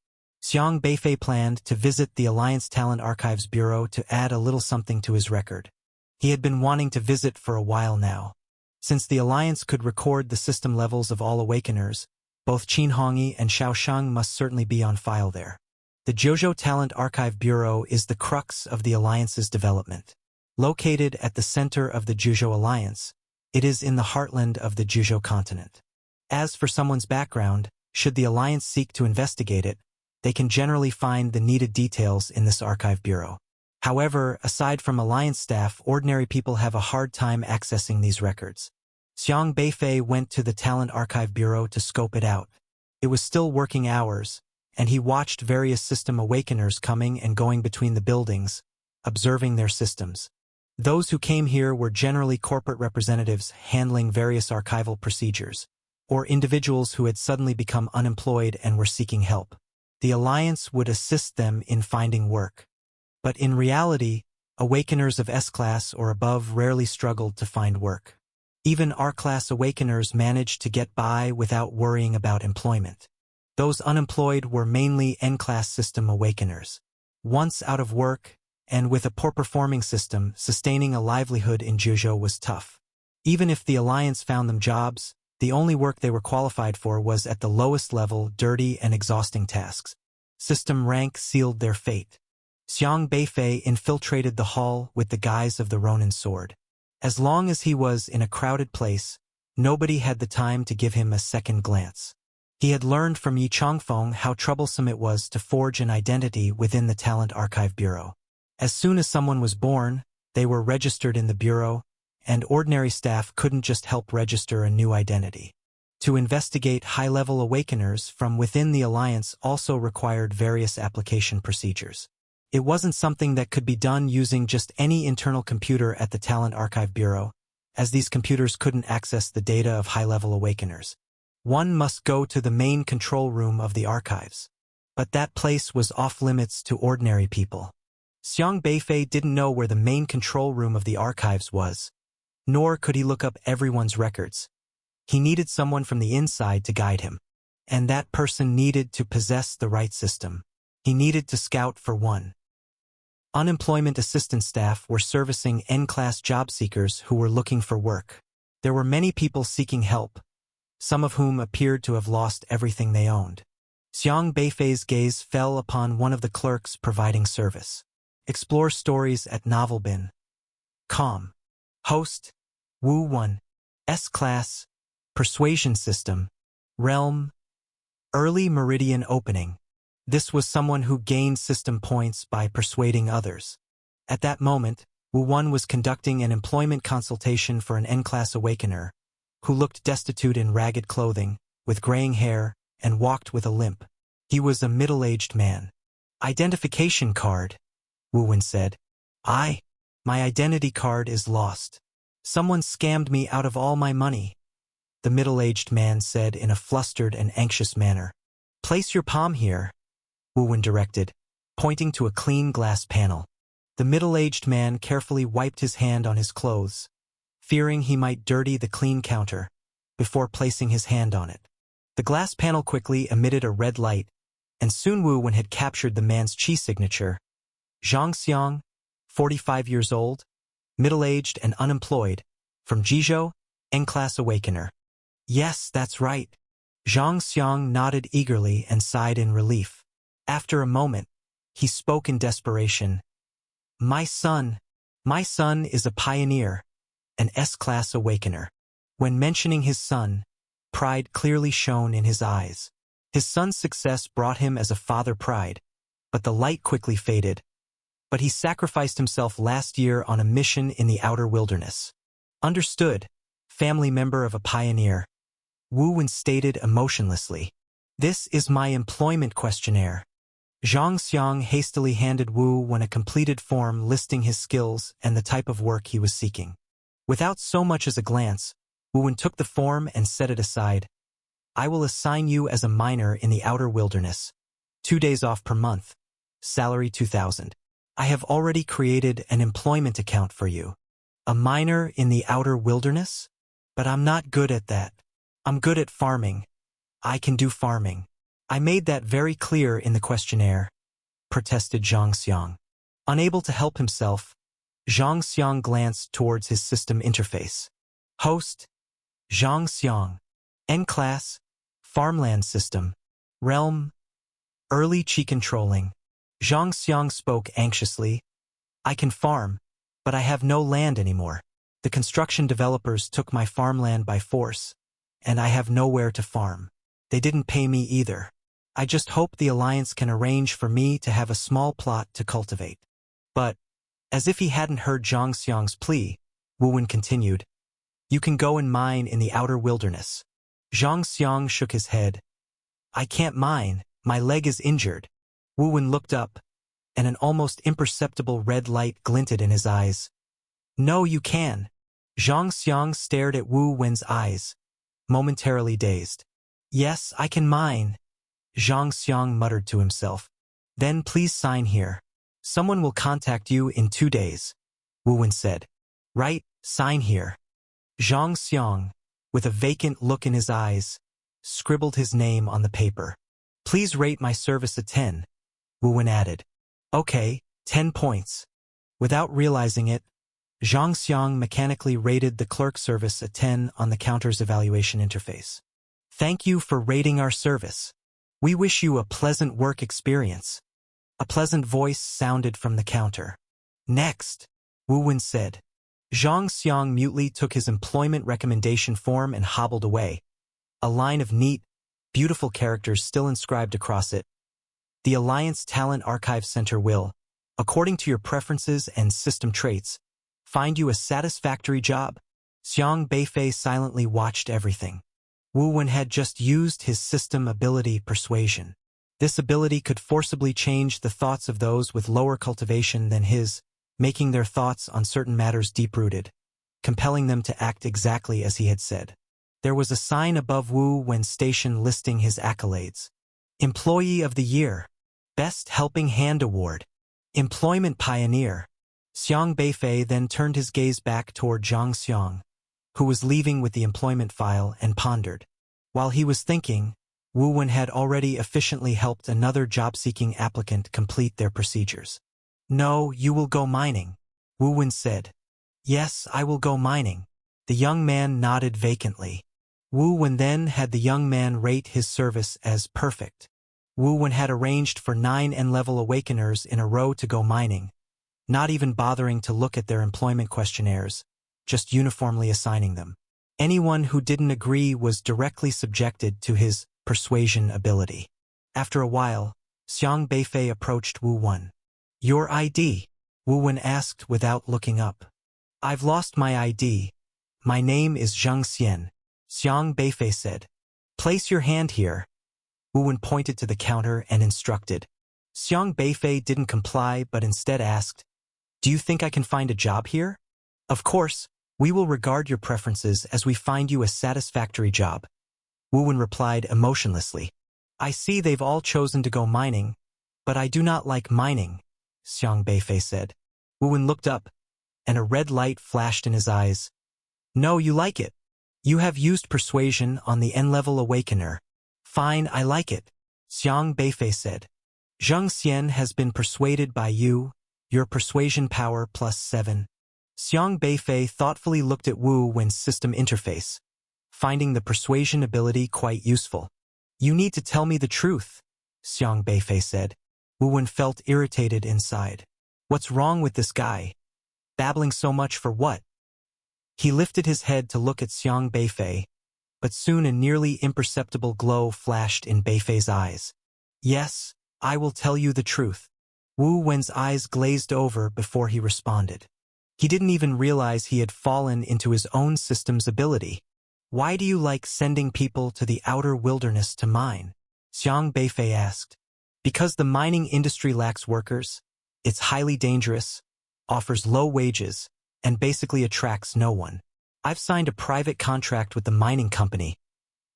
Speaker 1: Xiang Beifei planned to visit the Alliance Talent Archives Bureau to add a little something to his record. He had been wanting to visit for a while now. Since the Alliance could record the system levels of all Awakeners, both Qin Hongyi and Xiao Sheng must certainly be on file there. The Zhuzhou Talent Archive Bureau is the crux of the Alliance's development. Located at the center of the Zhuzhou Alliance, it is in the heartland of the Zhuzhou continent. As for someone's background, should the Alliance seek to investigate it, they can generally find the needed details in this archive bureau. However, aside from Alliance staff, ordinary people have a hard time accessing these records. Xiang Beifei went to the Talent Archive Bureau to scope it out. It was still working hours, and he watched various system awakeners coming and going between the buildings, observing their systems. Those who came here were generally corporate representatives handling various archival procedures, or individuals who had suddenly become unemployed and were seeking help. The Alliance would assist them in finding work. But in reality, Awakeners of S-Class or above rarely struggled to find work. Even R-Class Awakeners managed to get by without worrying about employment. Those unemployed were mainly N-Class system Awakeners. Once out of work, And with a poor-performing system, sustaining a livelihood in Juzhou was tough. Even if the Alliance found them jobs, the only work they were qualified for was at the lowest level, dirty and exhausting tasks. System rank sealed their fate. Xiang Beifei infiltrated the hall with the guise of the Ronin sword. As long as he was in a crowded place, nobody had the time to give him a second glance. He had learned from Yi Changfeng how troublesome it was to forge an identity within the Talent Archive Bureau. As soon as someone was born, they were registered in the Bureau, and ordinary staff couldn't just help register a new identity. To investigate high-level awakeners from within the Alliance also required various application procedures. It wasn't something that could be done using just any internal computer at the Talent Archive Bureau, as these computers couldn't access the data of high-level awakeners. One must go to the main control room of the archives. But that place was off-limits to ordinary people. Xiang Beifei didn't know where the main control room of the archives was, nor could he look up everyone's records. He needed someone from the inside to guide him. And that person needed to possess the right system. He needed to scout for one. Unemployment assistance staff were servicing N-class job seekers who were looking for work. There were many people seeking help, some of whom appeared to have lost everything they owned. Xiang Beifei's gaze fell upon one of the clerks providing service. Explore stories at Novelbin.com. Host, Wu 1. S-Class. Persuasion System. Realm. Early Meridian Opening. This was someone who gained system points by persuading others. At that moment, Wu 1 was conducting an employment consultation for an N-Class Awakener, who looked destitute in ragged clothing, with graying hair, and walked with a limp. He was a middle-aged man. Identification card, Wu 1 said. My identity card is lost. Someone scammed me out of all my money, the middle-aged man said in a flustered and anxious manner. Place your palm here, Wu 1 directed, pointing to a clean glass panel. The middle-aged man carefully wiped his hand on his clothes, fearing he might dirty the clean counter, before placing his hand on it. The glass panel quickly emitted a red light, and soon Wu 1 had captured the man's chi signature. Zhang Xiang, 45 years old, middle-aged and unemployed, from Jizhou, N-Class Awakener. Yes, that's right. Zhang Xiang nodded eagerly and sighed in relief. After a moment, he spoke in desperation. My son is a pioneer, an S-Class Awakener. When mentioning his son, pride clearly shone in his eyes. His son's success brought him as a father pride, but the light quickly faded. But he sacrificed himself last year on a mission in the outer wilderness. Understood, family member of a pioneer, Wu 1 stated emotionlessly. This is my employment questionnaire. Zhang Xiang hastily handed Wu 1 a completed form listing his skills and the type of work he was seeking. Without so much as a glance, Wu 1 took the form and set it aside. I will assign you as a miner in the outer wilderness. 2 days off per month. Salary 2,000. I have already created an employment account for you. A miner in the outer wilderness? But I'm not good at that. I'm good at farming. I can do farming. I made that very clear in the questionnaire, protested Zhang Xiang. Unable to help himself, Zhang Xiang glanced towards his system interface. Host, Zhang Xiang. N-Class, Farmland System. Realm, Early Chi Controlling. Zhang Xiang spoke anxiously. I can farm, but I have no land anymore. The construction developers took my farmland by force, and I have nowhere to farm. They didn't pay me either. I just hope the Alliance can arrange for me to have a small plot to cultivate. But, as if he hadn't heard Zhang Xiang's plea, Wu 1 continued, You can go and mine in the outer wilderness. Zhang Xiang shook his head. I can't mine, my leg is injured. Wu 1 looked up, and an almost imperceptible red light glinted in his eyes. No, you can. Zhang Xiang stared at Wu 1's eyes, momentarily dazed. Yes, I can mine, Zhang Xiang muttered to himself. Then please sign here. Someone will contact you in 2 days, Wu 1 said. Right, sign here. Zhang Xiang, with a vacant look in his eyes, scribbled his name on the paper. Please rate my service a 10, Wu 1 added. Okay, 10 points. Without realizing it, Zhang Xiang mechanically rated the clerk service a 10 on the counter's evaluation interface. Thank you for rating our service. We wish you a pleasant work experience. A pleasant voice sounded from the counter. Next, Wu Wen said. Zhang Xiang mutely took his employment recommendation form and hobbled away, a line of neat, beautiful characters still inscribed across it. The Alliance Talent Archive Center will, according to your preferences and system traits, find you a satisfactory job. Xiang Beifei silently watched everything. Wu Wen had just used his system ability Persuasion. This ability could forcibly change the thoughts of those with lower cultivation than his, making their thoughts on certain matters deep-rooted, compelling them to act exactly as he had said. There was a sign above Wu Wen's station listing his accolades. Employee of the Year, Best Helping Hand Award, Employment Pioneer. Xiang Beifei then turned his gaze back toward Zhang Xiang, who was leaving with the employment file, and pondered. While he was thinking, Wu Wen had already efficiently helped another job-seeking applicant complete their procedures. No, you will go mining, Wu Wen said. Yes, I will go mining. The young man nodded vacantly. Wu Wen then had the young man rate his service as perfect. Wu Wen had arranged for 9 N-level awakeners in a row to go mining, not even bothering to look at their employment questionnaires, just uniformly assigning them. Anyone who didn't agree was directly subjected to his persuasion ability. After a while, Xiang Beifei approached Wu Wen. Your ID? Wu Wen asked without looking up. I've lost my ID. My name is Zhang Xian, Xiang Beifei said. Place your hand here. Wu Wen pointed to the counter and instructed. Xiang Beifei didn't comply but instead asked, Do you think I can find a job here? Of course, we will regard your preferences as we find you a satisfactory job. Wu Wen replied emotionlessly. I see they've all chosen to go mining, but I do not like mining, Xiang Beifei said. Wu Wen looked up, and a red light flashed in his eyes. No, you like it. You have used persuasion on the N-level awakener. Fine, I like it, Xiang Beifei said. Zhang Xian has been persuaded by you, your persuasion power +7. Xiang Beifei thoughtfully looked at Wu Wen's system interface, finding the persuasion ability quite useful. You need to tell me the truth, Xiang Beifei said. Wu Wen felt irritated inside. What's wrong with this guy? Babbling so much for what? He lifted his head to look at Xiang Beifei, but soon a nearly imperceptible glow flashed in Beifei's eyes. Yes, I will tell you the truth. Wu Wen's eyes glazed over before he responded. He didn't even realize he had fallen into his own system's ability. Why do you like sending people to the outer wilderness to mine? Xiang Beifei asked. Because the mining industry lacks workers, it's highly dangerous, offers low wages, and basically attracts no one. I've signed a private contract with the mining company.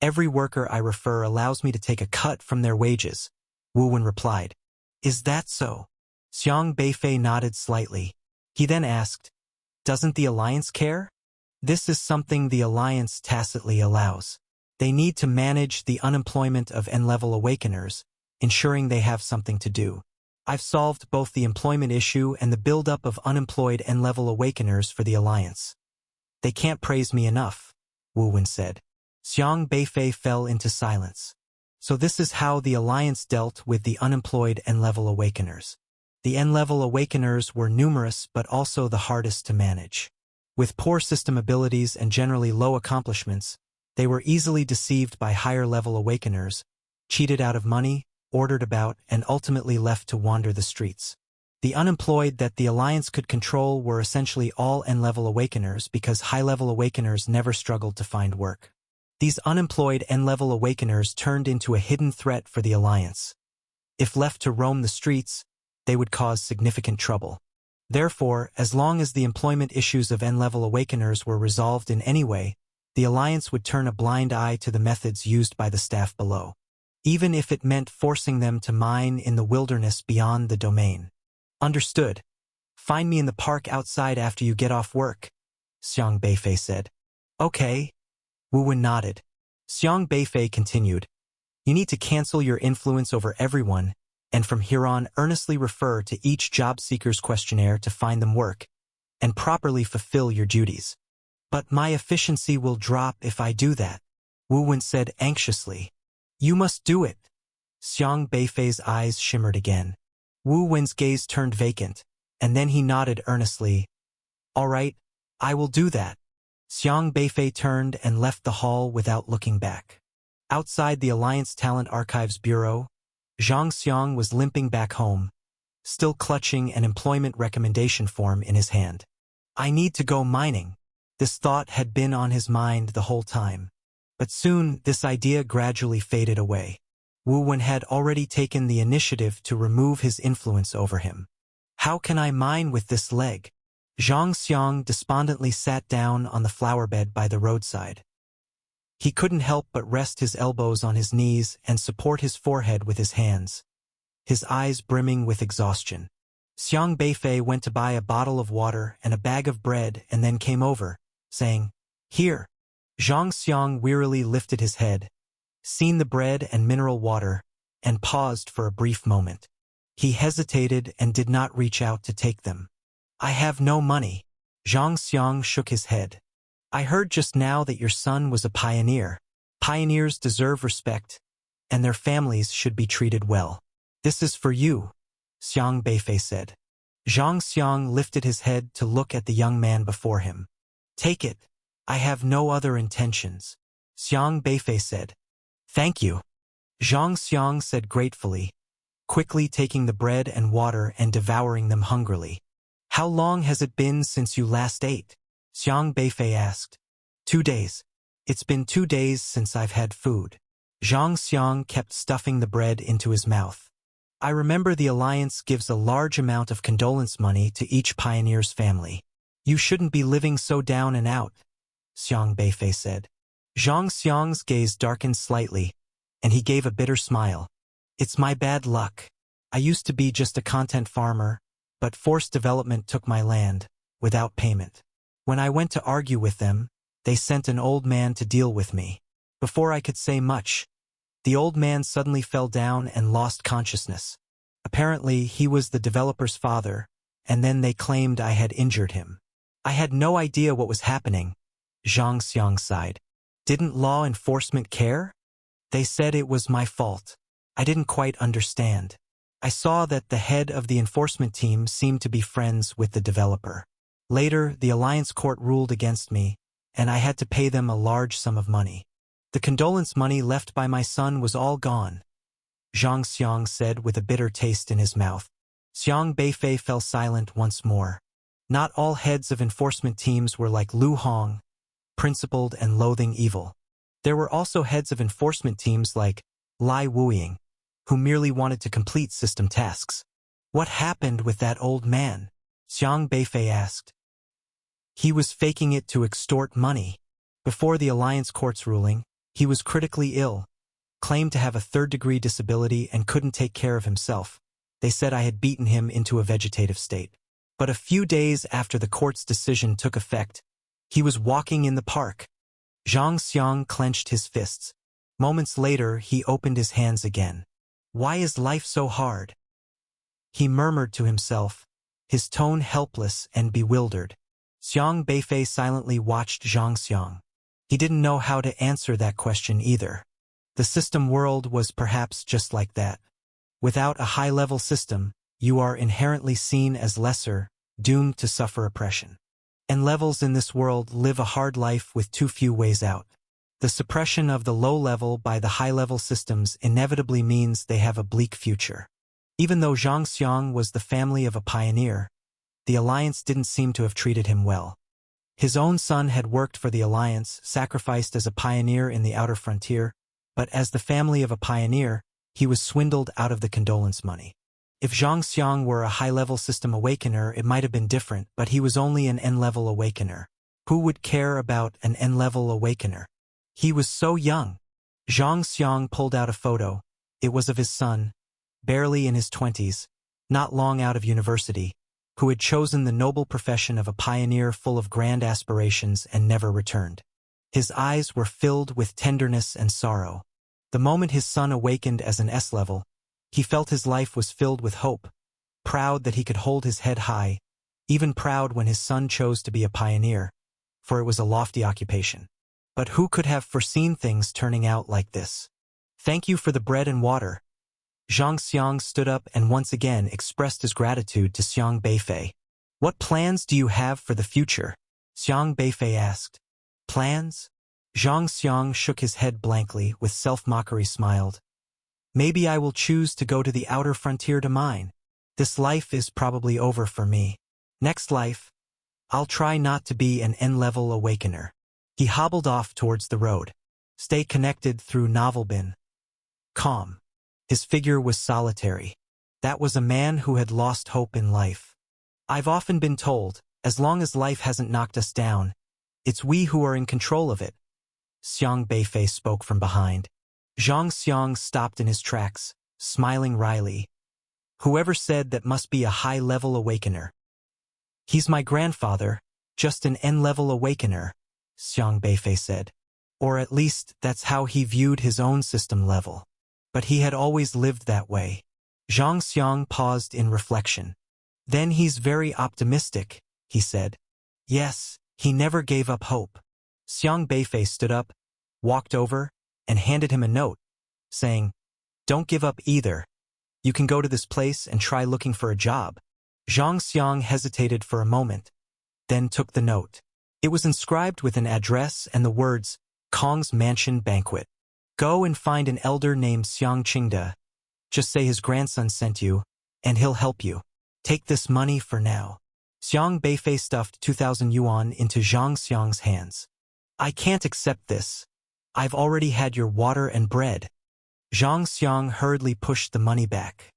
Speaker 1: Every worker I refer allows me to take a cut from their wages, Wu Wen replied. Is that so? Xiang Beifei nodded slightly. He then asked, Doesn't the Alliance care? This is something the Alliance tacitly allows. They need to manage the unemployment of N-level awakeners, ensuring they have something to do. I've solved both the employment issue and the buildup of unemployed N-level awakeners for the Alliance. They can't praise me enough, Wu Wen said. Xiang Beifei fell into silence. So this is how the Alliance dealt with the unemployed N-level awakeners. The N-level awakeners were numerous but also the hardest to manage. With poor system abilities and generally low accomplishments, they were easily deceived by higher-level awakeners, cheated out of money, ordered about, and ultimately left to wander the streets. The unemployed that the Alliance could control were essentially all N-level awakeners because high-level awakeners never struggled to find work. These unemployed N-level awakeners turned into a hidden threat for the Alliance. If left to roam the streets, they would cause significant trouble. Therefore, as long as the employment issues of N-level awakeners were resolved in any way, the Alliance would turn a blind eye to the methods used by the staff below, even if it meant forcing them to mine in the wilderness beyond the domain. Understood. Find me in the park outside after you get off work, Xiang Beifei said. Okay. Wu Wen nodded. Xiang Beifei continued. You need to cancel your influence over everyone and from here on earnestly refer to each job seeker's questionnaire to find them work, and properly fulfill your duties. But my efficiency will drop if I do that, Wu Wen said anxiously. You must do it. Xiang Beifei's eyes shimmered again. Wu Wen's gaze turned vacant, and then he nodded earnestly. All right, I will do that. Xiang Beifei turned and left the hall without looking back. Outside the Alliance Talent Archives Bureau, Zhang Xiang was limping back home, still clutching an employment recommendation form in his hand. I need to go mining. This thought had been on his mind the whole time. But soon, this idea gradually faded away. Wu Wen had already taken the initiative to remove his influence over him. How can I mine with this leg? Zhang Xiang despondently sat down on the flower bed by the roadside. He couldn't help but rest his elbows on his knees and support his forehead with his hands, his eyes brimming with exhaustion. Xiang Beifei went to buy a bottle of water and a bag of bread and then came over, saying, Here. Zhang Xiang wearily lifted his head, seen the bread and mineral water, and paused for a brief moment. He hesitated and did not reach out to take them. I have no money. Zhang Xiang shook his head. I heard just now that your son was a pioneer. Pioneers deserve respect, and their families should be treated well. This is for you, Xiang Beifei said. Zhang Xiang lifted his head to look at the young man before him. Take it. I have no other intentions, Xiang Beifei said. Thank you. Zhang Xiang said gratefully, quickly taking the bread and water and devouring them hungrily. How long has it been since you last ate? Xiang Beifei asked. 2 days. It's been 2 days since I've had food. Zhang Xiang kept stuffing the bread into his mouth. I remember the Alliance gives a large amount of condolence money to each pioneer's family. You shouldn't be living so down and out, Xiang Beifei said. Zhang Xiang's gaze darkened slightly, and he gave a bitter smile. It's my bad luck. I used to be just a content farmer, but forced development took my land, without payment. When I went to argue with them, they sent an old man to deal with me. Before I could say much, the old man suddenly fell down and lost consciousness. Apparently, he was the developer's father, and then they claimed I had injured him. I had no idea what was happening, Zhang Xiang sighed. Didn't law enforcement care? They said it was my fault. I didn't quite understand. I saw that the head of the enforcement team seemed to be friends with the developer. Later, the Alliance Court ruled against me, and I had to pay them a large sum of money. The condolence money left by my son was all gone, Zhang Xiang said with a bitter taste in his mouth. Xiang Beifei fell silent once more. Not all heads of enforcement teams were like Lu Hong, principled and loathing evil. There were also heads of enforcement teams like Lai Wuying, who merely wanted to complete system tasks. What happened with that old man? Xiang Beifei asked. He was faking it to extort money. Before the Alliance Court's ruling, he was critically ill, claimed to have a third-degree disability and couldn't take care of himself. They said I had beaten him into a vegetative state. But a few days after the court's decision took effect, he was walking in the park. Zhang Xiang clenched his fists. Moments later, he opened his hands again. Why is life so hard? He murmured to himself, his tone helpless and bewildered. Xiang Beifei silently watched Zhang Xiang. He didn't know how to answer that question either. The system world was perhaps just like that. Without a high-level system, you are inherently seen as lesser, doomed to suffer oppression. And levels in this world live a hard life with too few ways out. The suppression of the low level by the high-level systems inevitably means they have a bleak future. Even though Zhang Xiang was the family of a pioneer, the Alliance didn't seem to have treated him well. His own son had worked for the Alliance, sacrificed as a pioneer in the outer frontier, but as the family of a pioneer, he was swindled out of the condolence money. If Zhang Xiang were a high-level system awakener, it might have been different, but he was only an N-level awakener. Who would care about an N-level awakener? He was so young. Zhang Xiang pulled out a photo. It was of his son, barely in his 20s, not long out of university, who had chosen the noble profession of a pioneer full of grand aspirations and never returned. His eyes were filled with tenderness and sorrow. The moment his son awakened as an S-level, He felt his life was filled with hope, proud that he could hold his head high, even proud when his son chose to be a pioneer, for it was a lofty occupation. But who could have foreseen things turning out like this? Thank you for the bread and water. Zhang Xiang stood up and once again expressed his gratitude to Xiang Beifei. What plans do you have for the future? Xiang Beifei asked. Plans? Zhang Xiang shook his head blankly, with self-mockery smiled. Maybe I will choose to go to the outer frontier to mine. This life is probably over for me. Next life, I'll try not to be an N-level awakener. He hobbled off towards the road. Stay connected through Novelbin. Calm. His figure was solitary. That was a man who had lost hope in life. I've often been told, as long as life hasn't knocked us down, it's we who are in control of it. Xiang Beifei spoke from behind. Zhang Xiang stopped in his tracks, smiling wryly. Whoever said that must be a high-level awakener. He's my grandfather, just an N-level awakener, Xiang Beifei said. Or at least that's how he viewed his own system level. But he had always lived that way. Zhang Xiang paused in reflection. Then he's very optimistic, he said. Yes, he never gave up hope. Xiang Beifei stood up, walked over, and handed him a note, saying, Don't give up either. You can go to this place and try looking for a job. Zhang Xiang hesitated for a moment, then took the note. It was inscribed with an address and the words, Kong's Mansion Banquet. Go and find an elder named Xiang Qingde. Just say his grandson sent you, and he'll help you. Take this money for now. Xiang Beifei stuffed 2,000 yuan into Zhang Xiang's hands. I can't accept this. I've already had your water and bread. Zhang Xiang hurriedly pushed the money back.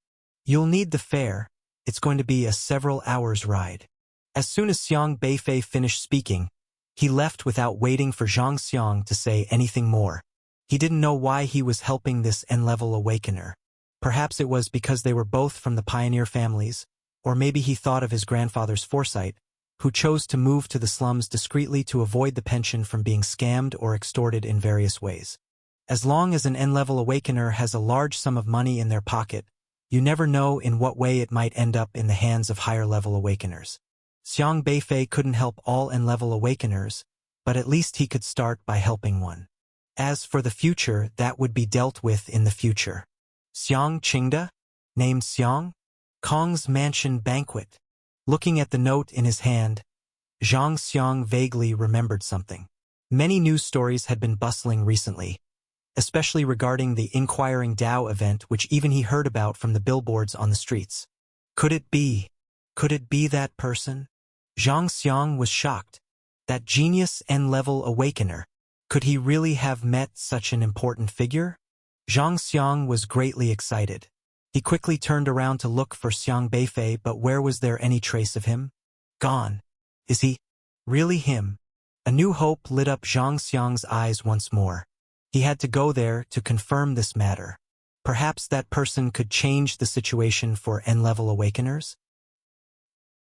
Speaker 1: You'll need the fare. It's going to be a several hours ride. As soon as Xiang Beifei finished speaking, he left without waiting for Zhang Xiang to say anything more. He didn't know why he was helping this N-level awakener. Perhaps it was because they were both from the pioneer families, or maybe he thought of his grandfather's foresight, who chose to move to the slums discreetly to avoid the pension from being scammed or extorted in various ways. As long as an N-level awakener has a large sum of money in their pocket, you never know in what way it might end up in the hands of higher-level awakeners. Xiang Beifei couldn't help all N-level awakeners, but at least he could start by helping one. As for the future, that would be dealt with in the future. Xiang Qingde? Named Xiang? Kong's Mansion Banquet. Looking at the note in his hand, Zhang Xiang vaguely remembered something. Many news stories had been bustling recently, especially regarding the Inquiring Dao event which even he heard about from the billboards on the streets. Could it be that person? Zhang Xiang was shocked. That genius N-level awakener. Could he really have met such an important figure? Zhang Xiang was greatly excited. He quickly turned around to look for Xiang Beifei, but where was there any trace of him? Gone. Is he really him? A new hope lit up Zhang Xiang's eyes once more. He had to go there to confirm this matter. Perhaps that person could change the situation for N-level awakeners?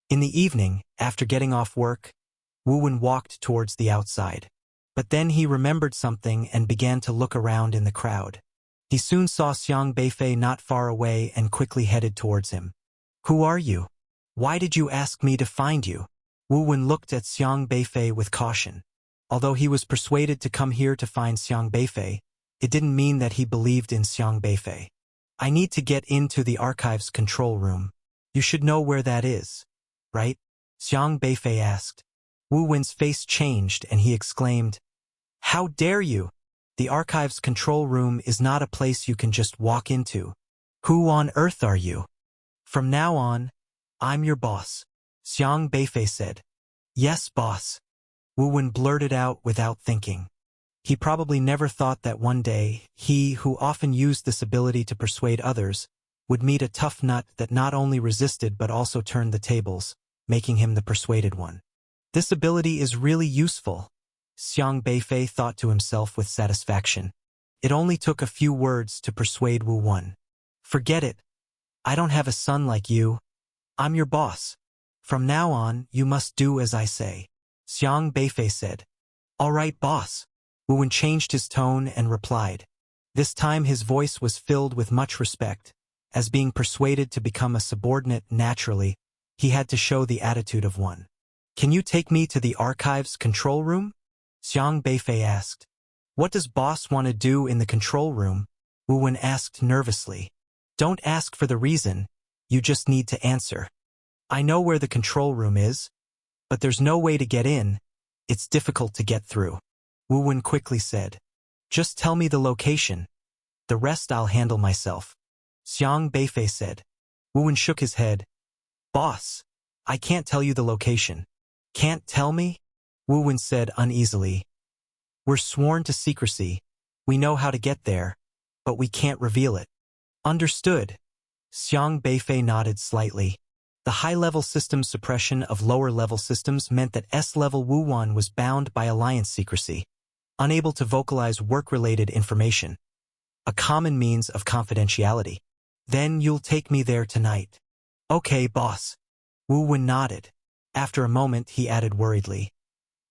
Speaker 1: In the evening, after getting off work, Wu Wen walked towards the outside. But then he remembered something and began to look around in the crowd. He soon saw Xiang Beifei not far away and quickly headed towards him. Who are you? Why did you ask me to find you? Wu Wen looked at Xiang Beifei with caution. Although he was persuaded to come here to find Xiang Beifei, it didn't mean that he believed in Xiang Beifei. I need to get into the archives control room. You should know where that is, right? Xiang Beifei asked. Wu Wen's face changed and he exclaimed, How dare you? The archives control room is not a place you can just walk into. Who on earth are you? From now on, I'm your boss, Xiang Beifei said. Yes, boss. Wu Wen blurted out without thinking. He probably never thought that one day, he who often used this ability to persuade others, would meet a tough nut that not only resisted but also turned the tables, making him the persuaded one. This ability is really useful, Xiang Beifei thought to himself with satisfaction. It only took a few words to persuade Wu Wen. Forget it. I don't have a son like you. I'm your boss. From now on, you must do as I say, Xiang Beifei said. All right, boss. Wu Wen changed his tone and replied. This time his voice was filled with much respect. As being persuaded to become a subordinate naturally, he had to show the attitude of one. "Can you take me to the archives control room?" Xiang Beifei asked. "What does boss want to do in the control room?" Wu Wen asked nervously. "Don't ask for the reason, you just need to answer." "I know where the control room is, but there's no way to get in. It's difficult to get through," Wu Wen quickly said. "Just tell me the location. The rest I'll handle myself," Xiang Beifei said. Wu Wen shook his head. "Boss, I can't tell you the location." "Can't tell me?" Wu Wen said uneasily. "We're sworn to secrecy. We know how to get there, but we can't reveal it." "Understood." Xiang Beifei nodded slightly. The high-level system suppression of lower-level systems meant that S-level Wu Wen was bound by alliance secrecy, unable to vocalize work-related information, a common means of confidentiality. "Then you'll take me there tonight." "Okay, boss." Wu Wen nodded. After a moment, he added worriedly,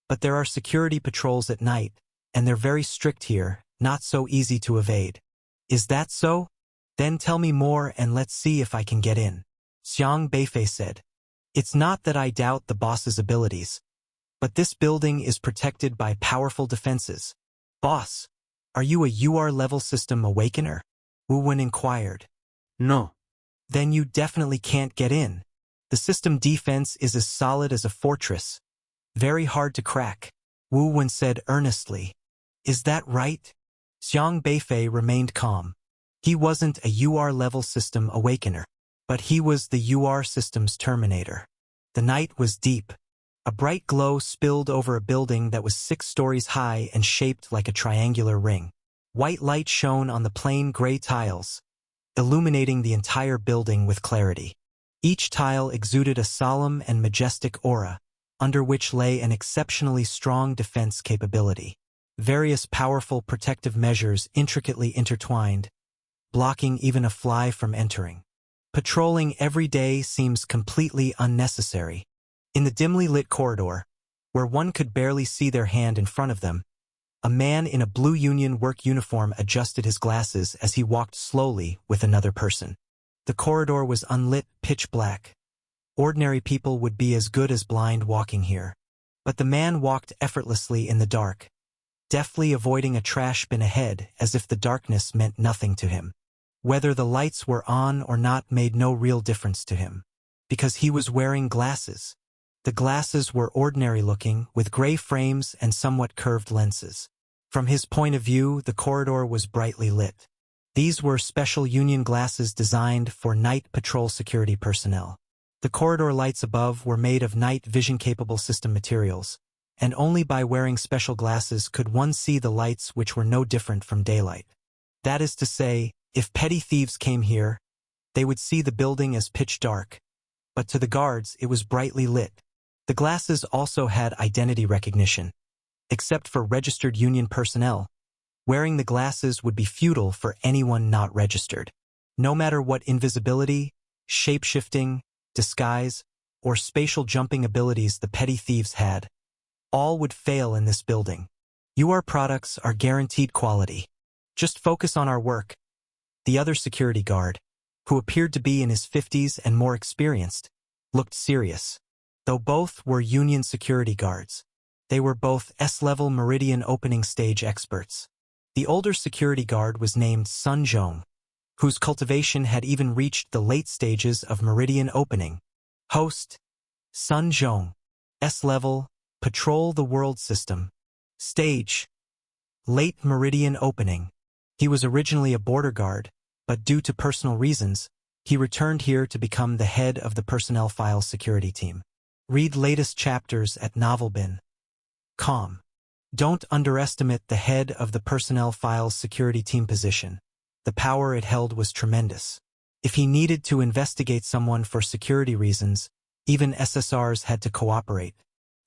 Speaker 1: "But there are security patrols at night, and they're very strict here, not so easy to evade." "Is that so? Then tell me more and let's see if I can get in," Xiang Beifei said. "It's not that I doubt the boss's abilities, but this building is protected by powerful defenses." "Boss, are you a UR-level system awakener?" Wu Wen inquired.
Speaker 2: No.
Speaker 1: "Then you definitely can't get in. The system defense is as solid as a fortress. Very hard to crack," Wu Wen said earnestly. "Is that right?" Xiang Beifei remained calm. He wasn't a UR-level system awakener, but he was the UR system's terminator. The night was deep. A bright glow spilled over a building that was 6 stories high and shaped like a triangular ring. White light shone on the plain gray tiles, illuminating the entire building with clarity. Each tile exuded a solemn and majestic aura, under which lay an exceptionally strong defense capability. Various powerful protective measures intricately intertwined, blocking even a fly from entering. Patrolling every day seems completely unnecessary. In the dimly lit corridor, where one could barely see their hand in front of them, a man in a blue union work uniform adjusted his glasses as he walked slowly with another person. The corridor was unlit, pitch black. Ordinary people would be as good as blind walking here. But the man walked effortlessly in the dark, deftly avoiding a trash bin ahead as if the darkness meant nothing to him. Whether the lights were on or not made no real difference to him, because he was wearing glasses. The glasses were ordinary-looking, with gray frames and somewhat curved lenses. From his point of view, the corridor was brightly lit. These were special Union glasses designed for night patrol security personnel. The corridor lights above were made of night vision-capable system materials, and only by wearing special glasses could one see the lights, which were no different from daylight. That is to say, if petty thieves came here, they would see the building as pitch dark, but to the guards it was brightly lit. The glasses also had identity recognition. Except for registered Union personnel, wearing the glasses would be futile for anyone not registered. No matter what invisibility, shape-shifting, disguise, or spatial jumping abilities the petty thieves had, all would fail in this building. UR products are guaranteed quality. Just focus on our work. The other security guard, who appeared to be in his 50s and more experienced, looked serious. Though both were Union security guards, they were both S-level Meridian opening stage experts. The older security guard was named Sun Zhong, whose cultivation had even reached the late stages of Meridian opening. Host: Sun Zhong. S-level, patrol the world system. Stage: late Meridian opening. He was originally a border guard, but due to personal reasons, he returned here to become the head of the personnel file security team. Read latest chapters at novelbin.com. Don't underestimate the head of the personnel files security team position. The power it held was tremendous. If he needed to investigate someone for security reasons, even SSRs had to cooperate.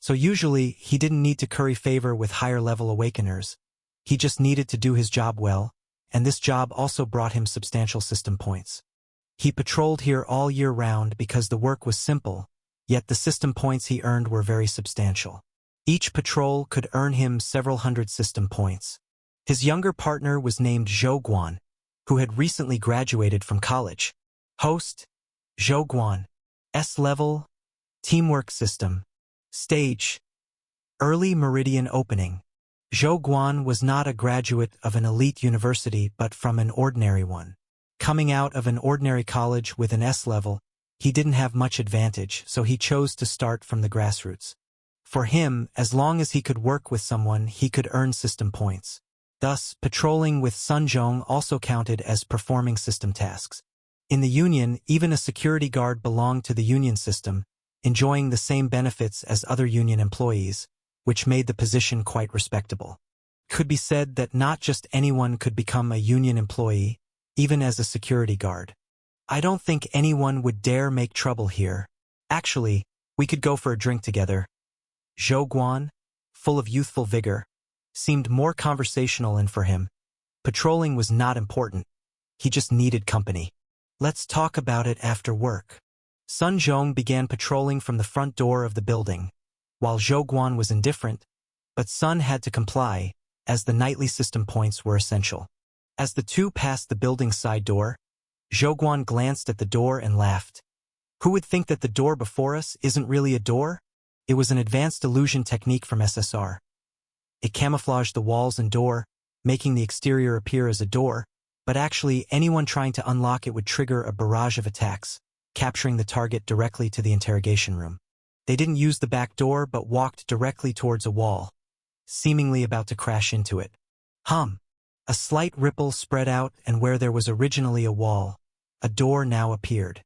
Speaker 1: So usually, he didn't need to curry favor with higher-level awakeners. He just needed to do his job well, and this job also brought him substantial system points. He patrolled here all year round because the work was simple, yet the system points he earned were very substantial. Each patrol could earn him several hundred system points. His younger partner was named Zhou Guan, who had recently graduated from college. Host, Zhou Guan. S-level, teamwork system. Stage, early meridian opening. Zhou Guan was not a graduate of an elite university but from an ordinary one. Coming out of an ordinary college with an S-level, he didn't have much advantage, so he chose to start from the grassroots. For him, as long as he could work with someone, he could earn system points. Thus, patrolling with Sun Zhong also counted as performing system tasks. In the Union, even a security guard belonged to the Union system, enjoying the same benefits as other Union employees, which made the position quite respectable. Could be said that not just anyone could become a Union employee, even as a security guard. I don't think anyone would dare make trouble here. Actually, we could go for a drink together. Zhou Guan, full of youthful vigor, seemed more conversational, and for him, patrolling was not important. He just needed company. Let's talk about it after work. Sun Zhong began patrolling from the front door of the building, while Zhou Guan was indifferent, but Sun had to comply, as the nightly system points were essential. As the two passed the building's side door, Zhou Guan glanced at the door and laughed. Who would think that the door before us isn't really a door? It was an advanced illusion technique from SSR. It camouflaged the walls and door, making the exterior appear as a door, but actually anyone trying to unlock it would trigger a barrage of attacks, capturing the target directly to the interrogation room. They didn't use the back door but walked directly towards a wall, seemingly about to crash into it. A slight ripple spread out, and where there was originally a wall, a door now appeared.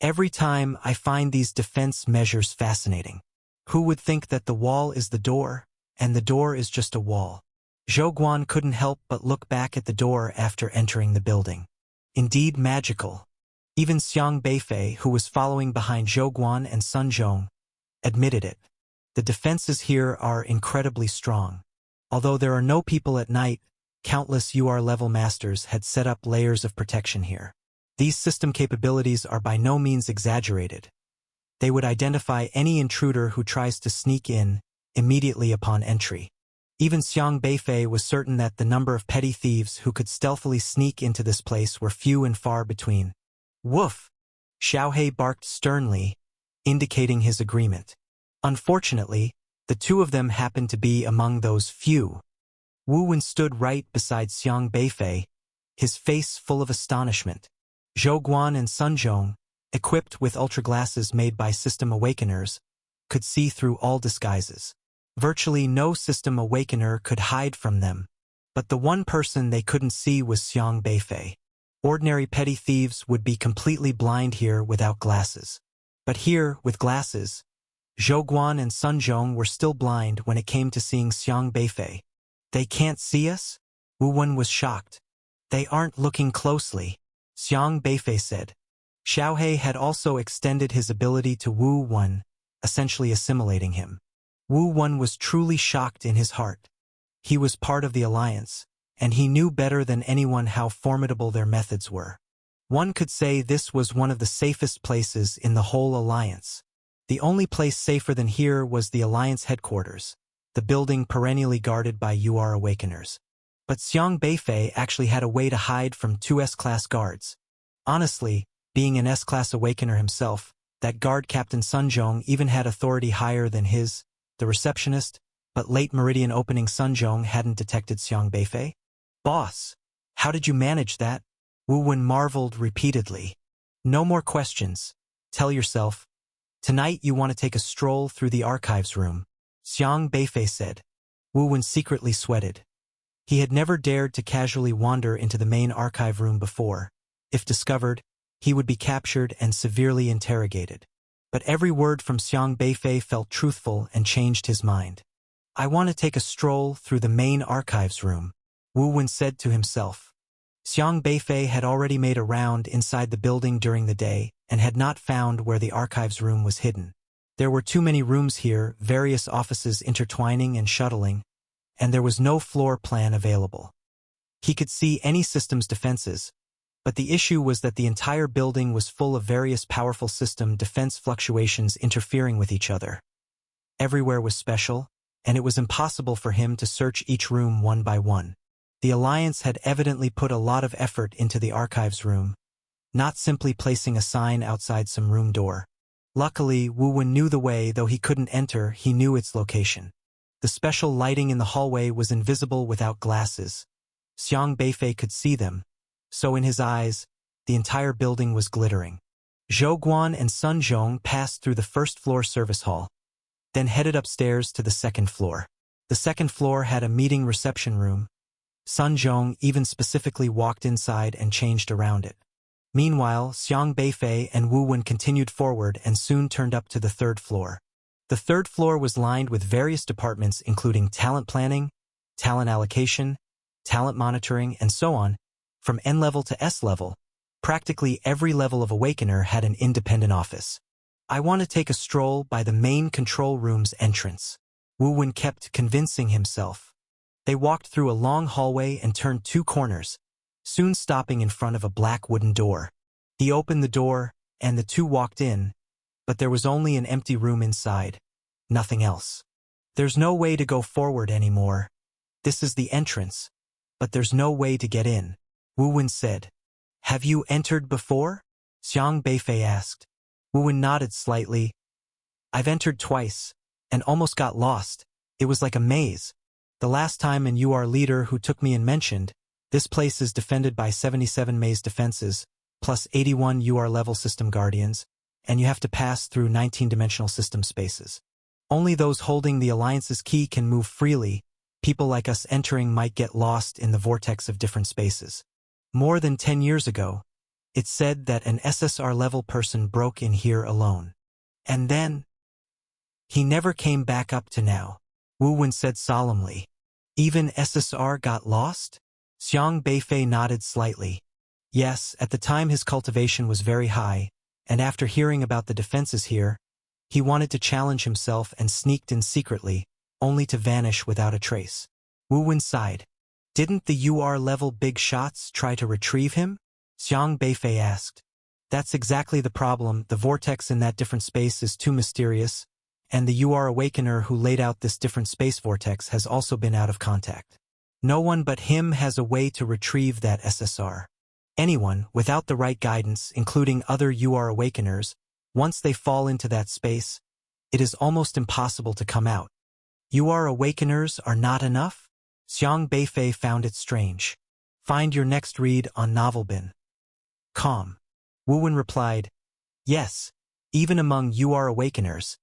Speaker 1: Every time I find these defense measures fascinating. Who would think that the wall is the door, and the door is just a wall? Zhou Guan couldn't help but look back at the door after entering the building. Indeed magical. Even Xiang Beifei, who was following behind Zhou Guan and Sun Zhong, admitted it. The defenses here are incredibly strong. Although there are no people at night, countless UR-level masters had set up layers of protection here. These system capabilities are by no means exaggerated. They would identify any intruder who tries to sneak in immediately upon entry. Even Xiang Beifei was certain that the number of petty thieves who could stealthily sneak into this place were few and far between. Woof! Xiaohe barked sternly, indicating his agreement. Unfortunately, the two of them happened to be among those few. Wu Wen stood right beside Xiang Beifei, his face full of astonishment. Zhou Guan and Sun Zhong, equipped with ultra-glasses made by System Awakeners, could see through all disguises. Virtually no System Awakener could hide from them, but the one person they couldn't see was Xiang Beifei. Ordinary petty thieves would be completely blind here without glasses. But here, with glasses, Zhou Guan and Sun Zhong were still blind when it came to seeing Xiang Beifei. They can't see us? Wu Wen was shocked. They aren't looking closely, Xiang Beifei said. Xiaohe had also extended his ability to Wu Wen, essentially assimilating him. Wu Wen was truly shocked in his heart. He was part of the alliance, and he knew better than anyone how formidable their methods were. One could say this was one of the safest places in the whole alliance. The only place safer than here was the alliance headquarters, the building perennially guarded by UR Awakeners. But Xiang Beifei actually had a way to hide from two S-class guards. Honestly, being an S-class Awakener himself, that guard Captain Sun Zhong even had authority higher than his, the receptionist, but late meridian opening Sun Zhong hadn't detected Xiang Beifei. Boss, how did you manage that? Wu Wen marveled repeatedly. No more questions. Tell yourself. Tonight you want to take a stroll through the archives room, Xiang Beifei said. Wu Wen secretly sweated. He had never dared to casually wander into the main archive room before. If discovered, he would be captured and severely interrogated. But every word from Xiang Beifei felt truthful and changed his mind. I want to take a stroll through the main archives room, Wu Wen said to himself. Xiang Beifei had already made a round inside the building during the day and had not found where the archives room was hidden. There were too many rooms here, various offices intertwining and shuttling, and there was no floor plan available. He could see any system's defenses, but the issue was that the entire building was full of various powerful system defense fluctuations interfering with each other. Everywhere was special, and it was impossible for him to search each room one by one. The Alliance had evidently put a lot of effort into the archives room, not simply placing a sign outside some room door. Luckily, Wu Wen knew the way, though he couldn't enter, he knew its location. The special lighting in the hallway was invisible without glasses. Xiang Beifei could see them, so in his eyes, the entire building was glittering. Zhou Guan and Sun Zhong passed through the first-floor service hall, then headed upstairs to the second floor. The second floor had a meeting reception room. Sun Zhong even specifically walked inside and changed around it. Meanwhile, Xiang Beifei and Wu Wen continued forward and soon turned up to the third floor. The third floor was lined with various departments including talent planning, talent allocation, talent monitoring, and so on. From N level to S level, practically every level of Awakener had an independent office. I want to take a stroll by the main control room's entrance, Wu Wen kept convincing himself. They walked through a long hallway and turned two corners, soon stopping in front of a black wooden door. He opened the door, and the two walked in, but there was only an empty room inside. Nothing else. There's no way to go forward anymore. This is the entrance, but there's no way to get in, Wu Wen said. Have you entered before? Xiang Beifei asked. Wu Wen nodded slightly. I've entered twice, and almost got lost. It was like a maze. The last time an UR leader who took me in mentioned, this place is defended by 77 maze defenses, plus 81 UR level system guardians, and you have to pass through 19-dimensional system spaces. Only those holding the Alliance's key can move freely. People like us entering might get lost in the vortex of different spaces. More than 10 years ago, it's said that an SSR-level person broke in here alone. And then, he never came back up to now, Wu Wen said solemnly. Even SSR got lost? Xiang Beifei nodded slightly. Yes, at the time his cultivation was very high, and after hearing about the defenses here, he wanted to challenge himself and sneaked in secretly, only to vanish without a trace. Wu Wen sighed. Didn't the UR-level big shots try to retrieve him? Xiang Beifei asked. That's exactly the problem. The vortex in that different space is too mysterious, and the UR Awakener who laid out this different space vortex has also been out of contact. No one but him has a way to retrieve that SSR. Anyone, without the right guidance, including other UR Awakeners, once they fall into that space, it is almost impossible to come out. UR Awakeners are not enough? Xiang Beifei found it strange. Find your next read on Novelbin. Calm. Wu Wen replied, yes, even among UR Awakeners,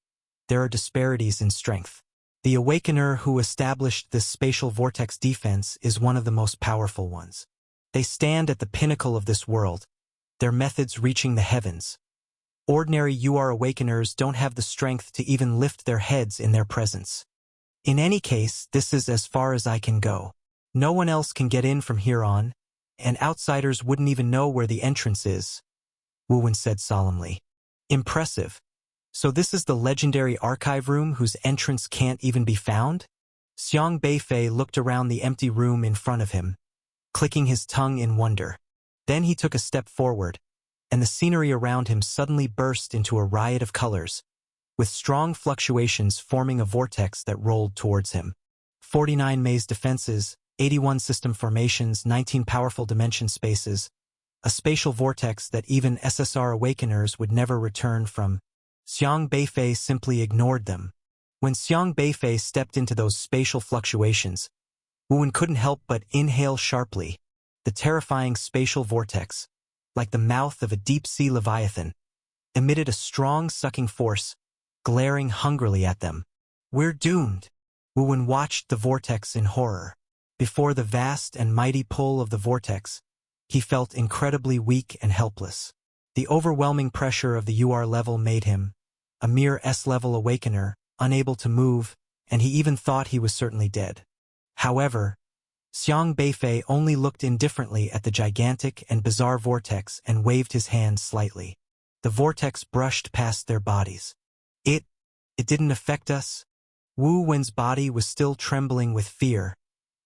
Speaker 1: there are disparities in strength. The Awakener who established this spatial vortex defense is one of the most powerful ones. They stand at the pinnacle of this world, their methods reaching the heavens. Ordinary UR Awakeners don't have the strength to even lift their heads in their presence. In any case, this is as far as I can go. No one else can get in from here on, and outsiders wouldn't even know where the entrance is, Wu Wen said solemnly. Impressive. So this is the legendary archive room whose entrance can't even be found? Xiang Beifei looked around the empty room in front of him, clicking his tongue in wonder. Then he took a step forward, and the scenery around him suddenly burst into a riot of colors, with strong fluctuations forming a vortex that rolled towards him. 49 maze defenses, 81 system formations, 19 powerful dimension spaces, a spatial vortex that even SSR Awakeners would never return from. Xiang Beifei simply ignored them. When Xiang Beifei stepped into those spatial fluctuations, Wu Wen couldn't help but inhale sharply. The terrifying spatial vortex, like the mouth of a deep-sea leviathan, emitted a strong sucking force, glaring hungrily at them. We're doomed. Wu Wen watched the vortex in horror. Before the vast and mighty pull of the vortex, he felt incredibly weak and helpless. The overwhelming pressure of the UR level made him, a mere S-level Awakener, unable to move, and he even thought he was certainly dead. However, Xiang Beifei only looked indifferently at the gigantic and bizarre vortex and waved his hand slightly. The vortex brushed past their bodies. It didn't affect us. Wu Wen's body was still trembling with fear,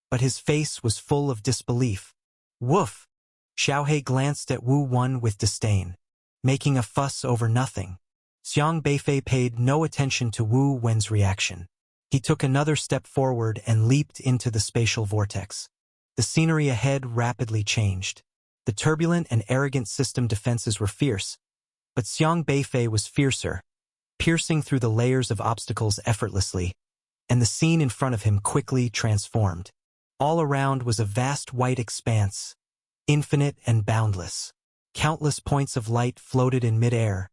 Speaker 1: but his face was full of disbelief. Woof! Xiaohe glanced at Wu Wen with disdain, making a fuss over nothing. Xiang Beifei paid no attention to Wu Wen's reaction. He took another step forward and leaped into the spatial vortex. The scenery ahead rapidly changed. The turbulent and arrogant system defenses were fierce, but Xiang Beifei was fiercer, piercing through the layers of obstacles effortlessly, and the scene in front of him quickly transformed. All around was a vast white expanse, infinite and boundless. Countless points of light floated in midair,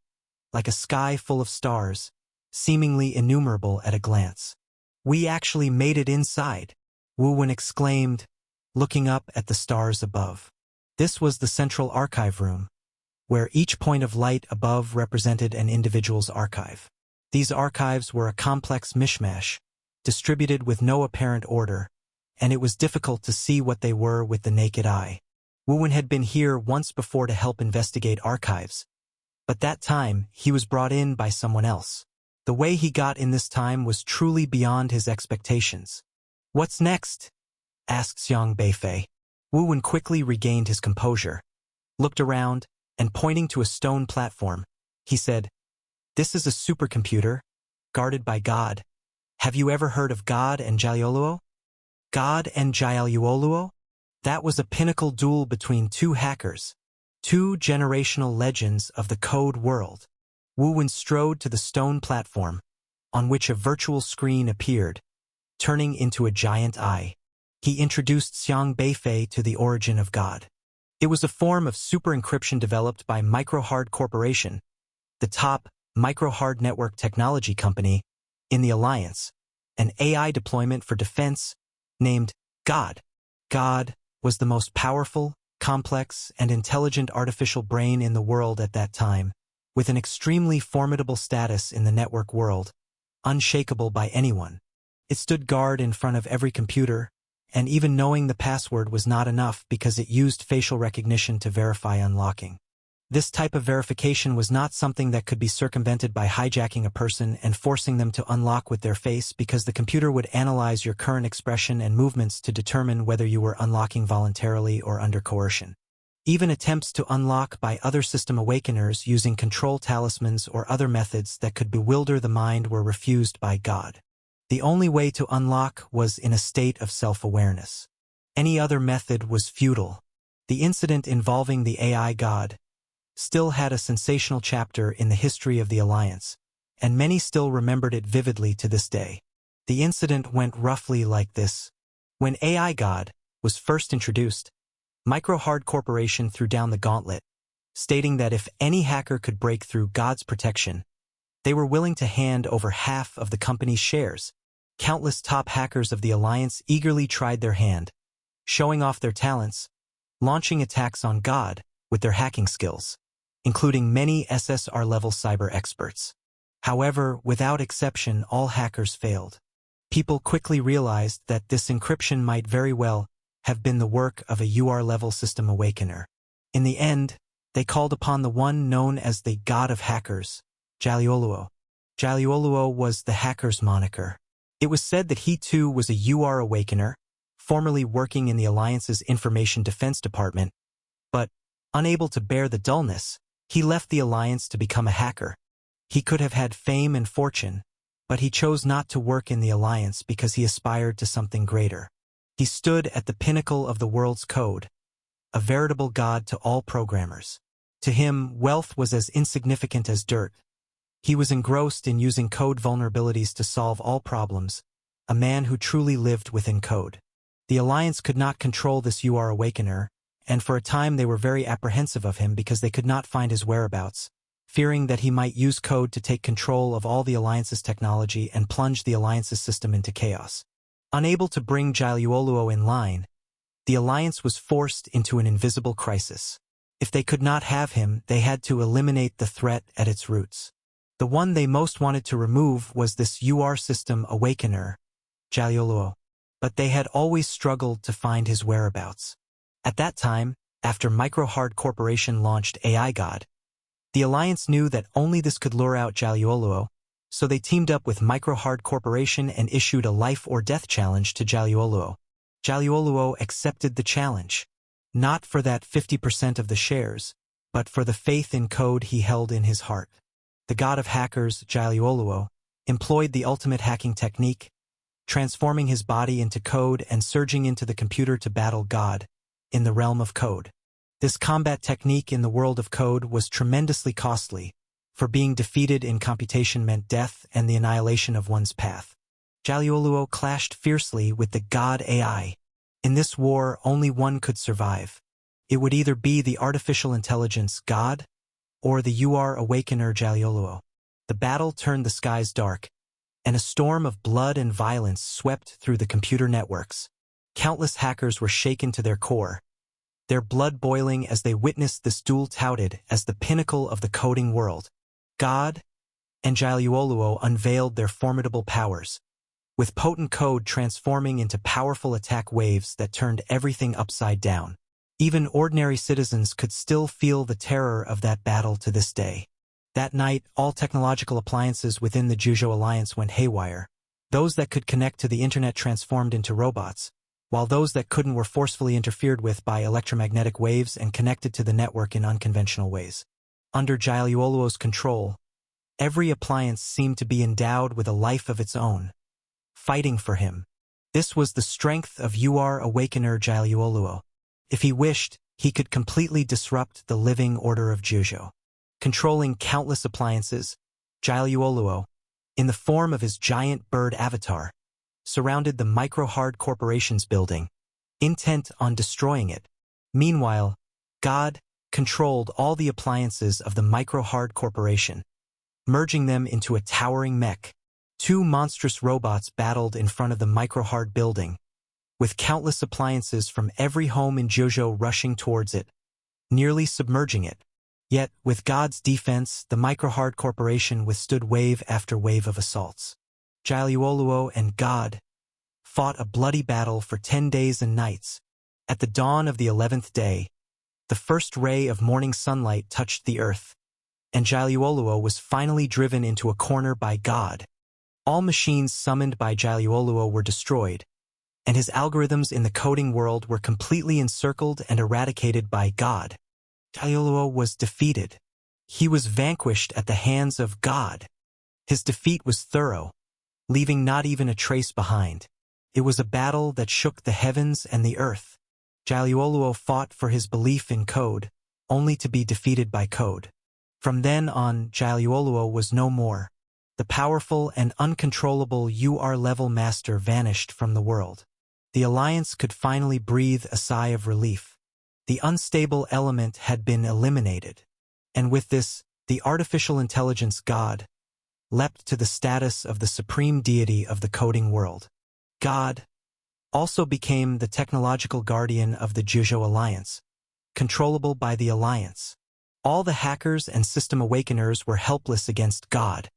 Speaker 1: like a sky full of stars, seemingly innumerable at a glance. "We actually made it inside," Wu Wen exclaimed, looking up at the stars above. This was the central archive room, where each point of light above represented an individual's archive. These archives were a complex mishmash, distributed with no apparent order, and it was difficult to see what they were with the naked eye. Wu Wen had been here once before to help investigate archives, but that time he was brought in by someone else. The way he got in this time was truly beyond his expectations. "What's next?" asked Xiang Beifei. Wu Wen quickly regained his composure, looked around, and pointing to a stone platform, he said, "This is a supercomputer, guarded by God. Have you ever heard of God and Jiaoluo?" God and Jiaoluo? That was a pinnacle duel between two hackers, two generational legends of the code world. Wu Wen strode to the stone platform, on which a virtual screen appeared, turning into a giant eye. He introduced Xiang Beifei to the origin of God. It was a form of super-encryption developed by Microhard Corporation, the top microhard network technology company in the Alliance, an AI deployment for defense named God. God was the most powerful, complex, and intelligent artificial brain in the world at that time, with an extremely formidable status in the network world, unshakable by anyone. It stood guard in front of every computer, and even knowing the password was not enough because it used facial recognition to verify unlocking. This type of verification was not something that could be circumvented by hijacking a person and forcing them to unlock with their face, because the computer would analyze your current expression and movements to determine whether you were unlocking voluntarily or under coercion. Even attempts to unlock by other system awakeners using control talismans or other methods that could bewilder the mind were refused by God. The only way to unlock was in a state of self-awareness. Any other method was futile. The incident involving the AI God still had a sensational chapter in the history of the Alliance, and many still remembered it vividly to this day. The incident went roughly like this. When AI God was first introduced, Microhard Corporation threw down the gauntlet, stating that if any hacker could break through God's protection, they were willing to hand over half of the company's shares. Countless top hackers of the Alliance eagerly tried their hand, showing off their talents, launching attacks on God with their hacking skills, including many SSR-level cyber experts. However, without exception, all hackers failed. People quickly realized that this encryption might very well have been the work of a UR-level system awakener. In the end, they called upon the one known as the God of Hackers, Jiaoluo. Jiaoluo was the hacker's moniker. It was said that he too was a UR awakener, formerly working in the Alliance's Information Defense Department, but, unable to bear the dullness, he left the Alliance to become a hacker. He could have had fame and fortune, but he chose not to work in the Alliance because he aspired to something greater. He stood at the pinnacle of the world's code, a veritable god to all programmers. To him, wealth was as insignificant as dirt. He was engrossed in using code vulnerabilities to solve all problems, a man who truly lived within code. The Alliance could not control this UR awakener, and for a time they were very apprehensive of him because they could not find his whereabouts, fearing that he might use code to take control of all the Alliance's technology and plunge the Alliance's system into chaos. Unable to bring Jiaoluo in line, the Alliance was forced into an invisible crisis. If they could not have him, they had to eliminate the threat at its roots. The one they most wanted to remove was this UR system awakener, Jiaoluo, but they had always struggled to find his whereabouts. At that time, after Microhard Corporation launched AI God, the Alliance knew that only this could lure out Jiaoluo, so they teamed up with Microhard Corporation and issued a life-or-death challenge to Jiaoluo. Jiaoluo accepted the challenge, not for that 50% of the shares, but for the faith in code he held in his heart. The god of hackers, Jiaoluo, employed the ultimate hacking technique, transforming his body into code and surging into the computer to battle God in the realm of code. This combat technique in the world of code was tremendously costly, for being defeated in computation meant death and the annihilation of one's path. Jaluoluo clashed fiercely with the god AI. In this war, only one could survive. It would either be the artificial intelligence God, or the UR Awakener Jaluoluo. The battle turned the skies dark, and a storm of blood and violence swept through the computer networks. Countless hackers were shaken to their core, their blood boiling as they witnessed this duel touted as the pinnacle of the coding world. God and Jaluoluo unveiled their formidable powers, with potent code transforming into powerful attack waves that turned everything upside down. Even ordinary citizens could still feel the terror of that battle to this day. That night, all technological appliances within the Juzhou Alliance went haywire. Those that could connect to the internet transformed into robots, while those that couldn't were forcefully interfered with by electromagnetic waves and connected to the network in unconventional ways. Under Jaluoluo's control, every appliance seemed to be endowed with a life of its own, fighting for him. This was the strength of UR Awakener Jaluoluo. If he wished, he could completely disrupt the living order of Juzhou. Controlling countless appliances, Jaluoluo, in the form of his giant bird avatar, surrounded the Microhard Corporation's building, intent on destroying it. Meanwhile, God controlled all the appliances of the Microhard Corporation, merging them into a towering mech. Two monstrous robots battled in front of the Microhard building, with countless appliances from every home in Juzhou rushing towards it, nearly submerging it. Yet, with God's defense, the Microhard Corporation withstood wave after wave of assaults. Jaluoluo and God fought a bloody battle for 10 days and nights. At the dawn of the 11th day, the first ray of morning sunlight touched the earth, and Jaluoluo was finally driven into a corner by God. All machines summoned by Jaluoluo were destroyed, and his algorithms in the coding world were completely encircled and eradicated by God. Jaluoluo was defeated. He was vanquished at the hands of God. His defeat was thorough, leaving not even a trace behind. It was a battle that shook the heavens and the earth. Jaluoluo fought for his belief in code, only to be defeated by code. From then on, Jaluoluo was no more. The powerful and uncontrollable UR-level master vanished from the world. The Alliance could finally breathe a sigh of relief. The unstable element had been eliminated. And with this, the artificial intelligence God leapt to the status of the supreme deity of the coding world. God also became the technological guardian of the Juzhou Alliance, controllable by the Alliance. All the hackers and system awakeners were helpless against God,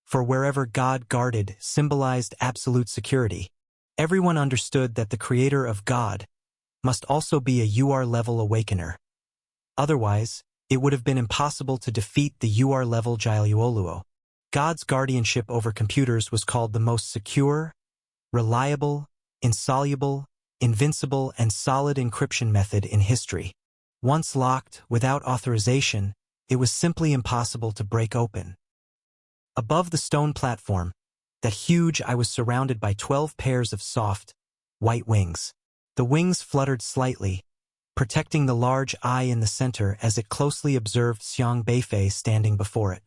Speaker 1: for wherever God guarded symbolized absolute security. Everyone understood that the creator of God must also be a UR-level awakener. Otherwise, it would have been impossible to defeat the UR-level Jaluoluo. God's guardianship over computers was called the most secure, reliable, insoluble, invincible, and solid encryption method in history. Once locked, without authorization, it was simply impossible to break open. Above the stone platform, that huge I was surrounded by 12 pairs of soft, white wings. The wings fluttered slightly, protecting the large eye in the center as it closely observed Xiang Beifei standing before it.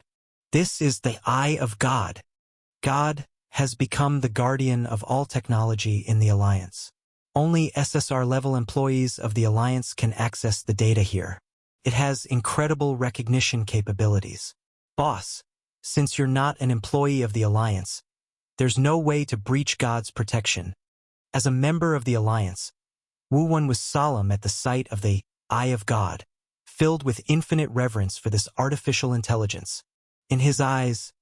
Speaker 1: This is the Eye of God. God has become the guardian of all technology in the Alliance. Only SSR-level employees of the Alliance can access the data here. It has incredible recognition capabilities. Boss, since you're not an employee of the Alliance, there's no way to breach God's protection. As a member of the Alliance, Wu Wen was solemn at the sight of the Eye of God, filled with infinite reverence for this artificial intelligence. In his eyes,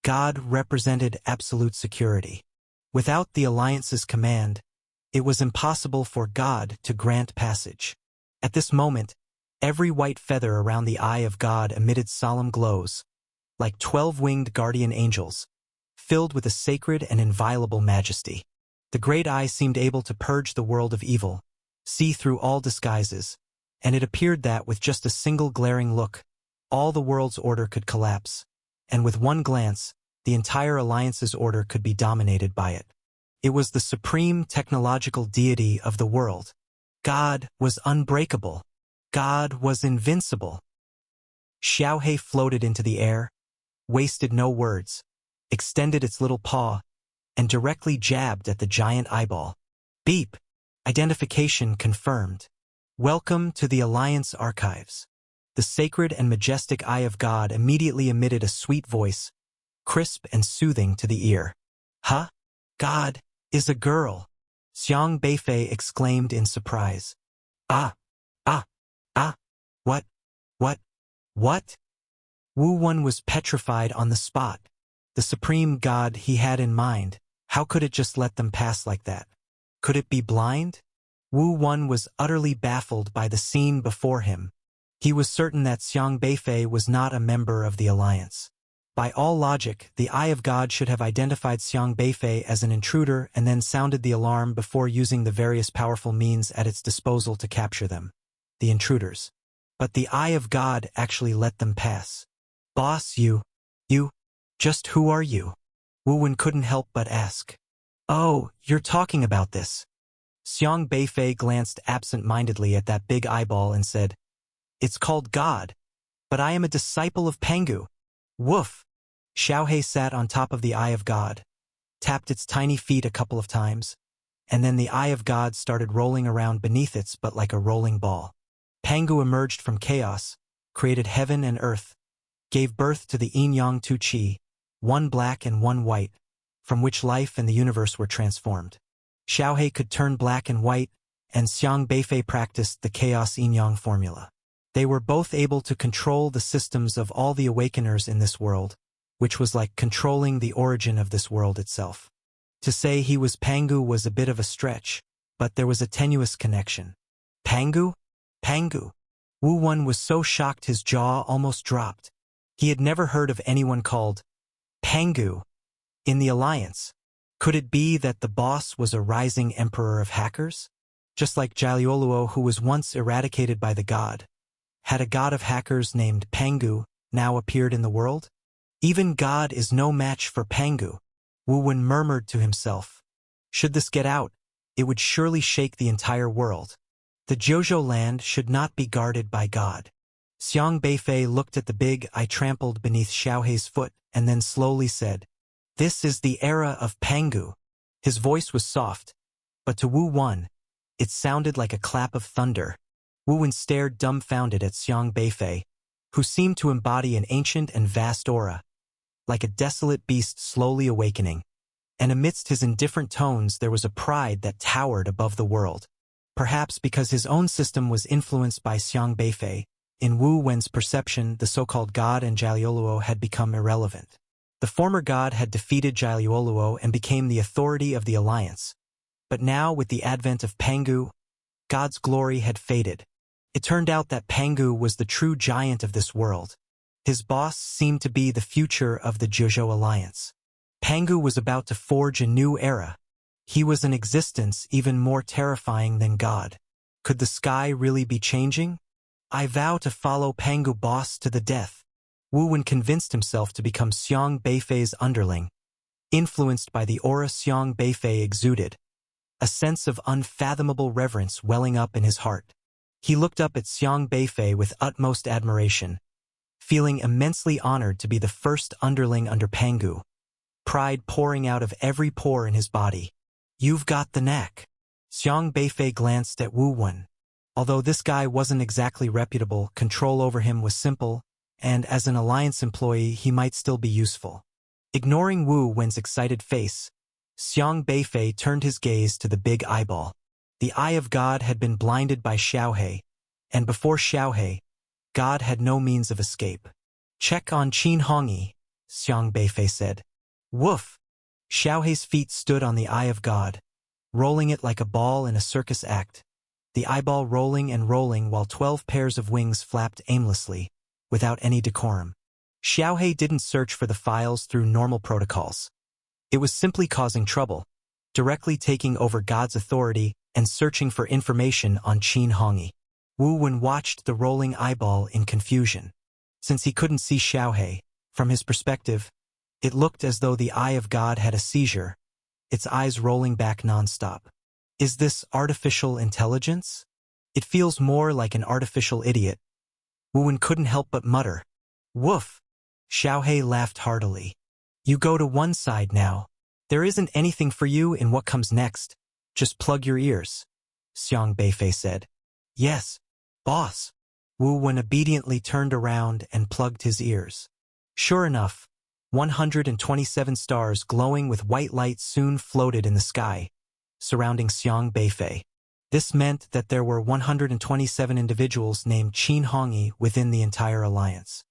Speaker 1: God represented absolute security. Without the Alliance's command, it was impossible for God to grant passage. At this moment, every white feather around the Eye of God emitted solemn glows, like 12-winged guardian angels, filled with a sacred and inviolable majesty. The great eye seemed able to purge the world of evil, see through all disguises, and it appeared that with just a single glaring look, all the world's order could collapse, and with one glance, the entire Alliance's order could be dominated by it. It was the supreme technological deity of the world. God was unbreakable. God was invincible. Xiaohe floated into the air, wasted no words, extended its little paw, and directly jabbed at the giant eyeball. Beep! Identification confirmed. Welcome to the Alliance Archives. The sacred and majestic Eye of God immediately emitted a sweet voice, crisp and soothing to the ear. Huh? God is a girl, Xiang Beifei exclaimed in surprise. Ah! What? Wu Wen was petrified on the spot. The supreme god he had in mind, how could it just let them pass like that? Could it be blind? Wu Wen was utterly baffled by the scene before him. He was certain that Xiang Beifei was not a member of the Alliance. By all logic, the Eye of God should have identified Xiang Beifei as an intruder and then sounded the alarm before using the various powerful means at its disposal to capture them. The intruders. But the Eye of God actually let them pass. Boss, you, just who are you? Wu Wen couldn't help but ask. Oh, you're talking about this. Xiang Beifei glanced absent-mindedly at that big eyeball and said, It's called God, but I am a disciple of Pangu. Woof! Xiaohe sat on top of the Eye of God, tapped its tiny feet a couple of times, and then the Eye of God started rolling around beneath it but like a rolling ball. Pangu emerged from chaos, created heaven and earth, gave birth to the Yin-Yang Tu Qi, one black and one white, from which life and the universe were transformed. Xiaohe could turn black and white, and Xiang Beifei practiced the Chaos Yin-Yang formula. They were both able to control the systems of all the awakeners in this world, which was like controlling the origin of this world itself. To say he was Pangu was a bit of a stretch, but there was a tenuous connection. Pangu? Pangu. Wu Wen was so shocked his jaw almost dropped. He had never heard of anyone called Pangu in the Alliance. Could it be that the boss was a rising emperor of hackers? Just like Jiaoluo, who was once eradicated by the god, had a god of hackers named Pangu now appeared in the world? Even God is no match for Pangu, Wu Wen murmured to himself. Should this get out, it would surely shake the entire world. The Jiuzhou land should not be guarded by God. Xiang Beifei looked at the big eye trampled beneath Xiaohe's foot and then slowly said, This is the era of Pangu. His voice was soft, but to Wu Wen, it sounded like a clap of thunder. Wu Wen stared dumbfounded at Xiang Beifei, who seemed to embody an ancient and vast aura, like a desolate beast slowly awakening. And amidst his indifferent tones there was a pride that towered above the world. Perhaps because his own system was influenced by Xiang Beifei, in Wu Wen's perception the so-called god and Jiaoluo had become irrelevant. The former god had defeated Jiaoluo and became the authority of the Alliance. But now, with the advent of Pangu, God's glory had faded. It turned out that Pangu was the true giant of this world. His boss seemed to be the future of the Jiuzhou Alliance. Pangu was about to forge a new era. He was an existence even more terrifying than God. Could the sky really be changing? I vow to follow Pangu boss to the death. Wu Wen convinced himself to become Xiang Beifei's underling, influenced by the aura Xiang Beifei exuded, a sense of unfathomable reverence welling up in his heart. He looked up at Xiang Beifei with utmost admiration, feeling immensely honored to be the first underling under Pangu, pride pouring out of every pore in his body. You've got the knack. Xiang Beifei glanced at Wu Wen. Although this guy wasn't exactly reputable, control over him was simple, and as an Alliance employee he might still be useful. Ignoring Wu Wen's excited face, Xiang Beifei turned his gaze to the big eyeball. The Eye of God had been blinded by Xiaohe, and before Xiaohe, God had no means of escape. Check on Qin Hongyi, Xiang Beifei said. Woof! Xiaohe's feet stood on the Eye of God, rolling it like a ball in a circus act, the eyeball rolling and rolling while 12 pairs of wings flapped aimlessly, without any decorum. Xiaohe didn't search for the files through normal protocols. It was simply causing trouble, directly taking over God's authority and searching for information on Qin Hongyi. Wu Wen watched the rolling eyeball in confusion. Since he couldn't see Xiaohe, from his perspective, it looked as though the Eye of God had a seizure, its eyes rolling back non-stop. Is this artificial intelligence? It feels more like an artificial idiot. Wu Wen couldn't help but mutter. Woof! Xiaohei laughed heartily. You go to one side now. There isn't anything for you in what comes next. Just plug your ears. Xiang Beifei said. Yes, boss. Wu Wen obediently turned around and plugged his ears. Sure enough, 127 stars glowing with white light soon floated in the sky, surrounding Xiang Beifei. This meant that there were 127 individuals named Qin Hongyi within the entire alliance.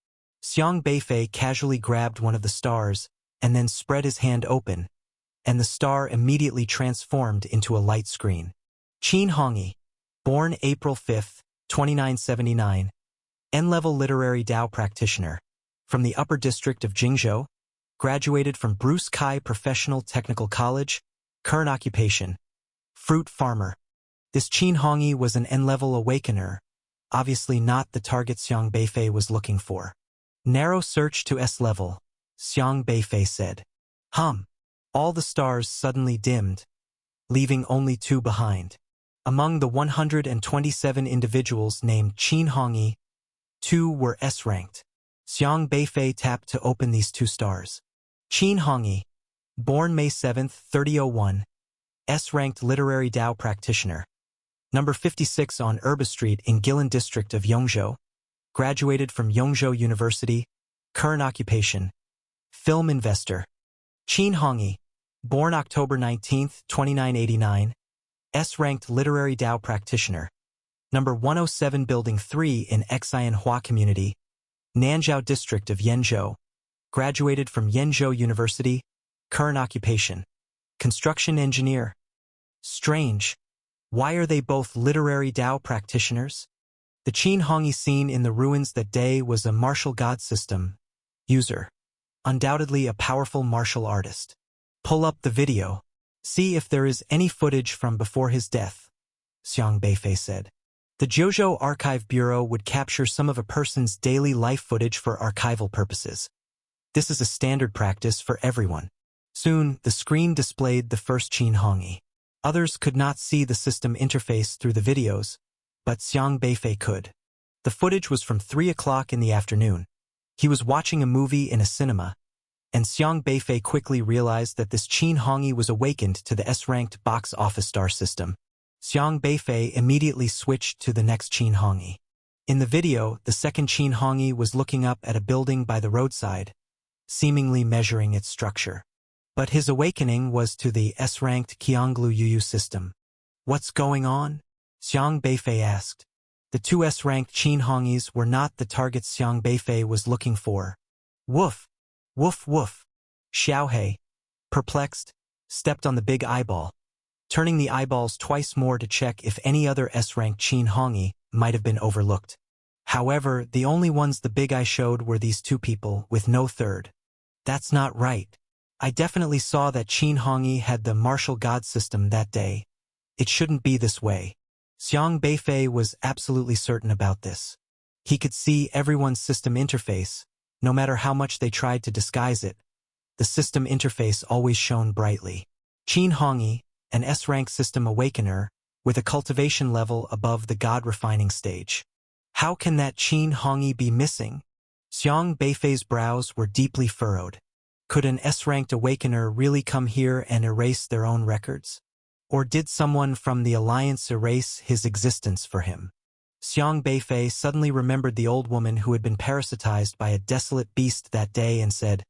Speaker 1: Xiang Beifei casually grabbed one of the stars and then spread his hand open, and the star immediately transformed into a light screen. Qin Hongyi, born April 5, 2979, N-level literary Dao practitioner, from the Upper District of Jingzhou, graduated from Bruce Kai Professional Technical College, current occupation, fruit farmer. This Qin Hongyi was an N-level awakener, obviously not the target Xiang Beifei was looking for. Narrow search to S-level, Xiang Beifei said. All the stars suddenly dimmed, leaving only 2 behind. Among the 127 individuals named Qin Hongyi, 2 were S-ranked. Xiang Beifei tapped to open these 2 stars. Qin Hongyi, born May 7, 3001, S-ranked literary Dao practitioner. Number 56 on Erba Street in Guilin District of Yongzhou, graduated from Yongzhou University, current occupation, film investor. Qin Hongyi, born October 19, 2989, S-ranked literary Dao practitioner. Number 107 Building 3 in Xianhua Community, Nanzhou District of Yenzhou, graduated from Yenzhou University, current occupation, construction engineer. Strange. Why are they both literary Dao practitioners? The Qin Hongyi seen in the ruins that day was a martial god system user, undoubtedly a powerful martial artist. Pull up the video. See if there is any footage from before his death, Xiang Beifei said. The Zhuzhou Archive Bureau would capture some of a person's daily life footage for archival purposes. This is a standard practice for everyone. Soon, the screen displayed the first Qin Hongyi. Others could not see the system interface through the videos, but Xiang Beifei could. The footage was from 3 o'clock in the afternoon. He was watching a movie in a cinema, and Xiang Beifei quickly realized that this Qin Hongyi was awakened to the S-ranked box office star system. Xiang Beifei immediately switched to the next Qin Hongyi. In the video, the second Qin Hongyi was looking up at a building by the roadside, seemingly measuring its structure. But his awakening was to the S-ranked Qianglu Yuyu system. What's going on? Xiang Beifei asked. The 2 S-ranked Qin Hongyis were not the targets Xiang Beifei was looking for. Woof! Woof woof! Xiaohei, perplexed, stepped on the big eyeball, turning the eyeballs twice more to check if any other S-ranked Qin Hongyi might have been overlooked. However, the only ones the big eye showed were these 2 people, with no third. That's not right. I definitely saw that Qin Hongyi had the martial god system that day. It shouldn't be this way. Xiang Beifei was absolutely certain about this. He could see everyone's system interface, no matter how much they tried to disguise it. The system interface always shone brightly. Qin Hongyi, an S-rank system awakener, with a cultivation level above the god-refining stage. How can that Qin Hongyi be missing? Xiang Beifei's brows were deeply furrowed. Could an S-ranked awakener really come here and erase their own records? Or did someone from the Alliance erase his existence for him? Xiang Beifei suddenly remembered the old woman who had been parasitized by a desolate beast that day and said,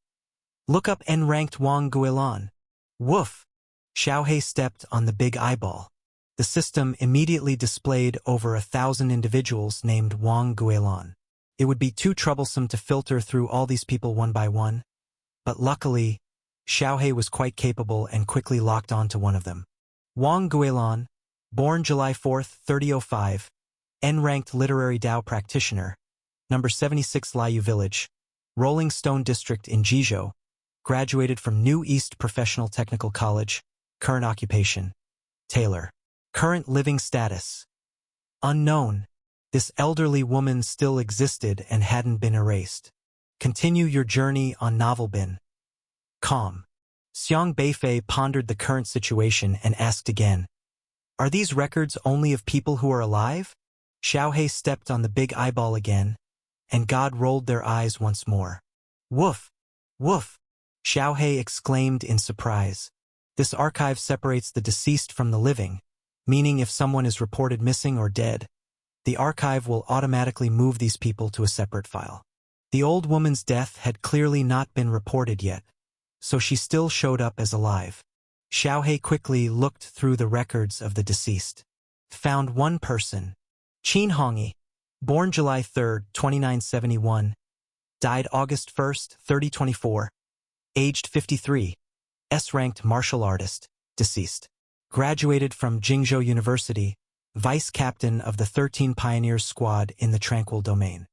Speaker 1: "Look up N-ranked Wang Guilan." Woof! Xiaohei stepped on the big eyeball. The system immediately displayed over 1,000 individuals named Wang Guilan. It would be too troublesome to filter through all these people one by one. But luckily, Xiaohei was quite capable and quickly locked onto one of them. Wang Guilan, born July 4, 3005, N-ranked literary Dao practitioner, number 76 Liu Village, Rolling Stone District in Jizhou, graduated from New East Professional Technical College, current occupation, tailor. Current living status, unknown. This elderly woman still existed and hadn't been erased. Continue your journey on Novelbin. Calm. Xiang Beifei pondered the current situation and asked again, "Are these records only of people who are alive?" Xiaohei stepped on the big eyeball again, and God rolled their eyes once more. Woof! Woof! Xiaohei exclaimed in surprise. This archive separates the deceased from the living, meaning if someone is reported missing or dead, the archive will automatically move these people to a separate file. The old woman's death had clearly not been reported yet, so she still showed up as alive. Xiaohei quickly looked through the records of the deceased. Found one person. Qin Hongyi, born July 3, 2971, died August 1, 3024, aged 53, S-ranked martial artist, deceased. Graduated from Jingzhou University, vice captain of the 13 Pioneers Squad in the Tranquil Domain.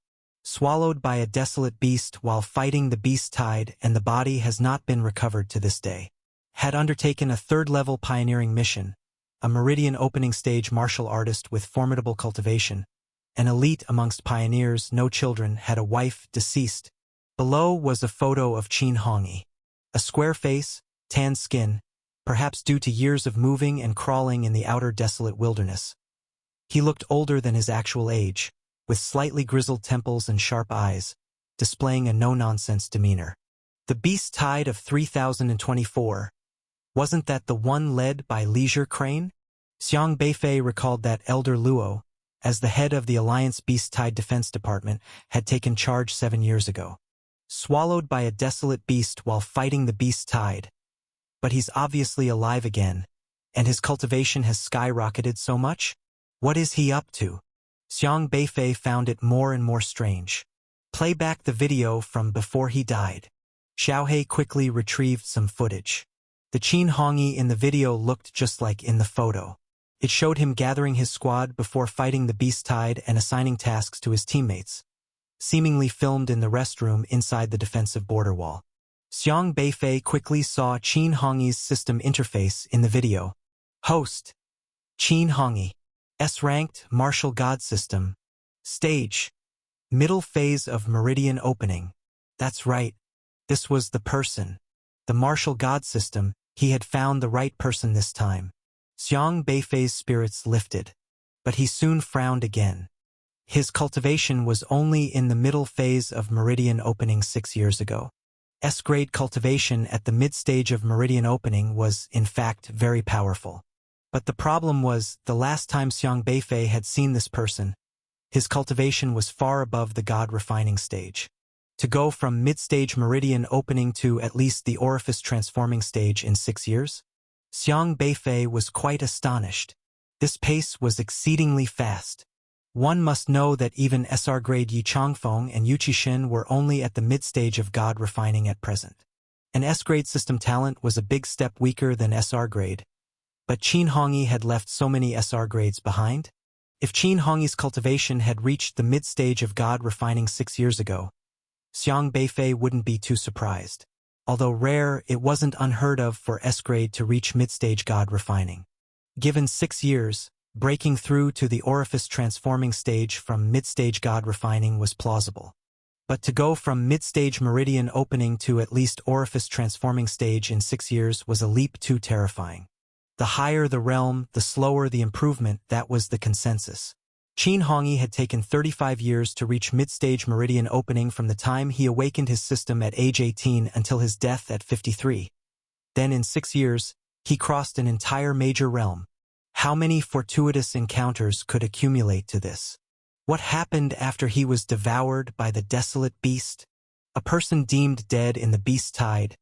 Speaker 1: Swallowed by a desolate beast while fighting the beast tide, and the body has not been recovered to this day. Had undertaken a third-level pioneering mission, a meridian opening stage martial artist with formidable cultivation, an elite amongst pioneers, no children, had a wife, deceased. Below was a photo of Qin Hongyi. A square face, tan skin, perhaps due to years of moving and crawling in the outer desolate wilderness. He looked older than his actual age, with slightly grizzled temples and sharp eyes, displaying a no-nonsense demeanor. The beast tide of 3024, wasn't that the one led by Leisure Crane? Xiang Beifei recalled that Elder Luo, as the head of the Alliance Beast Tide Defense Department, had taken charge 7 years ago. Swallowed by a desolate beast while fighting the beast tide. But he's obviously alive again, and his cultivation has skyrocketed so much? What is he up to? Xiang Beifei found it more and more strange. Play back the video from before he died. Xiaohei quickly retrieved some footage. The Qin Hongyi in the video looked just like in the photo. It showed him gathering his squad before fighting the beast tide and assigning tasks to his teammates, seemingly filmed in the restroom inside the defensive border wall. Xiang Beifei quickly saw Qin Hongyi's system interface in the video. Host: Qin Hongyi. S-ranked martial god system. Stage: middle phase of meridian opening. That's right. This was the person. The martial god system. He had found the right person this time. Xiang Beifei's spirits lifted. But he soon frowned again. His cultivation was only in the middle phase of meridian opening 6 years ago. S-grade cultivation at the mid-stage of meridian opening was, in fact, very powerful. But the problem was, the last time Xiang Beifei had seen this person, his cultivation was far above the god refining stage. To go from mid-stage meridian opening to at least the orifice transforming stage in 6 years? Xiang Beifei was quite astonished. This pace was exceedingly fast. One must know that even SR-grade Yi Changfeng and Yu Qixin were only at the mid-stage of god refining at present. An S-grade system talent was a big step weaker than SR-grade. But Qin Hongyi had left so many SR grades behind? If Qin Hongyi's cultivation had reached the mid-stage of god refining 6 years ago, Xiang Beifei wouldn't be too surprised. Although rare, it wasn't unheard of for S-grade to reach mid-stage god refining. Given 6 years, breaking through to the orifice transforming stage from mid-stage god refining was plausible. But to go from mid-stage meridian opening to at least orifice transforming stage in 6 years was a leap too terrifying. The higher the realm, the slower the improvement, that was the consensus. Qin Hongyi had taken 35 years to reach mid-stage meridian opening from the time he awakened his system at age 18 until his death at 53. Then in 6 years, he crossed an entire major realm. How many fortuitous encounters could accumulate to this? What happened after he was devoured by the desolate beast? A person deemed dead in the beast tide,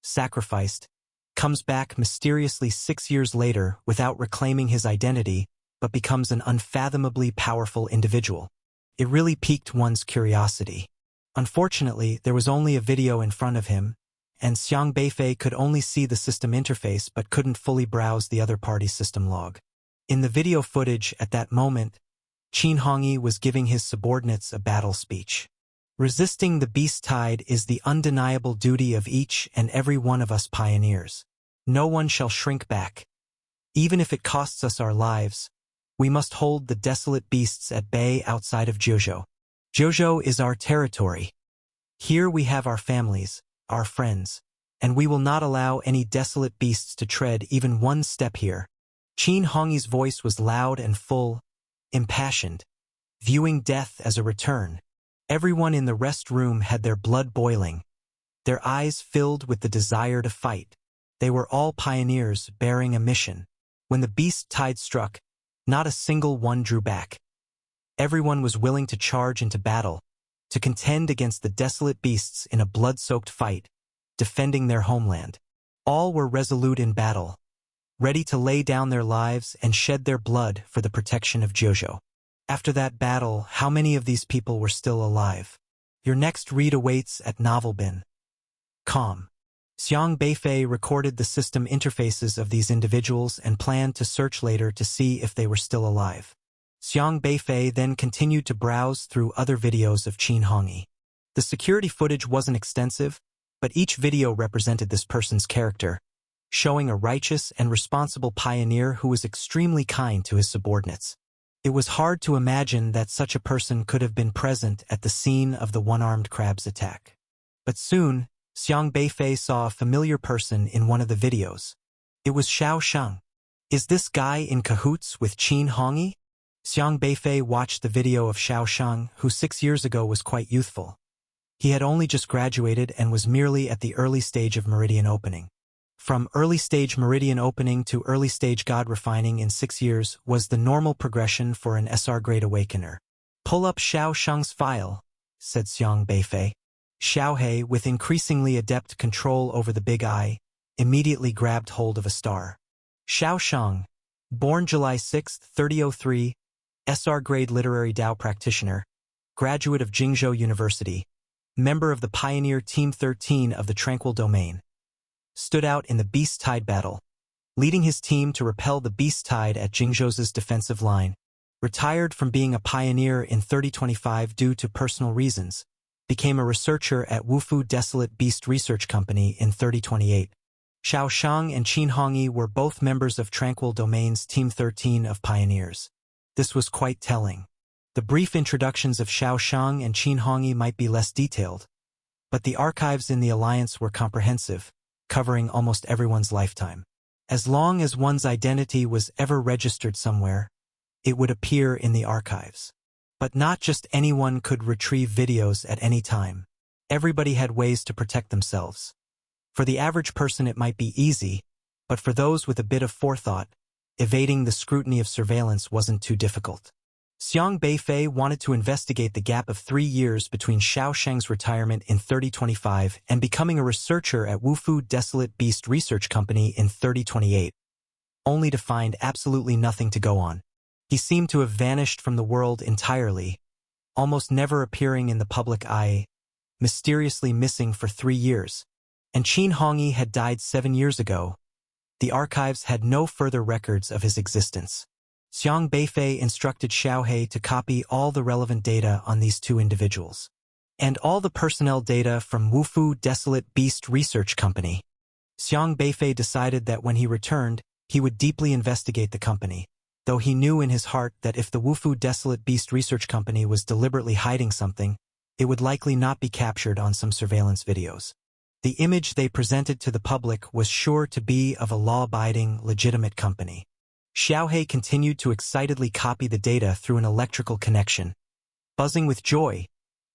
Speaker 1: sacrificed, comes back mysteriously 6 years later without reclaiming his identity, but becomes an unfathomably powerful individual. It really piqued one's curiosity. Unfortunately, there was only a video in front of him, and Xiang Beifei could only see the system interface but couldn't fully browse the other party's system log. In the video footage at that moment, Qin Hongyi was giving his subordinates a battle speech. Resisting the beast tide is the undeniable duty of each and every one of us pioneers. No one shall shrink back. Even if it costs us our lives, we must hold the desolate beasts at bay outside of Jiuzhou. Jiuzhou is our territory. Here we have our families, our friends, and we will not allow any desolate beasts to tread even one step here. Qin Hongyi's voice was loud and full, impassioned. viewing death as a return. Everyone in the rest room had their blood boiling, their eyes filled with the desire to fight. They were all pioneers bearing a mission. When the beast tide struck, not a single one drew back. Everyone was willing to charge into battle, to contend against the desolate beasts in a blood-soaked fight, defending their homeland. All were resolute in battle, ready to lay down their lives and shed their blood for the protection of Jojo. After that battle, how many of these people were still alive? Your next read awaits at Novelbin.com. Xiang Beifei recorded the system interfaces of these individuals and planned to search later to see if they were still alive. Xiang Beifei then continued to browse through other videos of Qin Hongyi. The security footage wasn't extensive, but each video represented this person's character, showing a righteous and responsible pioneer who was extremely kind to his subordinates. It was hard to imagine that such a person could have been present at the scene of the one-armed crab's attack. But soon, Xiang Beifei saw a familiar person in one of the videos. It was Xiao Sheng. Is this guy in cahoots with Qin Hongyi? Xiang Beifei watched the video of Xiao Sheng, who 6 years ago was quite youthful. He had only just graduated and was merely at the early stage of meridian opening. From early stage meridian opening to early stage god refining in 6 years was the normal progression for an SR grade awakener. Pull up Xiao Sheng's file, said Xiang Beifei. Xiao He, with increasingly adept control over the big eye, immediately grabbed hold of a star. Xiao Sheng, born July 6, 3003, SR grade literary Dao practitioner, graduate of Jingzhou University, member of the Pioneer Team 13 of the Tranquil Domain, stood out in the Beast Tide battle, leading his team to repel the Beast Tide at Jingzhou's defensive line, retired from being a pioneer in 3025 due to personal reasons, became a researcher at Wufu Desolate Beast Research Company in 3028. Xiao Sheng and Qin Hongyi were both members of Tranquil Domain's Team 13 of Pioneers. This was quite telling. The brief introductions of Xiao Sheng and Qin Hongyi might be less detailed, but the archives in the Alliance were comprehensive, covering almost everyone's lifetime. As long as one's identity was ever registered somewhere, it would appear in the archives. But not just anyone could retrieve videos at any time. Everybody had ways to protect themselves. For the average person it might be easy, but for those with a bit of forethought, evading the scrutiny of surveillance wasn't too difficult. Xiang Beifei wanted to investigate the gap of 3 years between Xiao Sheng's retirement in 3025 and becoming a researcher at Wufu Desolate Beast Research Company in 3028, only to find absolutely nothing to go on. He seemed to have vanished from the world entirely, almost never appearing in the public eye, mysteriously missing for 3 years. And Qin Hongyi had died 7 years ago. The archives had no further records of his existence. Xiang Beifei instructed Xiao He to copy all the relevant data on these two individuals, and all the personnel data from Wufu Desolate Beast Research Company. Xiang Beifei decided that when he returned, he would deeply investigate the company, though he knew in his heart that if the Wufu Desolate Beast Research Company was deliberately hiding something, it would likely not be captured on some surveillance videos. The image they presented to the public was sure to be of a law-abiding, legitimate company. Xiao He continued to excitedly copy the data through an electrical connection, buzzing with joy,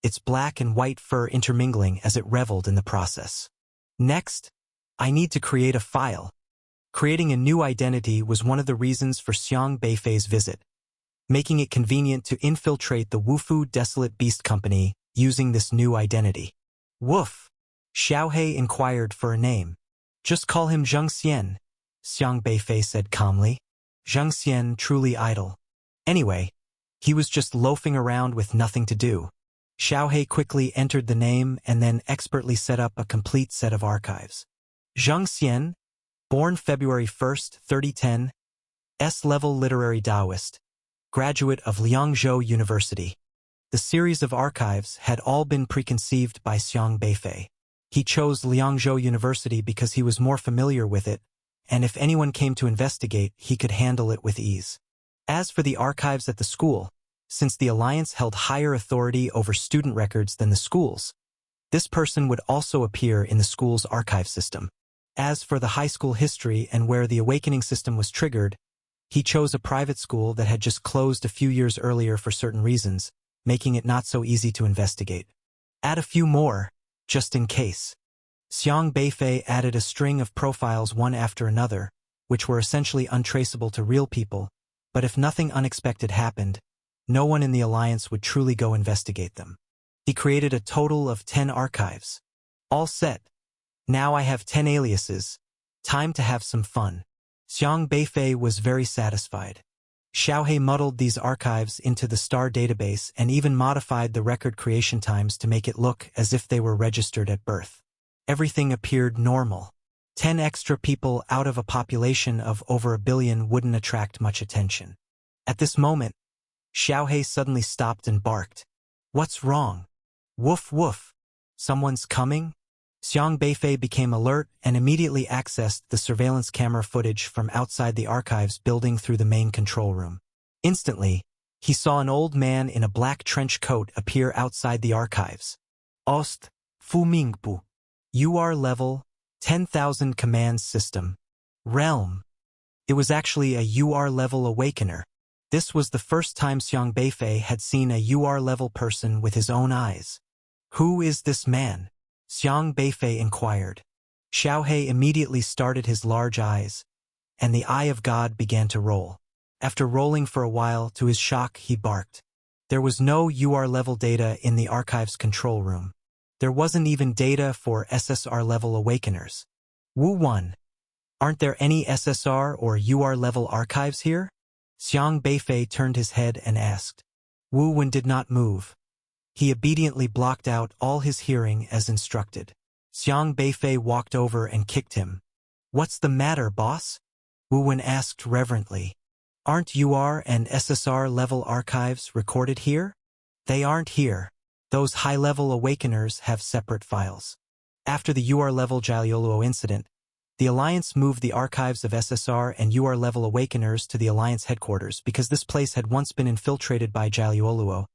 Speaker 1: its black and white fur intermingling as it reveled in the process. Next, I need to create a file. Creating a new identity was one of the reasons for Xiang Beifei's visit, making it convenient to infiltrate the Wufu Desolate Beast Company using this new identity. Woof! Xiao He inquired for a name. Just call him Zheng Xian, Xiang Beifei said calmly. Zheng Xian truly idle. Anyway, he was just loafing around with nothing to do. Xiao He quickly entered the name and then expertly set up a complete set of archives. Zheng Xian, born February 1, 3010, S-level literary Taoist, graduate of Liangzhou University. The series of archives had all been preconceived by Xiang Beifei. He chose Liangzhou University because he was more familiar with it, and if anyone came to investigate, he could handle it with ease. As for the archives at the school, since the Alliance held higher authority over student records than the schools, this person would also appear in the school's archive system. As for the high school history and where the awakening system was triggered, He chose a private school that had just closed a few years earlier for certain reasons, making it not so easy to investigate. Add a few more, just in case. Xiang Beifei added a string of profiles one after another, which were essentially untraceable to real people, but if nothing unexpected happened, no one in the Alliance would truly go investigate them. He created a total of 10 archives. All set. Now I have 10 aliases. Time to have some fun. Xiang Beifei was very satisfied. Xiaohe muddled these archives into the STAR database and even modified the record creation times to make it look as if they were registered at birth. Everything appeared normal. 10 extra people out of a population of over 1 billion wouldn't attract much attention. At this moment, Xiaohe suddenly stopped and barked. What's wrong? Woof woof. Someone's coming? Xiang Beifei became alert and immediately accessed the surveillance camera footage from outside the archives building through the main control room. Instantly, he saw an old man in a black trench coat appear outside the archives. Ost, Fu Mingpu. UR level, 10,000 commands system. Realm. It was actually a UR level awakener. This was the first time Xiang Beifei had seen a UR level person with his own eyes. Who is this man? Xiang Beifei inquired. Xiaohe immediately started his large eyes, and the eye of God began to roll. After rolling for a while, to his shock, he barked. There was no UR level data in the archive's control room. There wasn't even data for SSR level awakeners. Wu 1. Aren't there any SSR or UR level archives here? Xiang Beifei turned his head and asked. Wu Wen did not move. He obediently blocked out all his hearing as instructed. Xiang Beifei walked over and kicked him. What's the matter, boss? Wu Wen asked reverently. Aren't UR and SSR level archives recorded here? They aren't here. Those high-level awakeners have separate files. After the UR level Jiaoluo incident, the Alliance moved the archives of SSR and UR level awakeners to the Alliance headquarters because this place had once been infiltrated by Jiaoluo,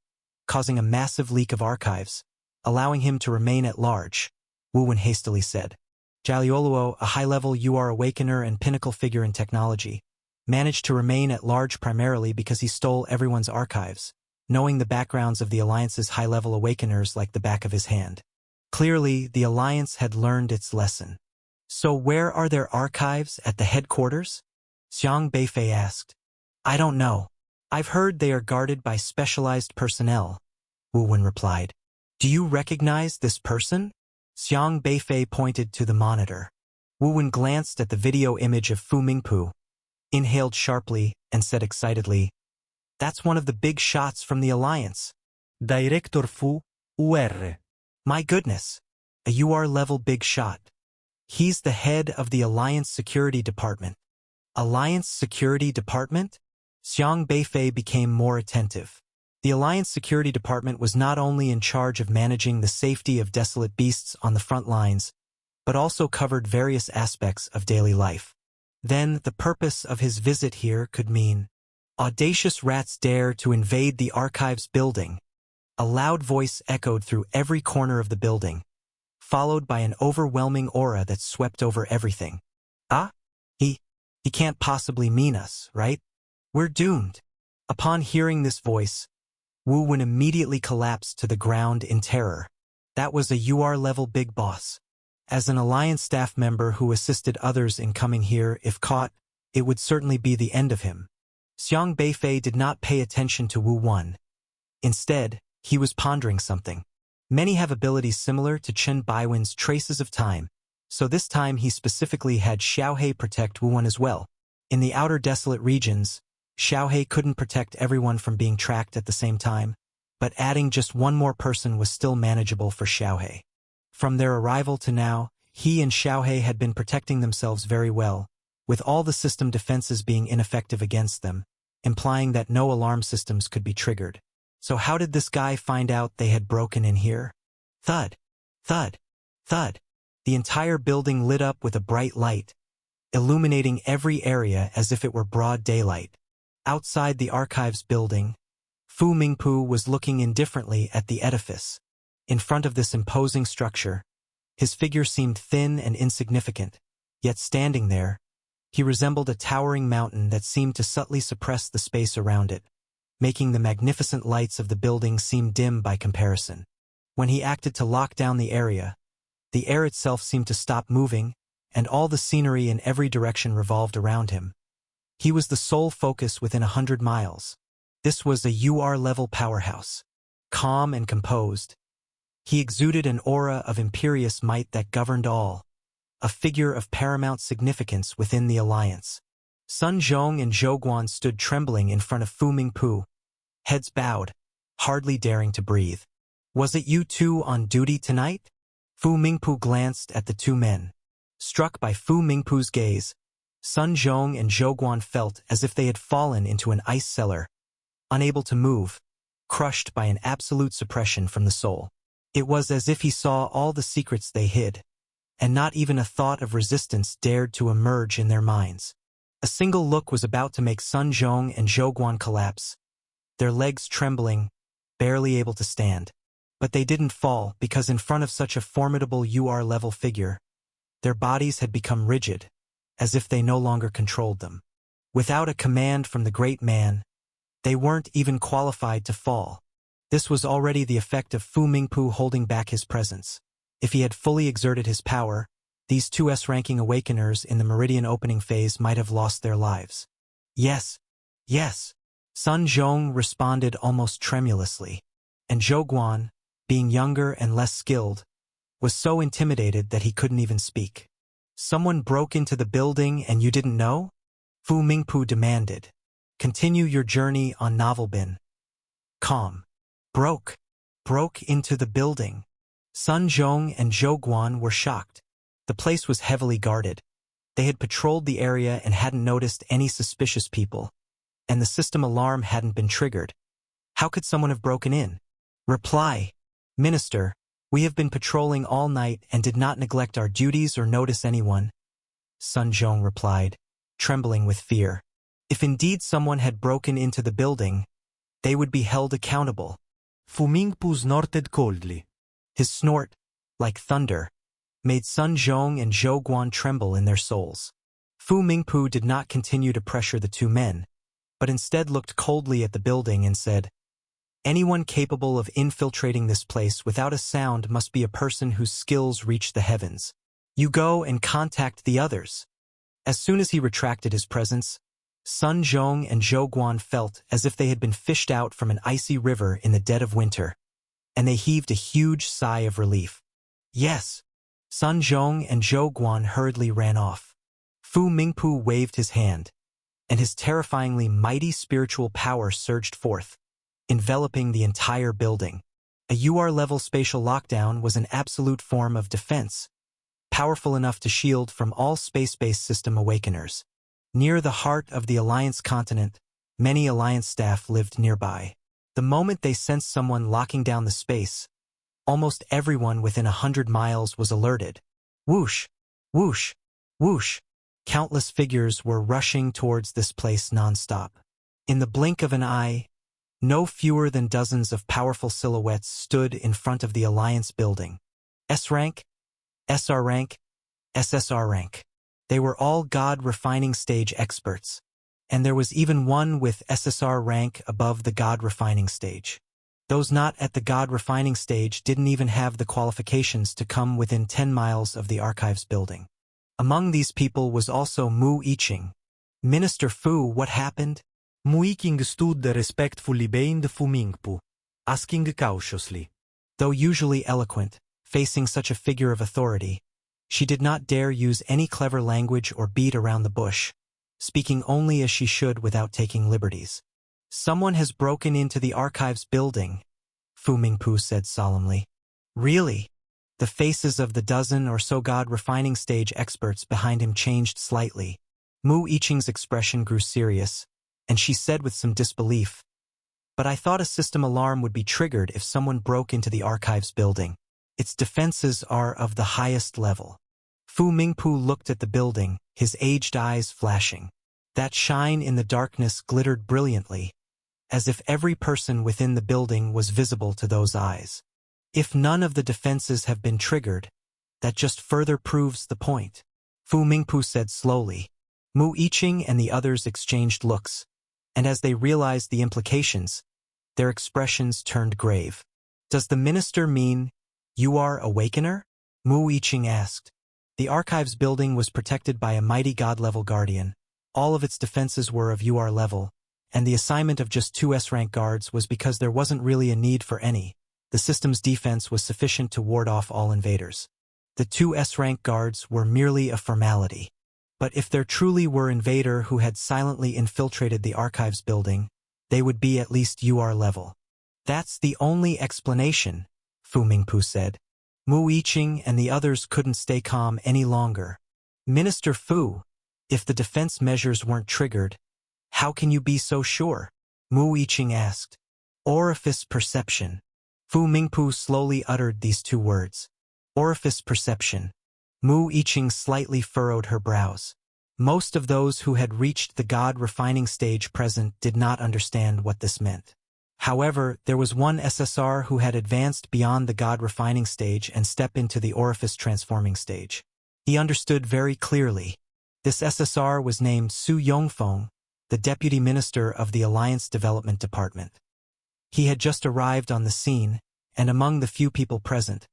Speaker 1: causing a massive leak of archives, allowing him to remain at large, Wu Wen hastily said. Jiaoluo, a high-level UR awakener and pinnacle figure in technology, managed to remain at large primarily because he stole everyone's archives, knowing the backgrounds of the Alliance's high-level awakeners like the back of his hand. Clearly, the Alliance had learned its lesson. So where are their archives at the headquarters? Xiang Beifei asked. I don't know. I've heard they are guarded by specialized personnel, Wu Wen replied. Do you recognize this person? Xiang Beifei pointed to the monitor. Wu Wen glanced at the video image of Fu Mingpu, inhaled sharply, and said excitedly, That's one of the big shots from the Alliance. Director Fu, UR. My goodness, a UR-level big shot. He's the head of the Alliance Security Department. Alliance Security Department? Xiang Beifei became more attentive. The Alliance Security Department was not only in charge of managing the safety of desolate beasts on the front lines, but also covered various aspects of daily life. Then the purpose of his visit here could mean, audacious rats dare to invade the archives building. A loud voice echoed through every corner of the building, followed by an overwhelming aura that swept over everything. Ah? He can't possibly mean us, right? We're doomed. Upon hearing this voice, Wu Wen immediately collapsed to the ground in terror. That was a UR-level big boss. As an Alliance staff member who assisted others in coming here, if caught, it would certainly be the end of him. Xiang Beifei did not pay attention to Wu Wen. Instead, he was pondering something. Many have abilities similar to Chen Baiwen's Traces of Time, so this time he specifically had Xiaohe protect Wu Wen as well. In the outer desolate regions, Xiaohe couldn't protect everyone from being tracked at the same time, but adding just one more person was still manageable for Xiaohe. From their arrival to now, he and Xiaohe had been protecting themselves very well, with all the system defenses being ineffective against them, implying that no alarm systems could be triggered. So how did this guy find out they had broken in here? Thud, thud, thud. The entire building lit up with a bright light, illuminating every area as if it were broad daylight. Outside the archives building, Fu Mingpu was looking indifferently at the edifice. In front of this imposing structure, his figure seemed thin and insignificant, yet standing there, He resembled a towering mountain that seemed to subtly suppress the space around it, making the magnificent lights of the building seem dim by comparison. When he acted to lock down the area, the air itself seemed to stop moving, and all the scenery in every direction revolved around him. He was the sole focus within 100 miles. This was a UR-level powerhouse. Calm and composed, he exuded an aura of imperious might that governed all, a figure of paramount significance within the alliance. Sun Zhong and Zhou Guan stood trembling in front of Fu Mingpu, heads bowed, hardly daring to breathe. "Was it you two on duty tonight?" Fu Mingpu glanced at the two men. Struck by Fu Mingpu's gaze, Sun Zhong and Zhou Guan felt as if they had fallen into an ice cellar, unable to move, crushed by an absolute suppression from the soul. It was as if he saw all the secrets they hid, and not even a thought of resistance dared to emerge in their minds. A single look was about to make Sun Zhong and Zhou Guan collapse, their legs trembling, barely able to stand. But they didn't fall because in front of such a formidable UR-level figure, their bodies had become rigid, as if they no longer controlled them. Without a command from the great man, they weren't even qualified to fall. This was already the effect of Fu Mingpu holding back his presence. If he had fully exerted his power, these two S-ranking awakeners in the Meridian opening phase might have lost their lives. "Yes, yes," Sun Zhong responded almost tremulously, and Zhou Guan, being younger and less skilled, was so intimidated that he couldn't even speak. "Someone broke into the building and you didn't know?" Fu Mingpu demanded. "Continue your journey on Novelbin." Calm. Broke into the building. Sun Zhong and Zhou Guan were shocked. The place was heavily guarded. They had patrolled the area and hadn't noticed any suspicious people, and the system alarm hadn't been triggered. How could someone have broken in? "Reply, Minister, we have been patrolling all night and did not neglect our duties or notice anyone," Sun Zhong replied, trembling with fear. If indeed someone had broken into the building, they would be held accountable.
Speaker 2: Fu Mingpu snorted coldly.
Speaker 1: His snort, like thunder, made Sun Zhong and Zhou Guan tremble in their souls. Fu Mingpu did not continue to pressure the two men, but instead looked coldly at the building and said, "Anyone capable of infiltrating this place without a sound must be a person whose skills reach the heavens. You go and contact the others." As soon as he retracted his presence, Sun Zhong and Zhou Guan felt as if they had been fished out from an icy river in the dead of winter, and they heaved a huge sigh of relief. "Yes." Sun Zhong and Zhou Guan hurriedly ran off. Fu Mingpu waved his hand, and his terrifyingly mighty spiritual power surged forth, enveloping the entire building. A UR-level spatial lockdown was an absolute form of defense, powerful enough to shield from all space-based system awakeners. Near the heart of the Alliance continent, many Alliance staff lived nearby. The moment they sensed someone locking down the space, almost everyone within 100 miles was alerted. Whoosh, whoosh, whoosh. Countless figures were rushing towards this place non-stop. In the blink of an eye, no fewer than dozens of powerful silhouettes stood in front of the Alliance building. S-rank, SR rank, SSR rank. They were all God refining stage experts, and there was even one with SSR rank above the God refining stage. Those not at the God refining stage didn't even have the qualifications to come within 10 miles of the archives building. Among these people was also Mu Yiqing. "Minister Fu, what happened?"
Speaker 2: Mu Yiqing stood respectfully behind Fu Mingpu, asking cautiously.
Speaker 1: Though usually eloquent, facing such a figure of authority, she did not dare use any clever language or beat around the bush, speaking only as she should without taking liberties. "Someone has broken into the archives building," Fu Mingpu said solemnly. "Really?" The faces of the dozen or so God refining stage experts behind him changed slightly. Mu Yiqing's expression grew serious, and she said with some disbelief, "But I thought a system alarm would be triggered if someone broke into the archives building. Its defenses are of the highest level." Fu Mingpu looked at the building, his aged eyes flashing. That shine in the darkness glittered brilliantly, as if every person within the building was visible to those eyes. If none of the defenses have been triggered, that just further proves the point, Fu Mingpu said slowly. Mu Yiqing and the others exchanged looks, and as they realized the implications, their expressions turned grave. Does the minister mean, "You are Awakener?" Mu Yiqing asked. The archives building was protected by a mighty god-level guardian. All of its defenses were of UR level, and the assignment of just 2 S-rank guards was because there wasn't really a need for any. The system's defense was sufficient to ward off all invaders. The 2 S-rank guards were merely a formality. But if there truly were invader who had silently infiltrated the archives building, they would be at least UR level. That's the only explanation, Fu Mingpu said. Mu Yiqing and the others couldn't stay calm any longer. Minister Fu, if the defense measures weren't triggered, how can you be so sure? Mu Yiqing asked. Orifice perception. Fu Mingpu slowly uttered these 2 words. Orifice perception. Mu Yiqing slightly furrowed her brows. Most of those who had reached the god refining stage present did not understand what this meant. However, there was one SSR who had advanced beyond the god refining stage and stepped into the orifice transforming stage. He understood very clearly. This SSR was named Su Yongfeng, the deputy minister of the Alliance Development Department. He had just arrived on the scene, and among the few people present,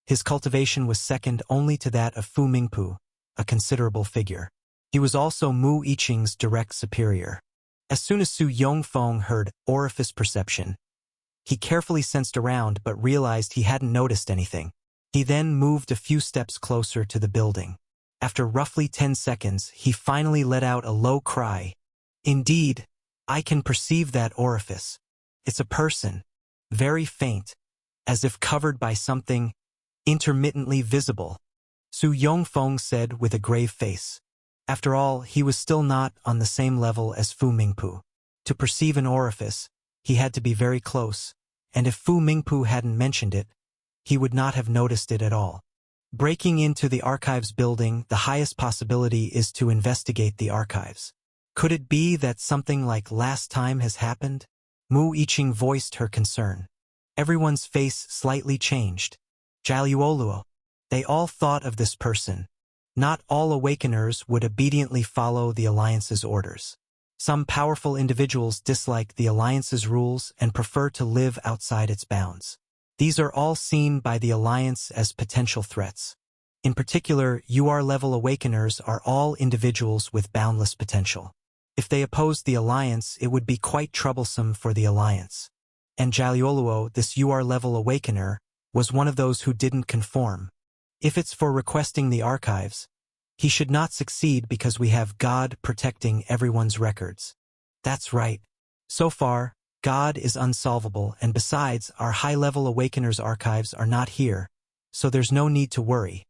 Speaker 1: his cultivation was second only to that of Fu Mingpu, a considerable figure. He was also Mu Yiqing's direct superior. As soon as Su Yongfeng heard orifice perception, he carefully sensed around but realized he hadn't noticed anything. He then moved a few steps closer to the building. After roughly 10 seconds, he finally let out a low cry. Indeed, I can perceive that orifice. It's a person, very faint, as if covered by something intermittently visible. Su Yongfeng said with a grave face. After all, he was still not on the same level as Fu Mingpu. To perceive an orifice, he had to be very close, and if Fu Mingpu hadn't mentioned it, he would not have noticed it at all. Breaking into the archives building, the highest possibility is to investigate the archives. Could it be that something like last time has happened? Mu Yiqing voiced her concern. Everyone's face slightly changed. Jialuoluo. They all thought of this person. Not all Awakeners would obediently follow the Alliance's orders. Some powerful individuals dislike the Alliance's rules and prefer to live outside its bounds. These are all seen by the Alliance as potential threats. In particular, UR-level Awakeners are all individuals with boundless potential. If they opposed the Alliance, it would be quite troublesome for the Alliance. And Jialuoluo, this UR-level Awakener, was one of those who didn't conform. If it's for requesting the archives, he should not succeed because we have God protecting everyone's records. That's right. So far, God is unsolvable, and besides, our high-level Awakeners' archives are not here, so there's no need to worry,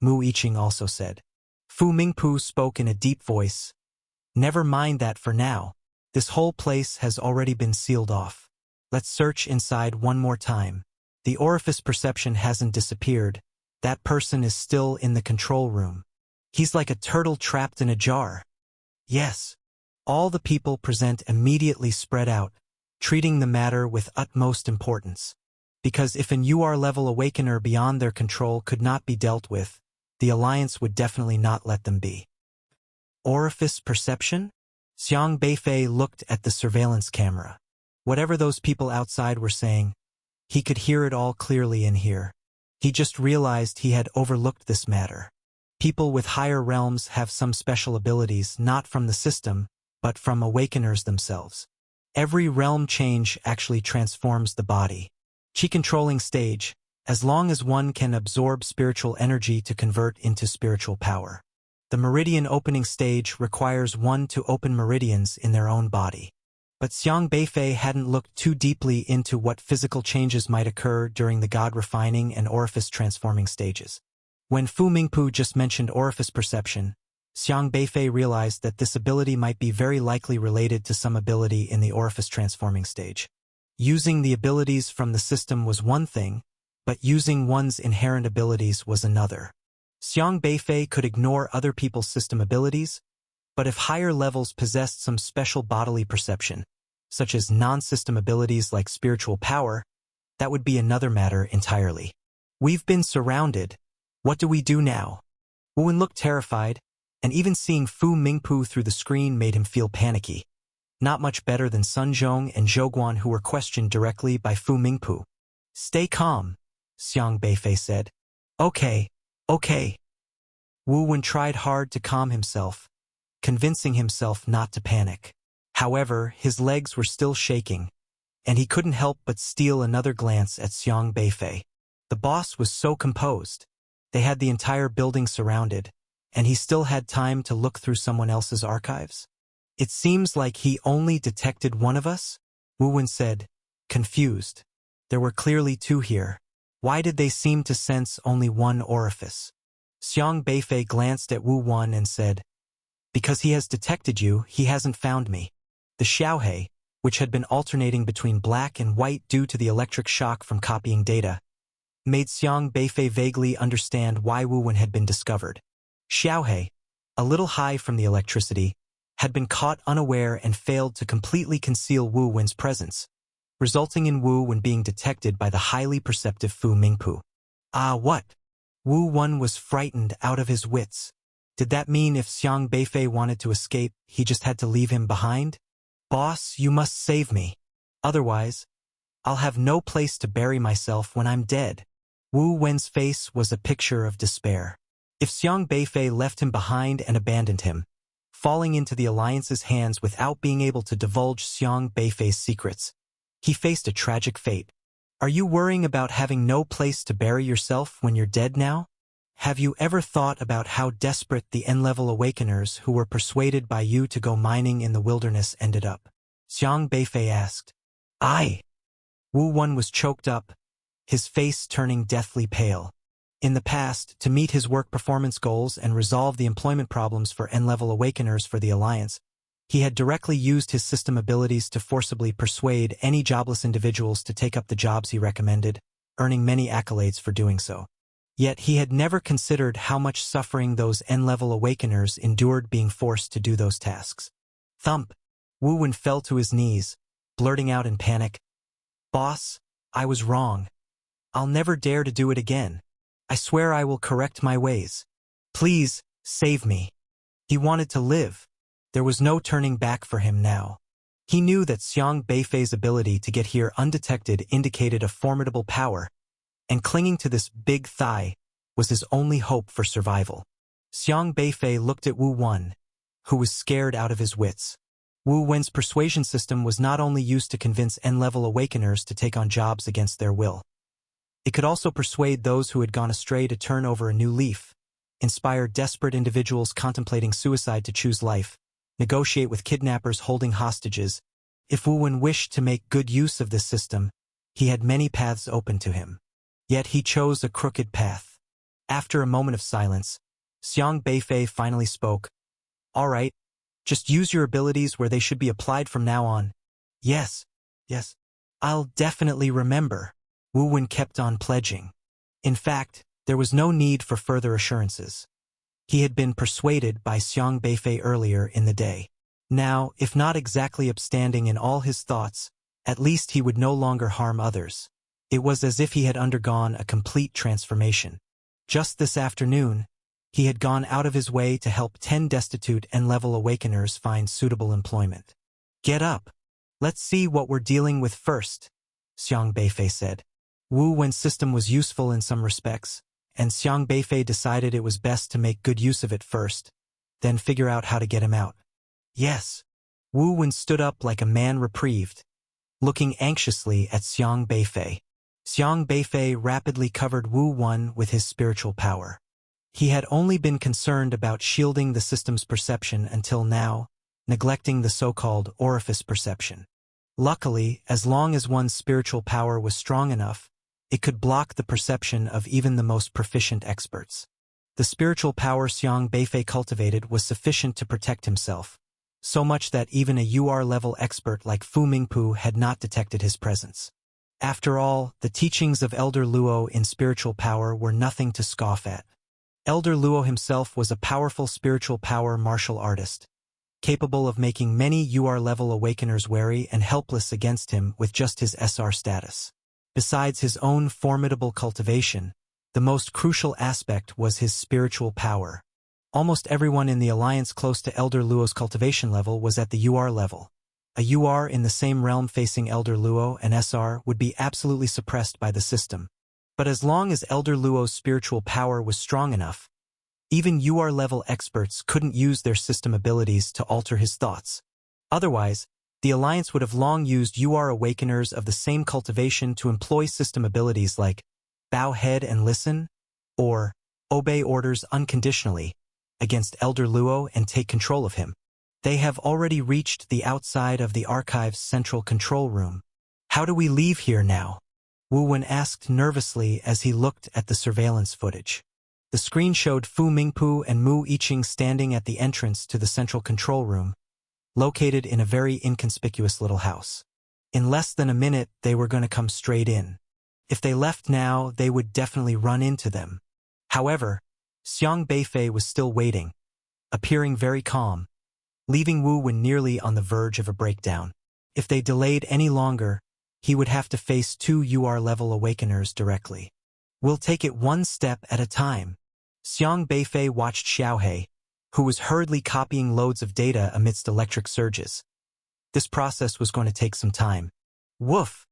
Speaker 1: Mu Yiqing also said. Fu Mingpu spoke in a deep voice. Never mind that for now. This whole place has already been sealed off. Let's search inside one more time. The orifice perception hasn't disappeared. That person is still in the control room. He's like a turtle trapped in a jar. Yes. All the people present immediately spread out, treating the matter with utmost importance. Because if an UR-level Awakener beyond their control could not be dealt with, the Alliance would definitely not let them be. Orifice perception? Xiang Beifei looked at the surveillance camera. Whatever those people outside were saying, he could hear it all clearly in here. He just realized he had overlooked this matter. People with higher realms have some special abilities not from the system, but from Awakeners themselves. Every realm change actually transforms the body. Qi controlling stage, as long as one can absorb spiritual energy to convert into spiritual power. The meridian opening stage requires one to open meridians in their own body. But Xiang Beifei hadn't looked too deeply into what physical changes might occur during the god refining and orifice transforming stages. When Fu Mingpu just mentioned orifice perception, Xiang Beifei realized that this ability might be very likely related to some ability in the orifice transforming stage. Using the abilities from the system was one thing, but using one's inherent abilities was another. Xiang Beifei could ignore other people's system abilities, but if higher levels possessed some special bodily perception, such as non-system abilities like spiritual power, that would be another matter entirely. We've been surrounded. What do we do now? Wu Wen looked terrified, and even seeing Fu Mingpu through the screen made him feel panicky. Not much better than Sun Zhong and Zhou Guan, who were questioned directly by Fu Mingpu. "Stay calm," Xiang Beifei said. "Okay, okay." Wu Wen tried hard to calm himself, convincing himself not to panic. However, his legs were still shaking, and he couldn't help but steal another glance at Xiang Beifei. The boss was so composed. They had the entire building surrounded, and he still had time to look through someone else's archives. "It seems like he only detected one of us," Wu Wen said, confused. There were clearly two here. Why did they seem to sense only one orifice? Xiang Beifei glanced at Wu Wen and said, "Because he has detected you, he hasn't found me." The Xiaohe, which had been alternating between black and white due to the electric shock from copying data, made Xiang Beifei vaguely understand why Wu Wen had been discovered. Xiaohe, a little high from the electricity, had been caught unaware and failed to completely conceal Wu Wen's presence, resulting in Wu Wen being detected by the highly perceptive Fu Mingpu. What? Wu Wen was frightened out of his wits. Did that mean if Xiang Beifei wanted to escape, he just had to leave him behind? "Boss, you must save me. Otherwise, I'll have no place to bury myself when I'm dead." Wu Wen's face was a picture of despair. If Xiang Beifei left him behind and abandoned him, falling into the Alliance's hands without being able to divulge Xiang Beifei's secrets, he faced a tragic fate. Are you worrying about having no place to bury yourself when you're dead now? Have you ever thought about how desperate the N-level awakeners who were persuaded by you to go mining in the wilderness ended up? Xiang Beifei asked. Wu Wen was choked up, his face turning deathly pale. In the past, to meet his work performance goals and resolve the employment problems for N-level awakeners for the Alliance, he had directly used his system abilities to forcibly persuade any jobless individuals to take up the jobs he recommended, earning many accolades for doing so. Yet he had never considered how much suffering those N-level awakeners endured being forced to do those tasks. Thump! Wu Wen fell to his knees, blurting out in panic, "Boss, I was wrong. I'll never dare to do it again. I swear I will correct my ways. Please, save me." He wanted to live. There was no turning back for him now. He knew that Xiang Beifei's ability to get here undetected indicated a formidable power, and clinging to this big thigh was his only hope for survival. Xiang Beifei looked at Wu Wen, who was scared out of his wits. Wu Wen's persuasion system was not only used to convince N-level awakeners to take on jobs against their will. It could also persuade those who had gone astray to turn over a new leaf, inspire desperate individuals contemplating suicide to choose life, negotiate with kidnappers holding hostages. If Wu Wen wished to make good use of this system, he had many paths open to him. Yet he chose a crooked path. After a moment of silence, Xiang Beifei finally spoke. "All right, just use your abilities where they should be applied from now on." Yes, I'll definitely remember," Wu Wen kept on pledging. In fact, there was no need for further assurances. He had been persuaded by Xiang Beifei earlier in the day. Now, if not exactly upstanding in all his thoughts, at least he would no longer harm others. It was as if he had undergone a complete transformation. Just this afternoon, he had gone out of his way to help 10 destitute N-level awakeners find suitable employment. "Get up. Let's see what we're dealing with first," Xiang Beifei said. Wu Wen's system was useful in some respects, and Xiang Beifei decided it was best to make good use of it first, then figure out how to get him out. Yes. Wu Wen stood up like a man reprieved, looking anxiously at Xiang Beifei. Xiang Beifei rapidly covered Wu Wen with his spiritual power. He had only been concerned about shielding the system's perception until now, neglecting the so-called orifice perception. Luckily, as long as one's spiritual power was strong enough, it could block the perception of even the most proficient experts. The spiritual power Xiang Beifei cultivated was sufficient to protect himself, so much that even a UR-level expert like Fu Mingpu had not detected his presence. After all, the teachings of Elder Luo in spiritual power were nothing to scoff at. Elder Luo himself was a powerful spiritual power martial artist, capable of making many UR-level awakeners wary and helpless against him with just his SR status. Besides his own formidable cultivation, the most crucial aspect was his spiritual power. Almost everyone in the alliance close to Elder Luo's cultivation level was at the UR level. A UR in the same realm facing Elder Luo and SR would be absolutely suppressed by the system. But as long as Elder Luo's spiritual power was strong enough, even UR-level experts couldn't use their system abilities to alter his thoughts. Otherwise, the Alliance would have long used UR Awakeners of the same cultivation to employ system abilities like bow head and listen, or obey orders unconditionally, against Elder Luo and take control of him. They have already reached the outside of the Archive's central control room. How do we leave here now? Wu Wen asked nervously as he looked at the surveillance footage. The screen showed Fu Mingpu and Mu Yiqing standing at the entrance to the central control room, located in a very inconspicuous little house. In less than a minute, they were going to come straight in. If they left now, they would definitely run into them. However, Xiang Beifei was still waiting, appearing very calm, leaving Wu Wen nearly on the verge of a breakdown. If they delayed any longer, he would have to face 2 UR-level awakeners directly. We'll take it one step at a time. Xiang Beifei watched Xiaohe, who was hurriedly copying loads of data amidst electric surges. This process was going to take some time. Woof!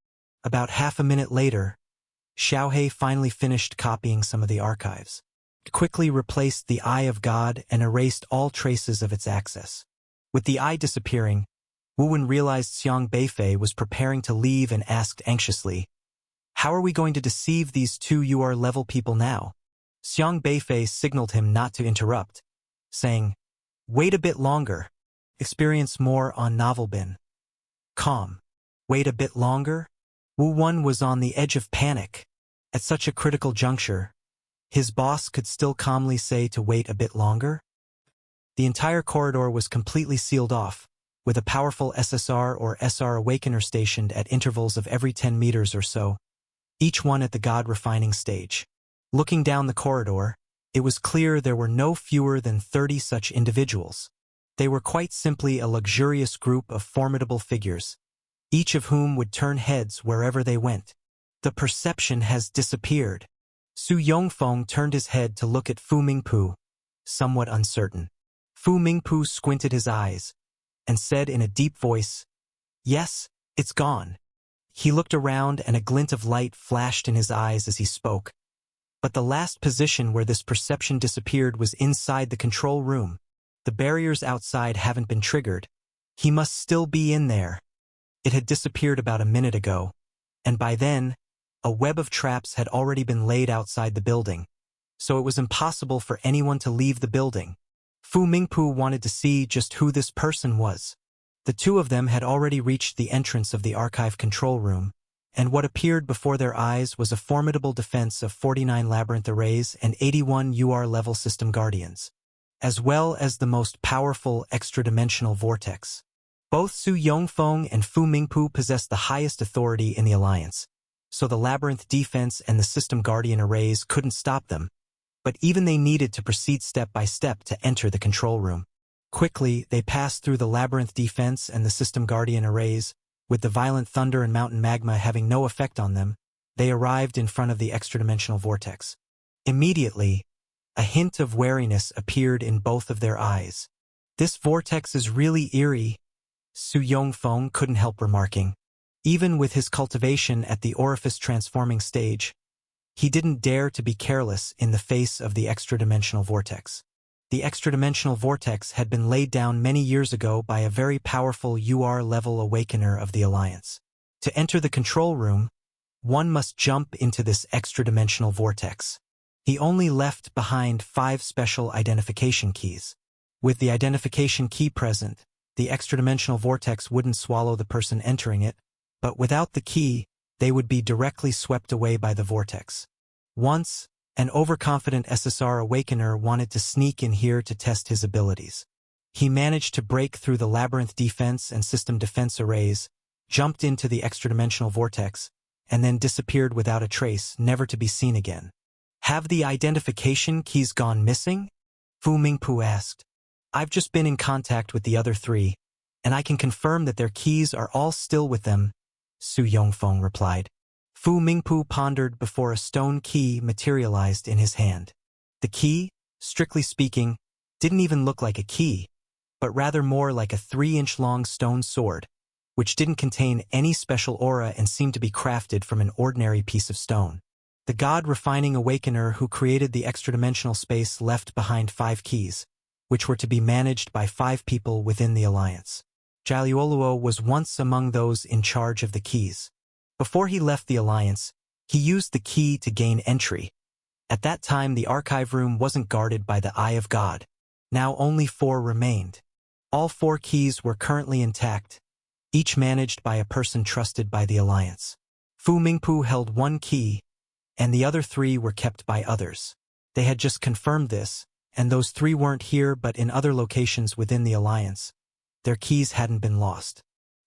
Speaker 1: About half a minute later, Xiaohe finally finished copying some of the archives. It quickly replaced the Eye of God and erased all traces of its access. With the eye disappearing, Wu Wen realized Xiang Beifei was preparing to leave and asked anxiously, "How are we going to deceive these 2 UR-level people now?" Xiang Beifei signaled him not to interrupt, saying, "Wait a bit longer. Experience more on Novelbin." Calm. Wait a bit longer? Wu Wen was on the edge of panic. At such a critical juncture, his boss could still calmly say to wait a bit longer? The entire corridor was completely sealed off, with a powerful SSR or SR Awakener stationed at intervals of every 10 meters or so, each one at the God-refining stage. Looking down the corridor, it was clear there were no fewer than 30 such individuals. They were quite simply a luxurious group of formidable figures, each of whom would turn heads wherever they went. The perception has disappeared. Su Yongfeng turned his head to look at Fu Mingpu, somewhat uncertain. Fu Mingpu squinted his eyes and said in a deep voice, "Yes, it's gone." He looked around and a glint of light flashed in his eyes as he spoke. But the last position where this perception disappeared was inside the control room. The barriers outside haven't been triggered. He must still be in there. It had disappeared about a minute ago, and by then, a web of traps had already been laid outside the building, so it was impossible for anyone to leave the building. Fu Mingpu wanted to see just who this person was. The 2 of them had already reached the entrance of the archive control room, and what appeared before their eyes was a formidable defense of 49 labyrinth arrays and 81 UR-level system guardians, as well as the most powerful extra-dimensional vortex. Both Su Yongfeng and Fu Mingpu possessed the highest authority in the Alliance, so the labyrinth defense and the system guardian arrays couldn't stop them, but even they needed to proceed step by step to enter the control room. Quickly, they passed through the labyrinth defense and the system guardian arrays. With the violent thunder and mountain magma having no effect on them, they arrived in front of the extra-dimensional vortex. Immediately, a hint of wariness appeared in both of their eyes. "This vortex is really eerie," Su Yongfeng couldn't help remarking. Even with his cultivation at the orifice transforming stage, he didn't dare to be careless in the face of the extra-dimensional vortex. The extra-dimensional vortex had been laid down many years ago by a very powerful UR-level awakener of the Alliance. To enter the control room, one must jump into this extra-dimensional vortex. He only left behind 5 special identification keys. With the identification key present, the extra-dimensional vortex wouldn't swallow the person entering it, but without the key, they would be directly swept away by the vortex. Once, an overconfident SSR Awakener wanted to sneak in here to test his abilities. He managed to break through the labyrinth defense and system defense arrays, jumped into the extra-dimensional vortex, and then disappeared without a trace, never to be seen again. "Have the identification keys gone missing?" Fu Mingpu asked. "I've just been in contact with the other 3, and I can confirm that their keys are all still with them," Su Yongfeng replied. Fu Mingpu pondered before a stone key materialized in his hand. The key, strictly speaking, didn't even look like a key, but rather more like a 3-inch-long stone sword, which didn't contain any special aura and seemed to be crafted from an ordinary piece of stone. The God-refining awakener who created the extra-dimensional space left behind 5 keys, which were to be managed by 5 people within the Alliance. Jalioluo was once among those in charge of the keys. Before he left the Alliance, he used the key to gain entry. At that time, the archive room wasn't guarded by the Eye of God. Now only 4 remained. All 4 keys were currently intact, each managed by a person trusted by the Alliance. Fu Mingpu held 1 key, and the other 3 were kept by others. They had just confirmed this, and those 3 weren't here but in other locations within the Alliance. Their keys hadn't been lost.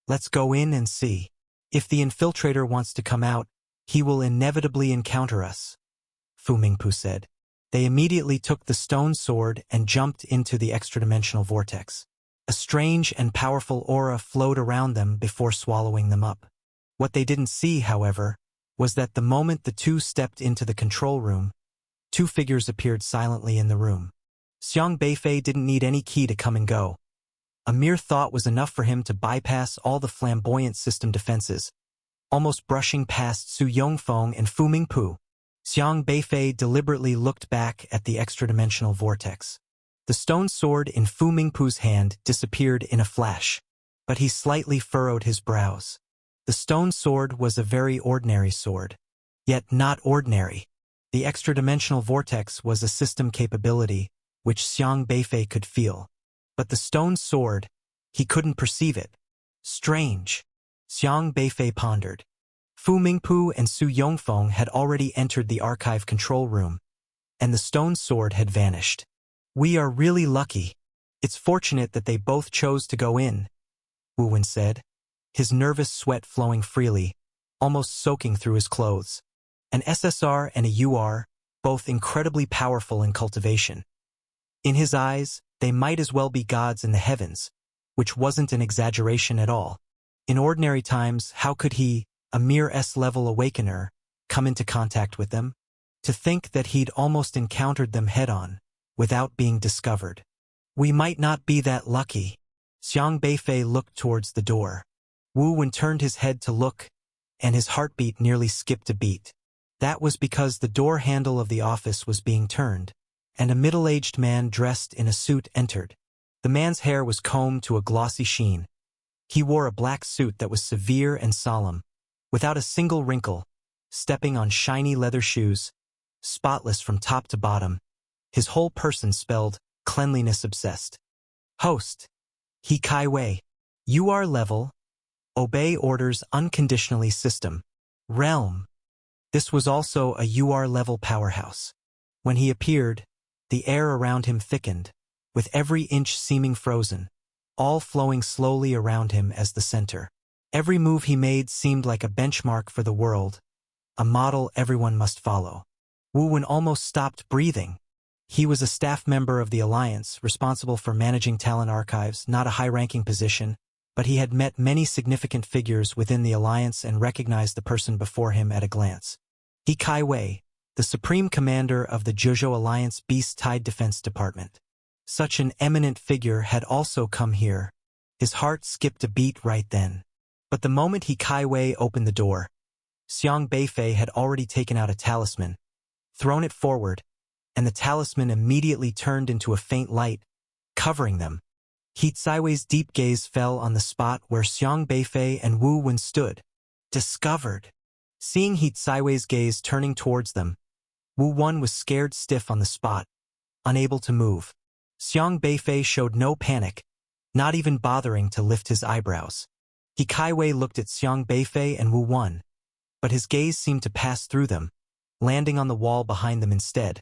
Speaker 1: Let's go in and see. If the infiltrator wants to come out, he will inevitably encounter us, Fu Mingpu said. They immediately took the stone sword and jumped into the extra-dimensional vortex. A strange and powerful aura flowed around them before swallowing them up. What they didn't see, however, was that the moment the 2 stepped into the control room, 2 figures appeared silently in the room. Xiang Beifei didn't need any key to come and go. A mere thought was enough for him to bypass all the flamboyant system defenses, almost brushing past Su Yongfeng and Fu Mingpu. Xiang Beifei deliberately looked back at the extra-dimensional vortex. The stone sword in Fu Mingpu's hand disappeared in a flash, but he slightly furrowed his brows. The stone sword was a very ordinary sword, yet not ordinary. The extra-dimensional vortex was a system capability which Xiang Beifei could feel. But the stone sword, he couldn't perceive it. Strange. Xiang Beifei pondered. Fu Mingpu and Su Yongfeng had already entered the archive control room, and the stone sword had vanished. We are really lucky. It's fortunate that they both chose to go in, Wu Wen said, his nervous sweat flowing freely, almost soaking through his clothes. An SSR and a UR, both incredibly powerful in cultivation. In his eyes, they might as well be gods in the heavens, which wasn't an exaggeration at all. In ordinary times, how could he, a mere S-level awakener, come into contact with them? To think that he'd almost encountered them head-on, without being discovered. We might not be that lucky. Xiang Beifei looked towards the door. Wu Wen turned his head to look, and his heartbeat nearly skipped a beat. That was because the door handle of the office was being turned, and a middle-aged man dressed in a suit entered. The man's hair was combed to a glossy sheen. He wore a black suit that was severe and solemn, without a single wrinkle, stepping on shiny leather shoes, spotless from top to bottom. His whole person spelled cleanliness-obsessed. Host. He Kai Wei. UR level. Obey orders unconditionally system. Realm. This was also a UR level powerhouse. When he appeared, the air around him thickened, with every inch seeming frozen, all flowing slowly around him as the center. Every move he made seemed like a benchmark for the world, a model everyone must follow. Wu Wen almost stopped breathing. He was a staff member of the Alliance, responsible for managing talent archives, not a high-ranking position, but he had met many significant figures within the Alliance and recognized the person before him at a glance. He Kai Wei, the Supreme Commander of the Zhuzhou Alliance Beast Tide Defense Department. Such an eminent figure had also come here. His heart skipped a beat right then. But the moment He Kai Wei opened the door, Xiang Beifei had already taken out a talisman, thrown it forward, and the talisman immediately turned into a faint light, covering them. He Caiwei's deep gaze fell on the spot where Xiang Beifei and Wu Wen stood. Discovered. Seeing He Caiwei's gaze turning towards them, Wu Wen was scared stiff on the spot, unable to move. Xiang Beifei showed no panic, not even bothering to lift his eyebrows. He Kai Wei looked at Xiang Beifei and Wu Wen, but his gaze seemed to pass through them, landing on the wall behind them instead,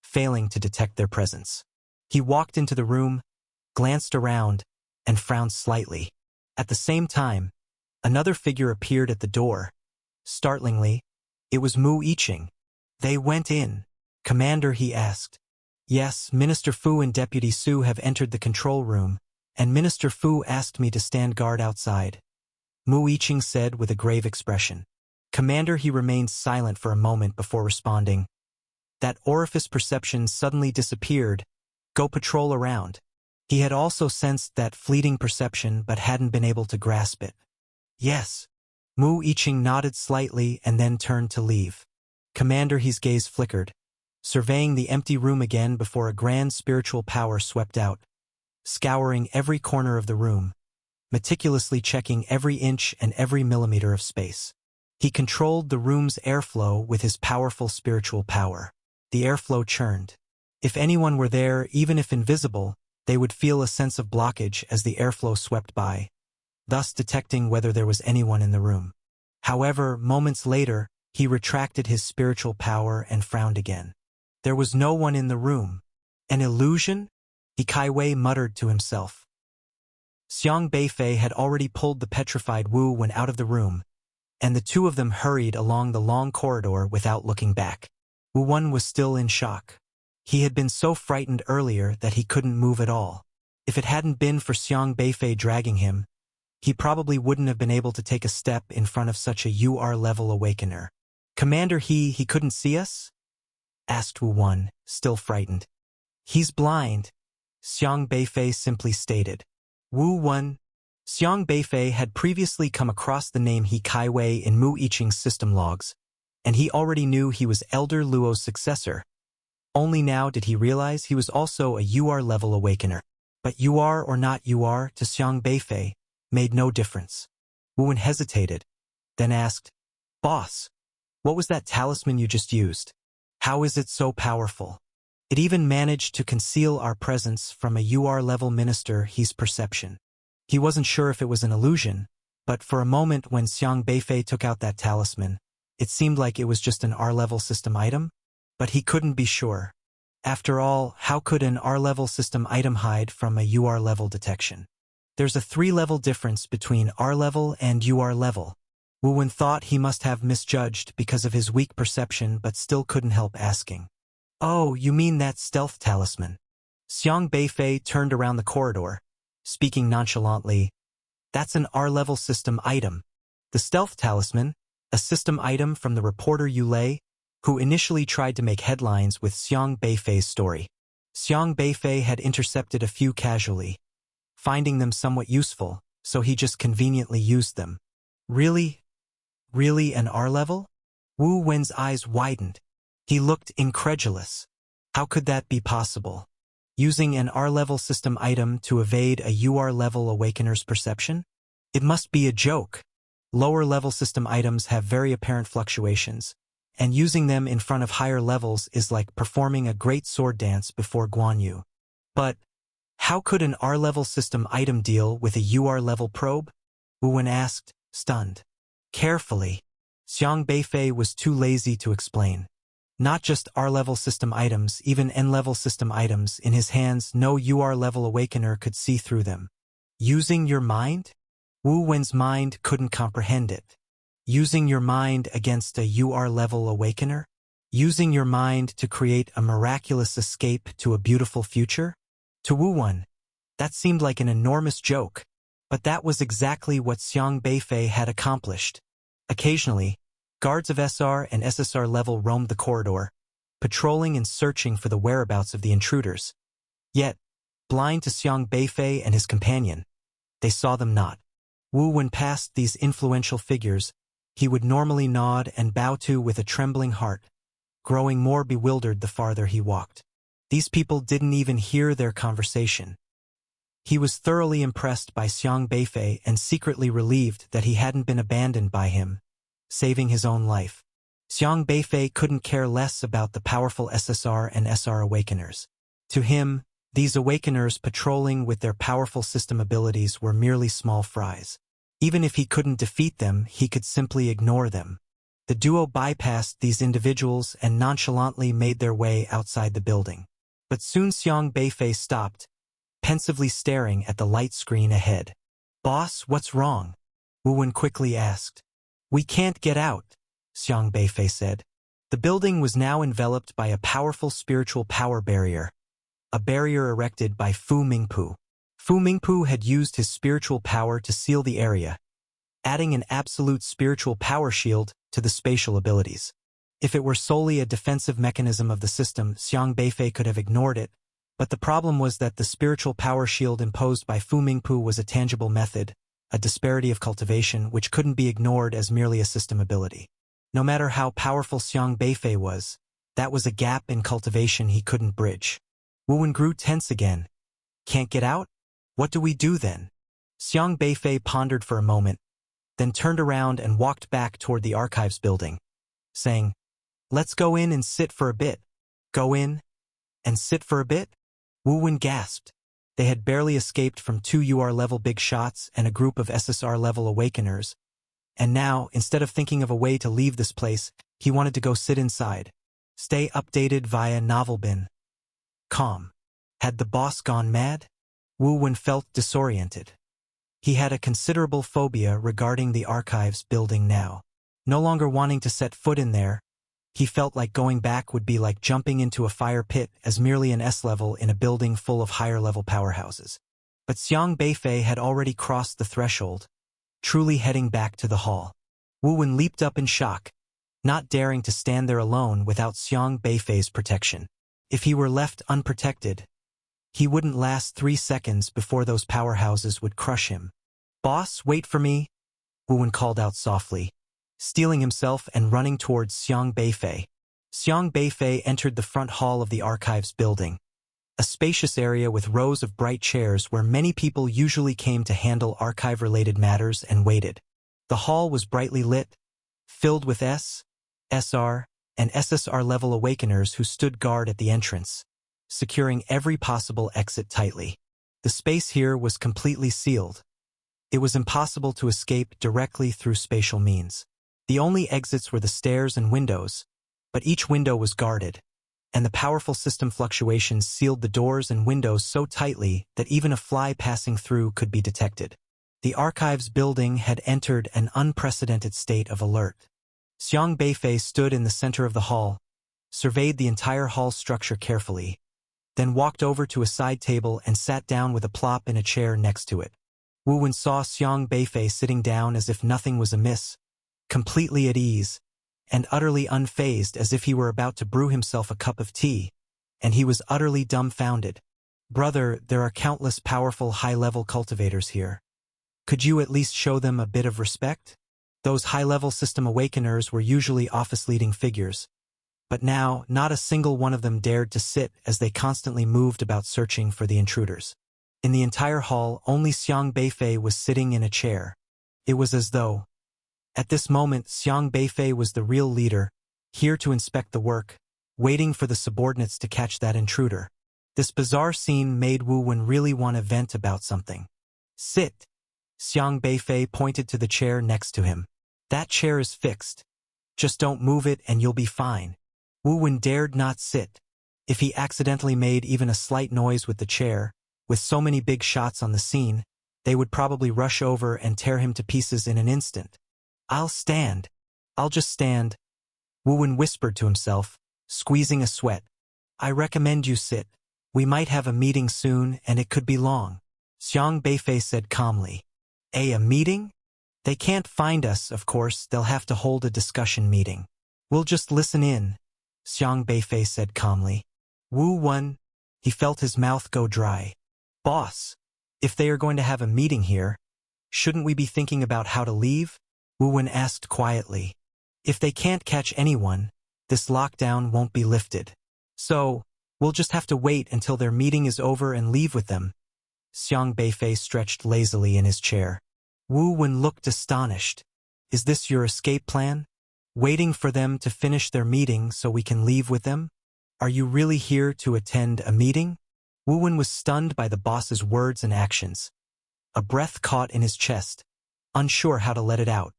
Speaker 1: failing to detect their presence. He walked into the room, glanced around, and frowned slightly. At the same time, another figure appeared at the door. Startlingly, it was Mu Yiqing. They went in. Commander, he asked. Yes, Minister Fu and Deputy Su have entered the control room, and Minister Fu asked me to stand guard outside, Mu Yiqing said with a grave expression. Commander, he remained silent for a moment before responding. That orifice perception suddenly disappeared, Go patrol around. He had also sensed that fleeting perception but hadn't been able to grasp it. Yes. Mu Yiqing nodded slightly and then turned to leave. Commander He's gaze flickered, surveying the empty room again before a grand spiritual power swept out, scouring every corner of the room, meticulously checking every inch and every millimeter of space. He controlled the room's airflow with his powerful spiritual power. The airflow churned. If anyone were there, even if invisible, they would feel a sense of blockage as the airflow swept by, thus detecting whether there was anyone in the room. However, moments later, he retracted his spiritual power and frowned again. There was no one in the room. An illusion? He Kaiwei muttered to himself. Xiang Beifei had already pulled the petrified Wu Wen out of the room, and the two of them hurried along the long corridor without looking back. Wu Wen was still in shock. He had been so frightened earlier that he couldn't move at all. If it hadn't been for Xiang Beifei dragging him, he probably wouldn't have been able to take a step in front of such a UR-level awakener. Commander he couldn't see us? Asked Wu Wen, still frightened. He's blind, Xiang Beifei simply stated. Wu Wen. Xiang Beifei had previously come across the name He Kaiwei in Mu Yiqing's system logs, and he already knew he was Elder Luo's successor. Only now did he realize he was also a UR-level awakener. But UR or not UR to Xiang Beifei made no difference. Wu Wen hesitated, then asked, Boss, what was that talisman you just used? How is it so powerful? It even managed to conceal our presence from a UR-level minister He's perception. He wasn't sure if it was an illusion, but for a moment when Xiang Beifei took out that talisman, it seemed like it was just an R-level system item, but he couldn't be sure. After all, how could an R-level system item hide from a UR-level detection? There's a 3-level difference between R-level and UR-level. Wu Wen thought he must have misjudged because of his weak perception but still couldn't help asking. Oh, you mean that stealth talisman? Xiang Beifei turned around the corridor, speaking nonchalantly. That's an R-level system item. The stealth talisman, a system item from the reporter Yulei, who initially tried to make headlines with Xiang Beifei's story. Xiang Beifei had intercepted a few casually, finding them somewhat useful, so he just conveniently used them. Really? Really an R-level? Wu Wen's eyes widened. He looked incredulous. How could that be possible? Using an R-level system item to evade a UR-level awakener's perception? It must be a joke. Lower-level system items have very apparent fluctuations, and using them in front of higher levels is like performing a great sword dance before Guan Yu. But how could an R-level system item deal with a UR-level probe? Wu Wen asked, stunned. Carefully. Xiang Beifei was too lazy to explain. Not just R-level system items, even N-level system items in his hands, no UR-level awakener could see through them. Using your mind? Wu Wen's mind couldn't comprehend it. Using your mind against a UR-level awakener? Using your mind to create a miraculous escape to a beautiful future? To Wu Wen, that seemed like an enormous joke, but that was exactly what Xiang Beifei had accomplished. Occasionally, guards of SR and SSR level roamed the corridor, patrolling and searching for the whereabouts of the intruders. Yet, blind to Xiang Beifei and his companion, they saw them not. Wu Wen passed these influential figures, he would normally nod and bow to with a trembling heart, growing more bewildered the farther he walked. These people didn't even hear their conversation. He was thoroughly impressed by Xiang Beifei and secretly relieved that he hadn't been abandoned by him, saving his own life. Xiang Beifei couldn't care less about the powerful SSR and SR awakeners. To him, these awakeners patrolling with their powerful system abilities were merely small fries. Even if he couldn't defeat them, he could simply ignore them. The duo bypassed these individuals and nonchalantly made their way outside the building. But soon Xiang Beifei stopped, pensively staring at the light screen ahead. Boss, what's wrong? Wu Wen quickly asked. We can't get out, Xiang Beifei said. The building was now enveloped by a powerful spiritual power barrier, a barrier erected by Fu Mingpu. Fu Mingpu had used his spiritual power to seal the area, adding an absolute spiritual power shield to the spatial abilities. If it were solely a defensive mechanism of the system, Xiang Beifei could have ignored it, But the problem was that the spiritual power shield imposed by Fu Mingpu was a tangible method, a disparity of cultivation which couldn't be ignored as merely a system ability. No matter how powerful Xiang Beifei was, that was a gap in cultivation he couldn't bridge. Wu Wen grew tense again. Can't get out? What do we do then? Xiang Beifei pondered for a moment, then turned around and walked back toward the archives building, saying, "Let's go in and sit for a bit." Go in and sit for a bit? Wu Wen gasped. They had barely escaped from 2 UR-level big shots and a group of SSR-level awakeners, and now, instead of thinking of a way to leave this place, he wanted to go sit inside. Stay updated via Novelbin. Calm. Had the boss gone mad? Wu Wen felt disoriented. He had a considerable phobia regarding the archives building now. No longer wanting to set foot in there, he felt like going back would be like jumping into a fire pit as merely an S-level in a building full of higher-level powerhouses. But Xiang Beifei had already crossed the threshold, truly heading back to the hall. Wu Wen leaped up in shock, not daring to stand there alone without Xiang Beifei's protection. If he were left unprotected, he wouldn't last 3 seconds before those powerhouses would crush him. "Boss, wait for me," Wu Wen called out softly, steeling himself and running towards Xiang Beifei. Xiang Beifei entered the front hall of the archives building, a spacious area with rows of bright chairs where many people usually came to handle archive-related matters and waited. The hall was brightly lit, filled with S, SR, and SSR-level awakeners who stood guard at the entrance, securing every possible exit tightly. The space here was completely sealed. It was impossible to escape directly through spatial means. The only exits were the stairs and windows, but each window was guarded, and the powerful system fluctuations sealed the doors and windows so tightly that even a fly passing through could be detected. The archives building had entered an unprecedented state of alert. Xiang Beifei stood in the center of the hall, surveyed the entire hall structure carefully, then walked over to a side table and sat down with a plop in a chair next to it. Wu Wen saw Xiang Beifei sitting down as if nothing was amiss, completely at ease, and utterly unfazed as if he were about to brew himself a cup of tea, and he was utterly dumbfounded. "Brother, there are countless powerful high-level cultivators here. Could you at least show them a bit of respect?" Those high-level system awakeners were usually office-leading figures, but now not a single one of them dared to sit as they constantly moved about searching for the intruders. In the entire hall, only Xiang Beifei was sitting in a chair. It was as though, at this moment, Xiang Beifei was the real leader, here to inspect the work, waiting for the subordinates to catch that intruder. This bizarre scene made Wu Wen really want to vent about something. "Sit." Xiang Beifei pointed to the chair next to him. "That chair is fixed. Just don't move it and you'll be fine." Wu Wen dared not sit. If he accidentally made even a slight noise with the chair, with so many big shots on the scene, they would probably rush over and tear him to pieces in an instant. "I'll stand. I'll just stand," Wu Wen whispered to himself, squeezing a sweat. "I recommend you sit. We might have a meeting soon and it could be long." Xiang Beifei said calmly. A meeting? They can't find us, of course. They'll have to hold a discussion meeting. We'll just listen in," Xiang Beifei said calmly. Wu Wen, he felt his mouth go dry. "Boss, if they are going to have a meeting here, shouldn't we be thinking about how to leave?" Wu Wen asked quietly. "If they can't catch anyone, this lockdown won't be lifted. So, we'll just have to wait until their meeting is over and leave with them." Xiang Beifei stretched lazily in his chair. Wu Wen looked astonished. "Is this your escape plan? Waiting for them to finish their meeting so we can leave with them? Are you really here to attend a meeting?" Wu Wen was stunned by the boss's words and actions. A breath caught in his chest, unsure how to let it out.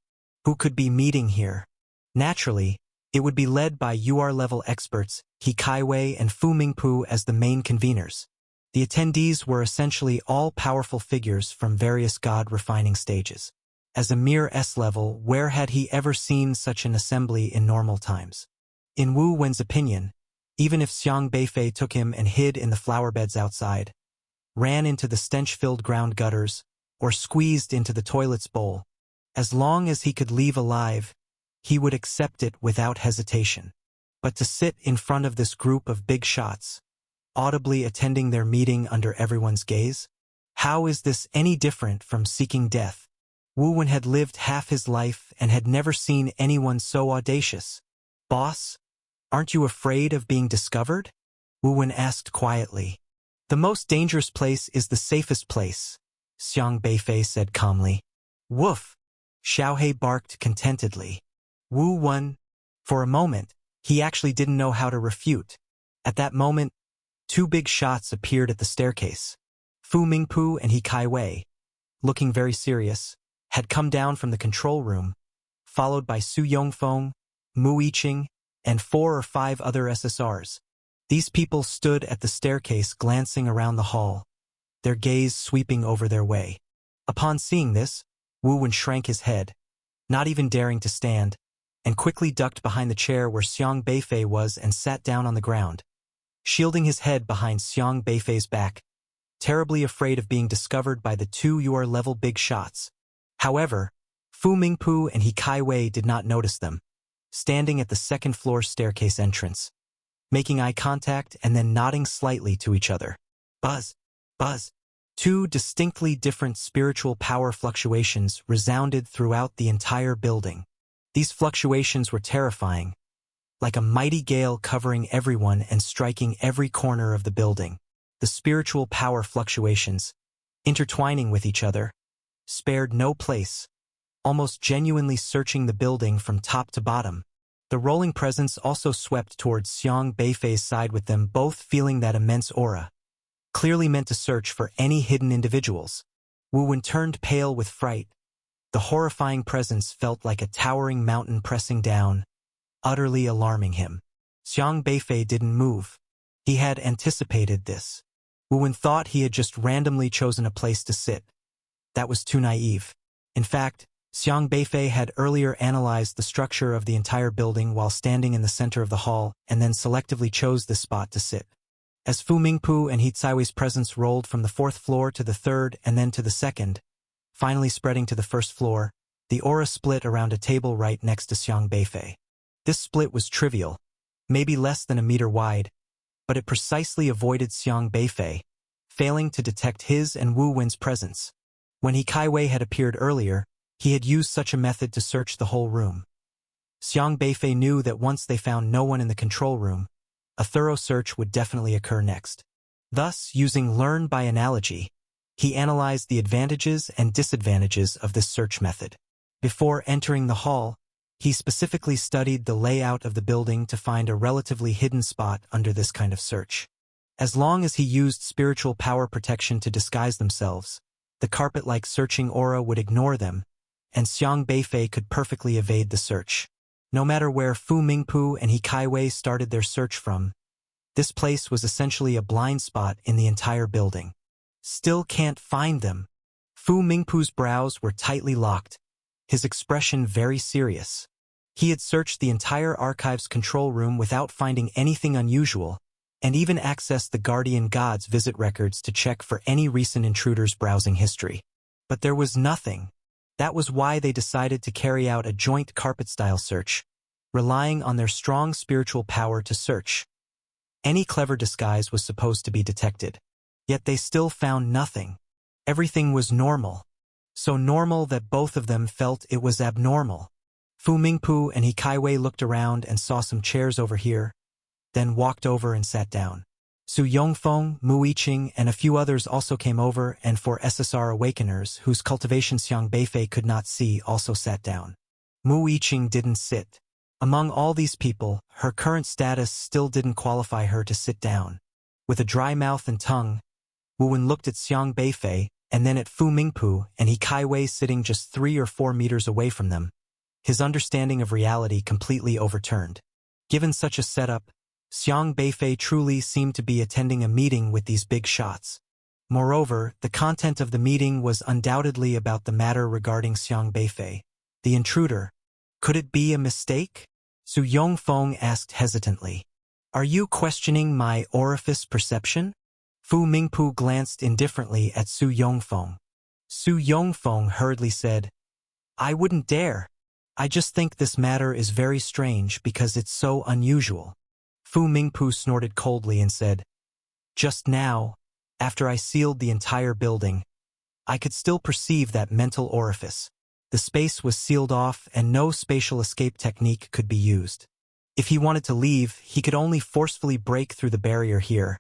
Speaker 1: Who could be meeting here? Naturally, it would be led by UR-level experts, He Kaiwei and Fu Mingpu as the main conveners. The attendees were essentially all-powerful figures from various god-refining stages. As a mere S-level, where had he ever seen such an assembly in normal times? In Wu Wen's opinion, even if Xiang Beifei took him and hid in the flower beds outside, ran into the stench-filled ground gutters, or squeezed into the toilet's bowl, as long as he could leave alive, he would accept it without hesitation. But to sit in front of this group of big shots, audibly attending their meeting under everyone's gaze? How is this any different from seeking death? Wu Wen had lived half his life and had never seen anyone so audacious. Boss, aren't you afraid of being discovered? Wu Wen asked quietly. The most dangerous place is the safest place, Xiang Beifei said calmly. Woof! Xiaohe barked contentedly. Wu Wen, for a moment, he actually didn't know how to refute. At that moment, two big shots appeared at the staircase. Fu Mingpu and He Kaiwei, looking very serious, had come down from the control room, followed by Su Yongfeng, Mu Yiqing, and 4 or 5 other SSRs. These people stood at the staircase glancing around the hall, their gaze sweeping over their way. Upon seeing this, Wu Wen shrank his head, not even daring to stand, and quickly ducked behind the chair where Xiang Beifei was and sat down on the ground, shielding his head behind Xiang Beifei's back, terribly afraid of being discovered by the 2 UR-level big shots. However, Fu Mingpu and He Kaiwei did not notice them, standing at the second-floor staircase entrance, making eye contact and then nodding slightly to each other. Buzz! Buzz! 2 distinctly different spiritual power fluctuations resounded throughout the entire building. These fluctuations were terrifying, like a mighty gale covering everyone and striking every corner of the building. The spiritual power fluctuations, intertwining with each other, spared no place, almost genuinely searching the building from top to bottom. The rolling presence also swept towards Xiang Beifei's side with them both feeling that immense aura, clearly meant to search for any hidden individuals. Wu Wen turned pale with fright. The horrifying presence felt like a towering mountain pressing down, utterly alarming him. Xiang Beifei didn't move. He had anticipated this. Wu Wen thought he had just randomly chosen a place to sit. That was too naive. In fact, Xiang Beifei had earlier analyzed the structure of the entire building while standing in the center of the hall and then selectively chose this spot to sit. As Fu Mingpu and He Kaiwei's presence rolled from the 4th floor to the 3rd and then to the 2nd, finally spreading to the 1st floor, the aura split around a table right next to Xiang Beifei. This split was trivial, maybe less than a meter wide, but it precisely avoided Xiang Beifei, failing to detect his and Wu Wen's presence. When He Kaiwei had appeared earlier, he had used such a method to search the whole room. Xiang Beifei knew that once they found no one in the control room, a thorough search would definitely occur next. Thus, using learn by analogy, he analyzed the advantages and disadvantages of this search method. Before entering the hall, he specifically studied the layout of the building to find a relatively hidden spot under this kind of search. As long as he used spiritual power protection to disguise themselves, the carpet-like searching aura would ignore them, and Xiang Beifei could perfectly evade the search. No matter where Fu Mingpu and He Kaiwei started their search from, this place was essentially a blind spot in the entire building. Still can't find them. Fu Mingpu's brows were tightly locked, his expression very serious. He had searched the entire archives control room without finding anything unusual, and even accessed the Guardian God's visit records to check for any recent intruders' browsing history. But there was nothing. That was why they decided to carry out a joint carpet-style search, relying on their strong spiritual power to search. Any clever disguise was supposed to be detected. Yet they still found nothing. Everything was normal. So normal that both of them felt it was abnormal. Fu Mingpu and He Kaiwei looked around and saw some chairs over here, then walked over and sat down. Su Yongfeng, Mu Yiqing, and a few others also came over, and 4 SSR Awakeners, whose cultivation Xiang Beifei could not see, also sat down. Mu Yiqing didn't sit. Among all these people, her current status still didn't qualify her to sit down. With a dry mouth and tongue, Wu Wen looked at Xiang Beifei, and then at Fu Mingpu and He Kaiwei sitting just 3 or 4 meters away from them. His understanding of reality completely overturned. Given such a setup, Xiang Beifei truly seemed to be attending a meeting with these big shots. Moreover, the content of the meeting was undoubtedly about the matter regarding Xiang Beifei, the intruder. Could it be a mistake? Su Yongfeng asked hesitantly. Are you questioning my orifice perception? Fu Mingpu glanced indifferently at Su Yongfeng. Su Yongfeng hurriedly said, I wouldn't dare. I just think this matter is very strange because it's so unusual. Fu Mingpu snorted coldly and said, Just now, after I sealed the entire building, I could still perceive that mental orifice. The space was sealed off and no spatial escape technique could be used. If he wanted to leave, he could only forcefully break through the barrier here.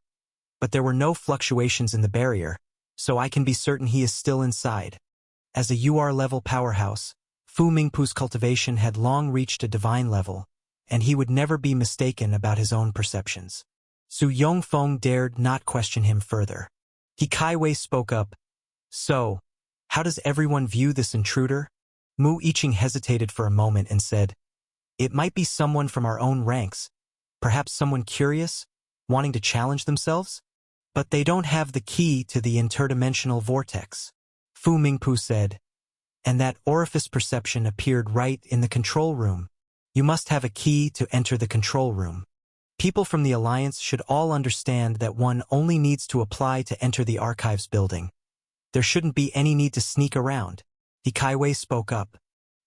Speaker 1: But there were no fluctuations in the barrier, so I can be certain he is still inside. As a UR-level powerhouse, Fu Mingpu's cultivation had long reached a divine level, and he would never be mistaken about his own perceptions. Su Yongfeng dared not question him further. He Kaiwei spoke up. So, how does everyone view this intruder? Mu Yiqing hesitated for a moment and said, it might be someone from our own ranks, perhaps someone curious, wanting to challenge themselves? But they don't have the key to the interdimensional vortex. Fu Mingpu said, and that orifice perception appeared right in the control room. You must have a key to enter the control room. People from the Alliance should all understand that one only needs to apply to enter the archives building. There shouldn't be any need to sneak around. He Kaiwei spoke up.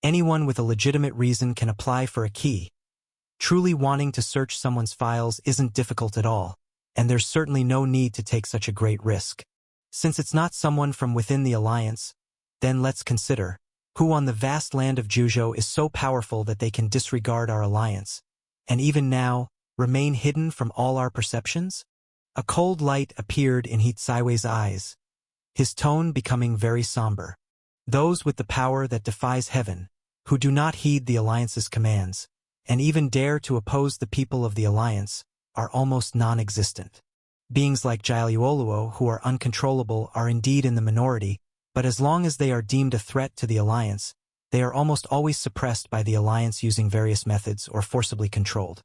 Speaker 1: Anyone with a legitimate reason can apply for a key. Truly wanting to search someone's files isn't difficult at all, and there's certainly no need to take such a great risk. Since it's not someone from within the Alliance, then let's consider, who on the vast land of Juzhou is so powerful that they can disregard our alliance, and even now, remain hidden from all our perceptions? A cold light appeared in He Tsaiwei's eyes, his tone becoming very somber. Those with the power that defies heaven, who do not heed the Alliance's commands, and even dare to oppose the people of the Alliance, are almost non-existent. Beings like Jiaoluoluo who are uncontrollable are indeed in the minority, but as long as they are deemed a threat to the Alliance, they are almost always suppressed by the Alliance using various methods or forcibly controlled.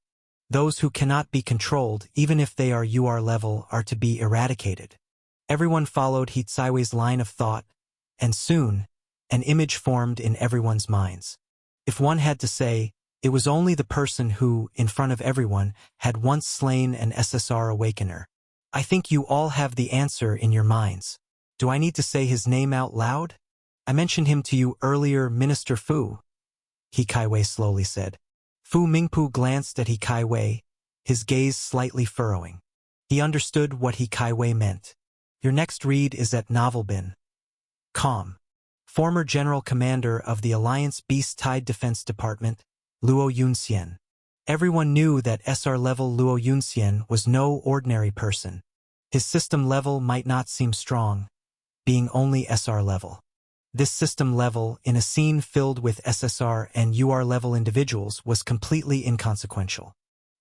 Speaker 1: Those who cannot be controlled, even if they are UR level, are to be eradicated. Everyone followed He Tsaiwei's line of thought, and soon, an image formed in everyone's minds. If one had to say, it was only the person who, in front of everyone, had once slain an SSR Awakener. I think you all have the answer in your minds. Do I need to say his name out loud? I mentioned him to you earlier, Minister Fu, He Kaiwei slowly said. Fu Mingpu glanced at He Kaiwei, his gaze slightly furrowing. He understood what He Kaiwei meant. Your next read is at Novelbin. Com. Former General Commander of the Alliance Beast Tide Defense Department, Luo Yunxian. Everyone knew that SR-level Luo Yunxian was no ordinary person. His system level might not seem strong, being only SR level. This system level, in a scene filled with SSR and UR level individuals, was completely inconsequential.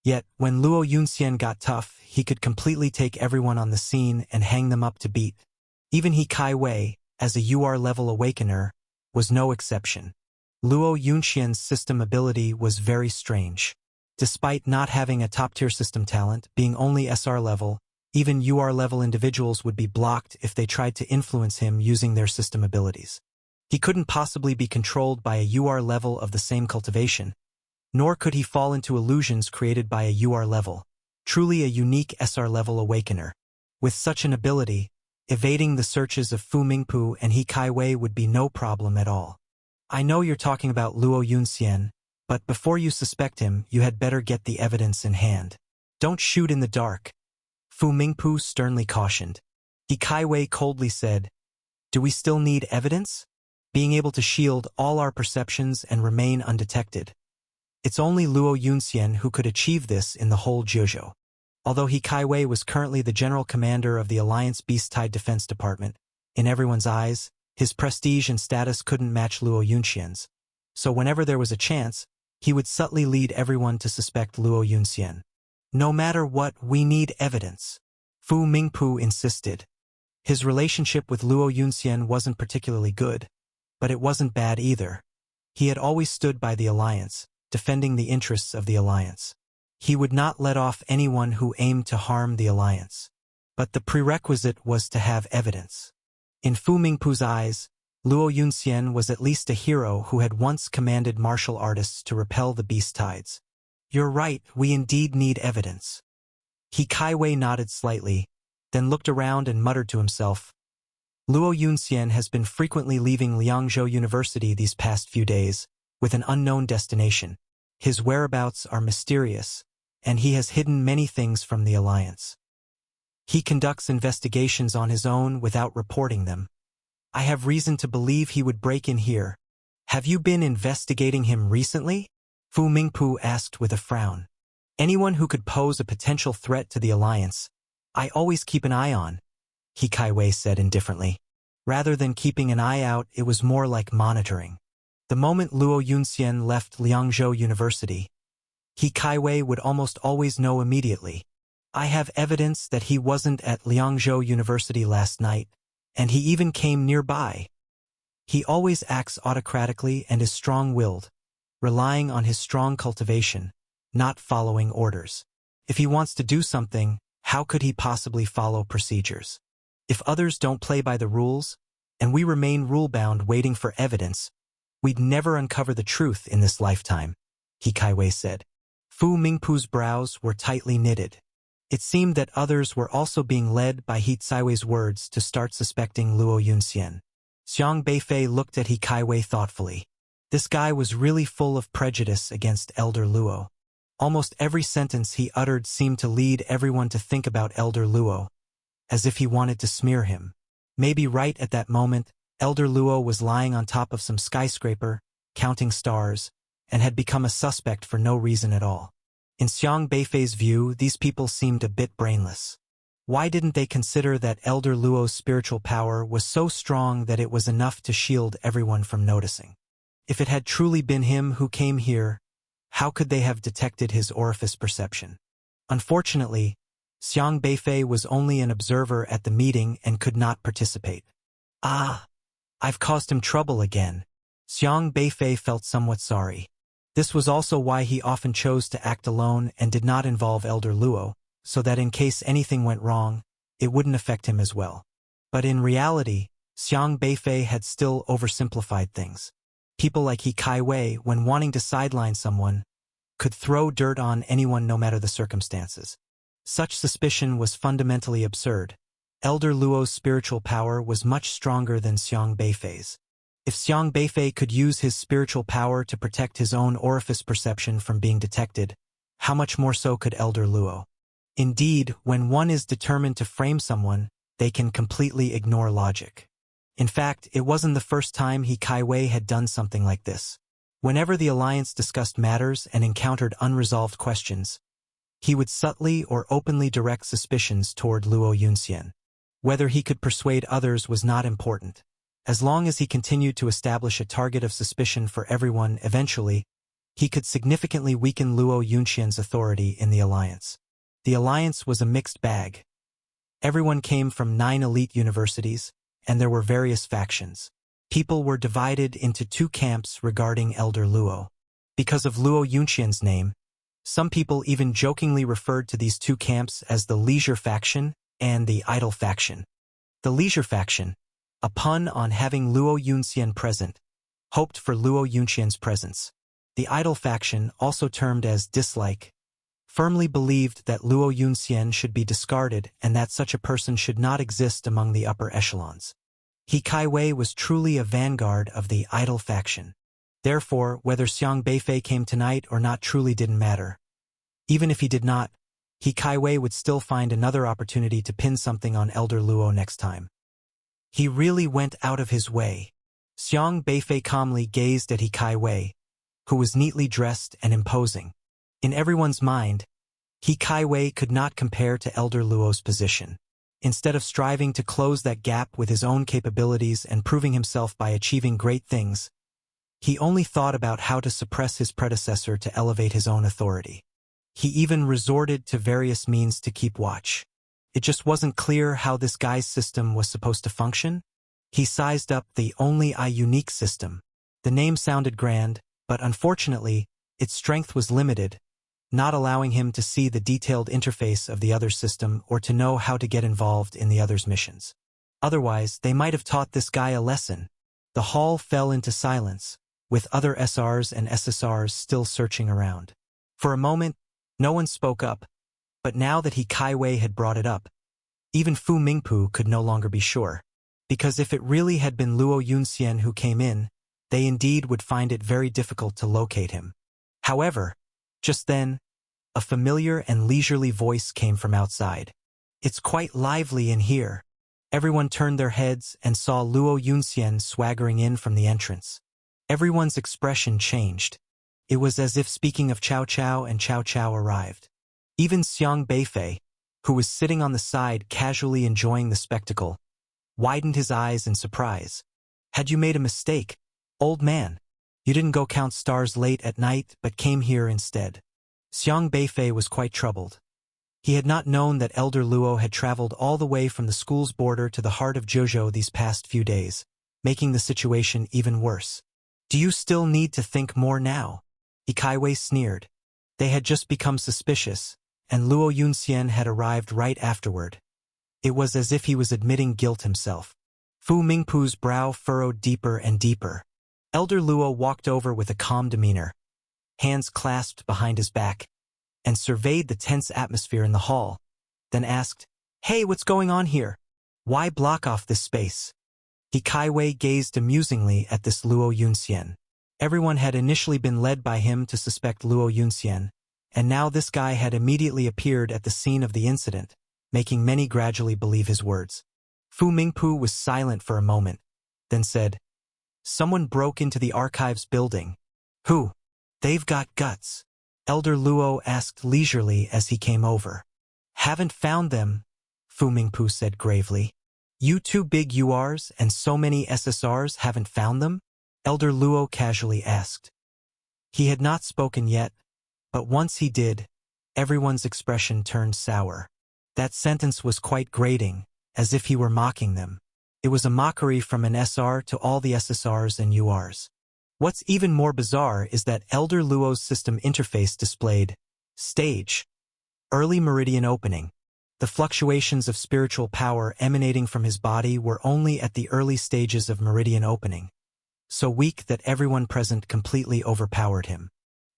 Speaker 1: Yet, when Luo Yunxian got tough, he could completely take everyone on the scene and hang them up to beat. Even He Kaiwei, as a UR level awakener, was no exception. Luo Yunxian's system ability was very strange. Despite not having a top-tier system talent, being only SR level, even UR level individuals would be blocked if they tried to influence him using their system abilities. He couldn't possibly be controlled by a UR level of the same cultivation, nor could he fall into illusions created by a UR level, truly a unique SR level awakener. With such an ability, evading the searches of Fu Mingpu and He Kaiwei would be no problem at all. I know you're talking about Luo Yunxian, but before you suspect him, you had better get the evidence in hand. Don't shoot in the dark, Fu Mingpu sternly cautioned. He Kaiwei coldly said, do we still need evidence? Being able to shield all our perceptions and remain undetected. It's only Luo Yunxian who could achieve this in the whole Juzhou. Although He Kaiwei was currently the general commander of the Alliance Beast Tide Defense Department, in everyone's eyes, his prestige and status couldn't match Luo Yunxian's, so whenever there was a chance, he would subtly lead everyone to suspect Luo Yunxian. No matter what, we need evidence, Fu Mingpu insisted. His relationship with Luo Yunxian wasn't particularly good, but it wasn't bad either. He had always stood by the Alliance, defending the interests of the Alliance. He would not let off anyone who aimed to harm the Alliance. But the prerequisite was to have evidence. In Fu Mingpu's eyes, Luo Yunxian was at least a hero who had once commanded martial artists to repel the beast tides. You're right, we indeed need evidence. He Kaiwei nodded slightly, then looked around and muttered to himself. Luo Yunxian has been frequently leaving Liangzhou University these past few days, with an unknown destination. His whereabouts are mysterious, and he has hidden many things from the Alliance. He conducts investigations on his own without reporting them. I have reason to believe he would break in here. Have you been investigating him recently? Fu Mingpu asked with a frown. Anyone who could pose a potential threat to the alliance, I always keep an eye on, He Kaiwei said indifferently. Rather than keeping an eye out, it was more like monitoring. The moment Luo Yunxian left Liangzhou University, He Kaiwei would almost always know immediately. I have evidence that he wasn't at Liangzhou University last night, and he even came nearby. He always acts autocratically and is strong-willed, relying on his strong cultivation, not following orders. If he wants to do something, how could he possibly follow procedures? If others don't play by the rules, and we remain rule-bound waiting for evidence, we'd never uncover the truth in this lifetime, He Kaiwei said. Fu Mingpu's brows were tightly knitted. It seemed that others were also being led by He Kaiwei's words to start suspecting Luo Yunxian. Xiang Beifei looked at He Kaiwei thoughtfully. This guy was really full of prejudice against Elder Luo. Almost every sentence he uttered seemed to lead everyone to think about Elder Luo, as if he wanted to smear him. Maybe right at that moment, Elder Luo was lying on top of some skyscraper, counting stars, and had become a suspect for no reason at all. In Xiang Beifei's view, these people seemed a bit brainless. Why didn't they consider that Elder Luo's spiritual power was so strong that it was enough to shield everyone from noticing? If it had truly been him who came here, how could they have detected his orifice perception? Unfortunately, Xiang Beifei was only an observer at the meeting and could not participate. Ah, I've caused him trouble again. Xiang Beifei felt somewhat sorry. This was also why he often chose to act alone and did not involve Elder Luo, so that in case anything went wrong, it wouldn't affect him as well. But in reality, Xiang Beifei had still oversimplified things. People like He Kaiwei, when wanting to sideline someone, could throw dirt on anyone no matter the circumstances. Such suspicion was fundamentally absurd. Elder Luo's spiritual power was much stronger than Xiang Beifei's. If Xiang Beifei could use his spiritual power to protect his own orifice perception from being detected, how much more so could Elder Luo? Indeed, when one is determined to frame someone, they can completely ignore logic. In fact, it wasn't the first time He Kaiwei had done something like this. Whenever the alliance discussed matters and encountered unresolved questions, he would subtly or openly direct suspicions toward Luo Yunxian. Whether he could persuade others was not important. As long as he continued to establish a target of suspicion for everyone, eventually, he could significantly weaken Luo Yunxian's authority in the alliance. The alliance was a mixed bag. Everyone came from 9 elite universities, and there were various factions. People were divided into 2 camps regarding Elder Luo. Because of Luo Yunxian's name, some people even jokingly referred to these 2 camps as the Leisure faction and the Idle faction. The Leisure faction, a pun on having Luo Yunxian present, hoped for Luo Yunxian's presence. The Idle faction, also termed as Dislike, firmly believed that Luo Yunxian should be discarded and that such a person should not exist among the upper echelons. He Kaiwei was truly a vanguard of the Idle faction. Therefore, whether Xiang Beifei came tonight or not truly didn't matter. Even if he did not, He Kaiwei would still find another opportunity to pin something on Elder Luo next time. He really went out of his way. Xiang Beifei calmly gazed at He Kaiwei, who was neatly dressed and imposing. In everyone's mind, He Kaiwei could not compare to Elder Luo's position. Instead of striving to close that gap with his own capabilities and proving himself by achieving great things, he only thought about how to suppress his predecessor to elevate his own authority. He even resorted to various means to keep watch. It just wasn't clear how this guy's system was supposed to function. He sized up the Only I Unique system. The name sounded grand, but unfortunately, its strength was limited, not allowing him to see the detailed interface of the other system or to know how to get involved in the other's missions. Otherwise, they might have taught this guy a lesson. The hall fell into silence, with other SRs and SSRs still searching around. For a moment, no one spoke up, but now that He Kaiwei had brought it up, even Fu Mingpu could no longer be sure. Because if it really had been Luo Yunxian who came in, they indeed would find it very difficult to locate him. However, just then, a familiar and leisurely voice came from outside. It's quite lively in here. Everyone turned their heads and saw Luo Yunxian swaggering in from the entrance. Everyone's expression changed. It was as if speaking of Cao Cao and Cao Cao arrived. Even Xiang Beifei, who was sitting on the side casually enjoying the spectacle, widened his eyes in surprise. Had you made a mistake, old man? You didn't go count stars late at night but came here instead. Xiang Beifei was quite troubled. He had not known that Elder Luo had traveled all the way from the school's border to the heart of Zhuzhou these past few days, making the situation even worse. Do you still need to think more now? He Kaiwei sneered. They had just become suspicious, and Luo Yunxian had arrived right afterward. It was as if he was admitting guilt himself. Fu Mingpu's brow furrowed deeper and deeper. Elder Luo walked over with a calm demeanor, hands clasped behind his back, and surveyed the tense atmosphere in the hall, then asked, "Hey, what's going on here? Why block off this space?" He Kaiwei gazed amusingly at this Luo Yunxian. Everyone had initially been led by him to suspect Luo Yunxian, and now this guy had immediately appeared at the scene of the incident, making many gradually believe his words. Fu Mingpu was silent for a moment, then said, "Someone broke into the archives building." "Who? They've got guts." Elder Luo asked leisurely as he came over. "Haven't found them," Fu Mingpu said gravely. "You two big URs and so many SSRs haven't found them?" Elder Luo casually asked. He had not spoken yet, but once he did, everyone's expression turned sour. That sentence was quite grating, as if he were mocking them. It was a mockery from an SR to all the SSRs and URs. What's even more bizarre is that Elder Luo's system interface displayed stage, early meridian opening. The fluctuations of spiritual power emanating from his body were only at the early stages of meridian opening, so weak that everyone present completely overpowered him.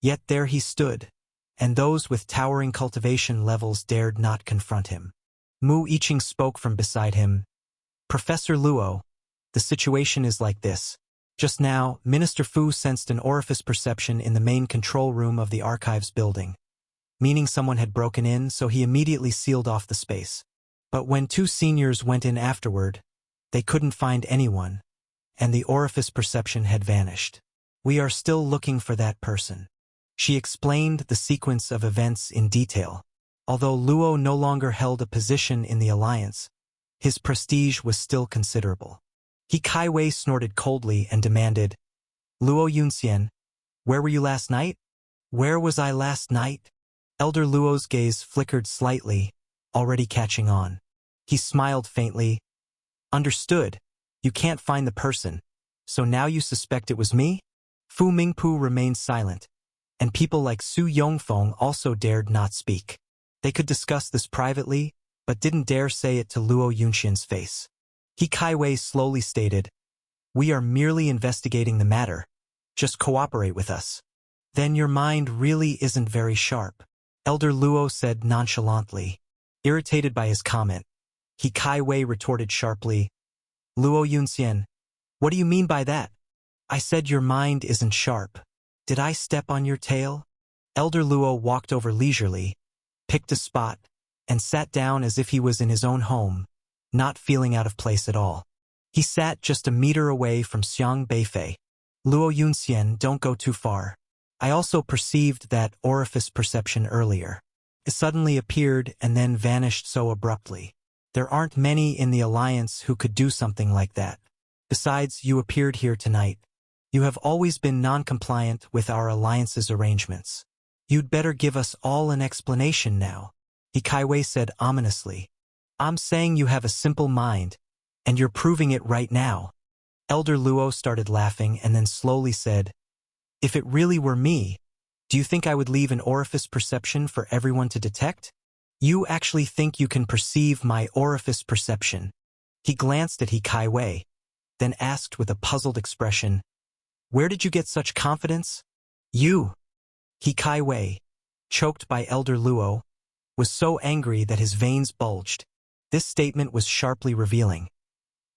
Speaker 1: Yet there he stood, and those with towering cultivation levels dared not confront him. Mu Yiqing spoke from beside him. "Professor Luo, the situation is like this. Just now, Minister Fu sensed an orifice perception in the main control room of the archives building, meaning someone had broken in, so he immediately sealed off the space. But when two seniors went in afterward, they couldn't find anyone, and the orifice perception had vanished. We are still looking for that person." She explained the sequence of events in detail. Although Luo no longer held a position in the alliance, his prestige was still considerable. He Kaiwei snorted coldly and demanded, "Luo Yunxian, where were you last night?" "Where was I last night?" Elder Luo's gaze flickered slightly, already catching on. He smiled faintly. "Understood. You can't find the person, so now you suspect it was me?" Fu Mingpu remained silent, and people like Su Yongfeng also dared not speak. They could discuss this privately, but didn't dare say it to Luo Yunxian's face. He Kaiwei slowly stated, "We are merely investigating the matter. Just cooperate with us." "Then your mind really isn't very sharp," Elder Luo said nonchalantly. Irritated by his comment, He Kaiwei retorted sharply, "Luo Yunxian, what do you mean by that?" "I said your mind isn't sharp. Did I step on your tail?" Elder Luo walked over leisurely, picked a spot, and sat down as if he was in his own home, not feeling out of place at all. He sat just a meter away from Xiang Beifei. "Luo Yunxian, don't go too far. I also perceived that orifice perception earlier. It suddenly appeared and then vanished so abruptly. There aren't many in the Alliance who could do something like that. Besides, you appeared here tonight. You have always been non-compliant with our Alliance's arrangements. You'd better give us all an explanation now," He Kaiwei said ominously. "I'm saying you have a simple mind, and you're proving it right now." Elder Luo started laughing and then slowly said, "If it really were me, do you think I would leave an orifice perception for everyone to detect? You actually think you can perceive my orifice perception?" He glanced at He Kaiwei, then asked with a puzzled expression, "Where did you get such confidence?" "You." He Kaiwei, choked by Elder Luo, was so angry that his veins bulged. This statement was sharply revealing.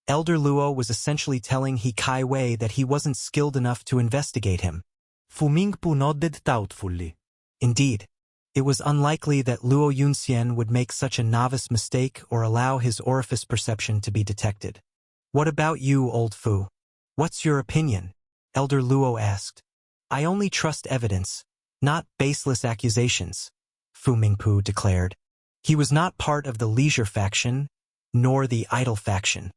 Speaker 1: Elder Luo was essentially telling He Kaiwei that he wasn't skilled enough to investigate him.
Speaker 2: Fu Mingpu nodded doubtfully.
Speaker 1: Indeed. It was unlikely that Luo Yunxian would make such a novice mistake or allow his orifice perception to be detected. What about you, old Fu? What's your opinion? Elder Luo asked. I only trust evidence, not baseless accusations, Fu Mingpu declared. He was not part of the leisure faction, nor the idle faction.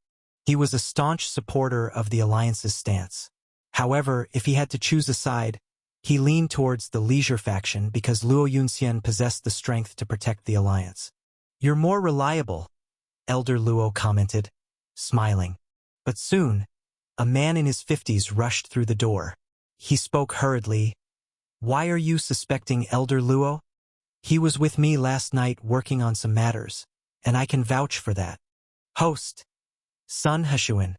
Speaker 1: He was a staunch supporter of the alliance's stance. However, if he had to choose a side, he leaned towards the leisure faction because Luo Yunxian possessed the strength to protect the alliance. You're more reliable, Elder Luo commented, smiling. But soon, a man in his 50s rushed through the door. He spoke hurriedly. Why are you suspecting Elder Luo? He was with me last night working on some matters, and I can vouch for that. Host. Sun Heshuan.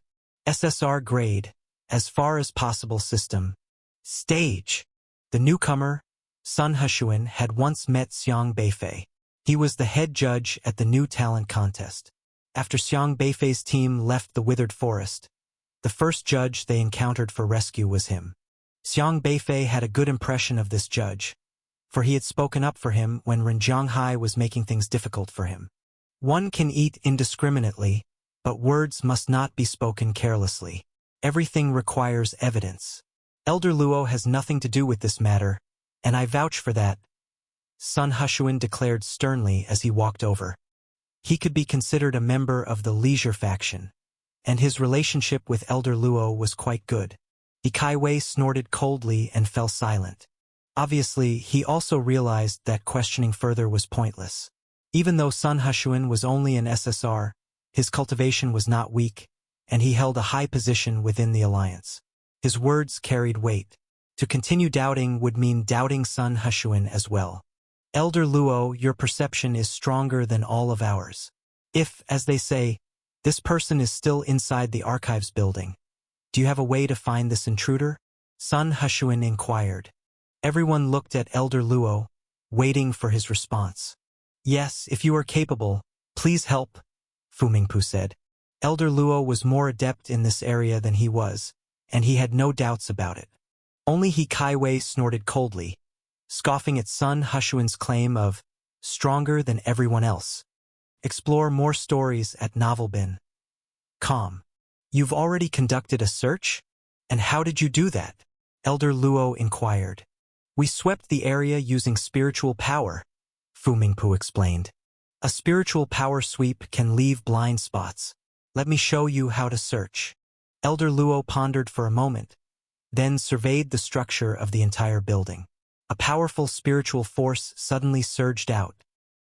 Speaker 1: SSR grade. As far as possible system. Stage. The newcomer, Sun Heshuan, had once met Xiang Beifei. He was the head judge at the new talent contest. After Xiang Beifei's team left the withered forest, the first judge they encountered for rescue was him. Xiang Beifei had a good impression of this judge, for he had spoken up for him when Ren Zhonghai was making things difficult for him. One can eat indiscriminately, but words must not be spoken carelessly. Everything requires evidence. Elder Luo has nothing to do with this matter, and I vouch for that, Sun Heshuan declared sternly as he walked over. He could be considered a member of the leisure faction, and his relationship with Elder Luo was quite good. Di Kaiwei snorted coldly and fell silent. Obviously, he also realized that questioning further was pointless. Even though Sun Heshuan was only an SSR, his cultivation was not weak, and he held a high position within the alliance. His words carried weight. To continue doubting would mean doubting Sun Heshuan as well. Elder Luo, your perception is stronger than all of ours. If, as they say, this person is still inside the archives building, do you have a way to find this intruder? Sun Heshuan inquired. Everyone looked at Elder Luo, waiting for his response. Yes, if you are capable, please help, Fu Mingpu said. Elder Luo was more adept in this area than he was, and he had no doubts about it. Only Di Kaiwei snorted coldly, scoffing at Sun Heshuan's claim of stronger than everyone else. Explore more stories at Novelbin.com. You've already conducted a search? And how did you do that? Elder Luo inquired. We swept the area using spiritual power, Fu Mingpu explained. A spiritual power sweep can leave blind spots. Let me show you how to search. Elder Luo pondered for a moment, then surveyed the structure of the entire building. A powerful spiritual force suddenly surged out,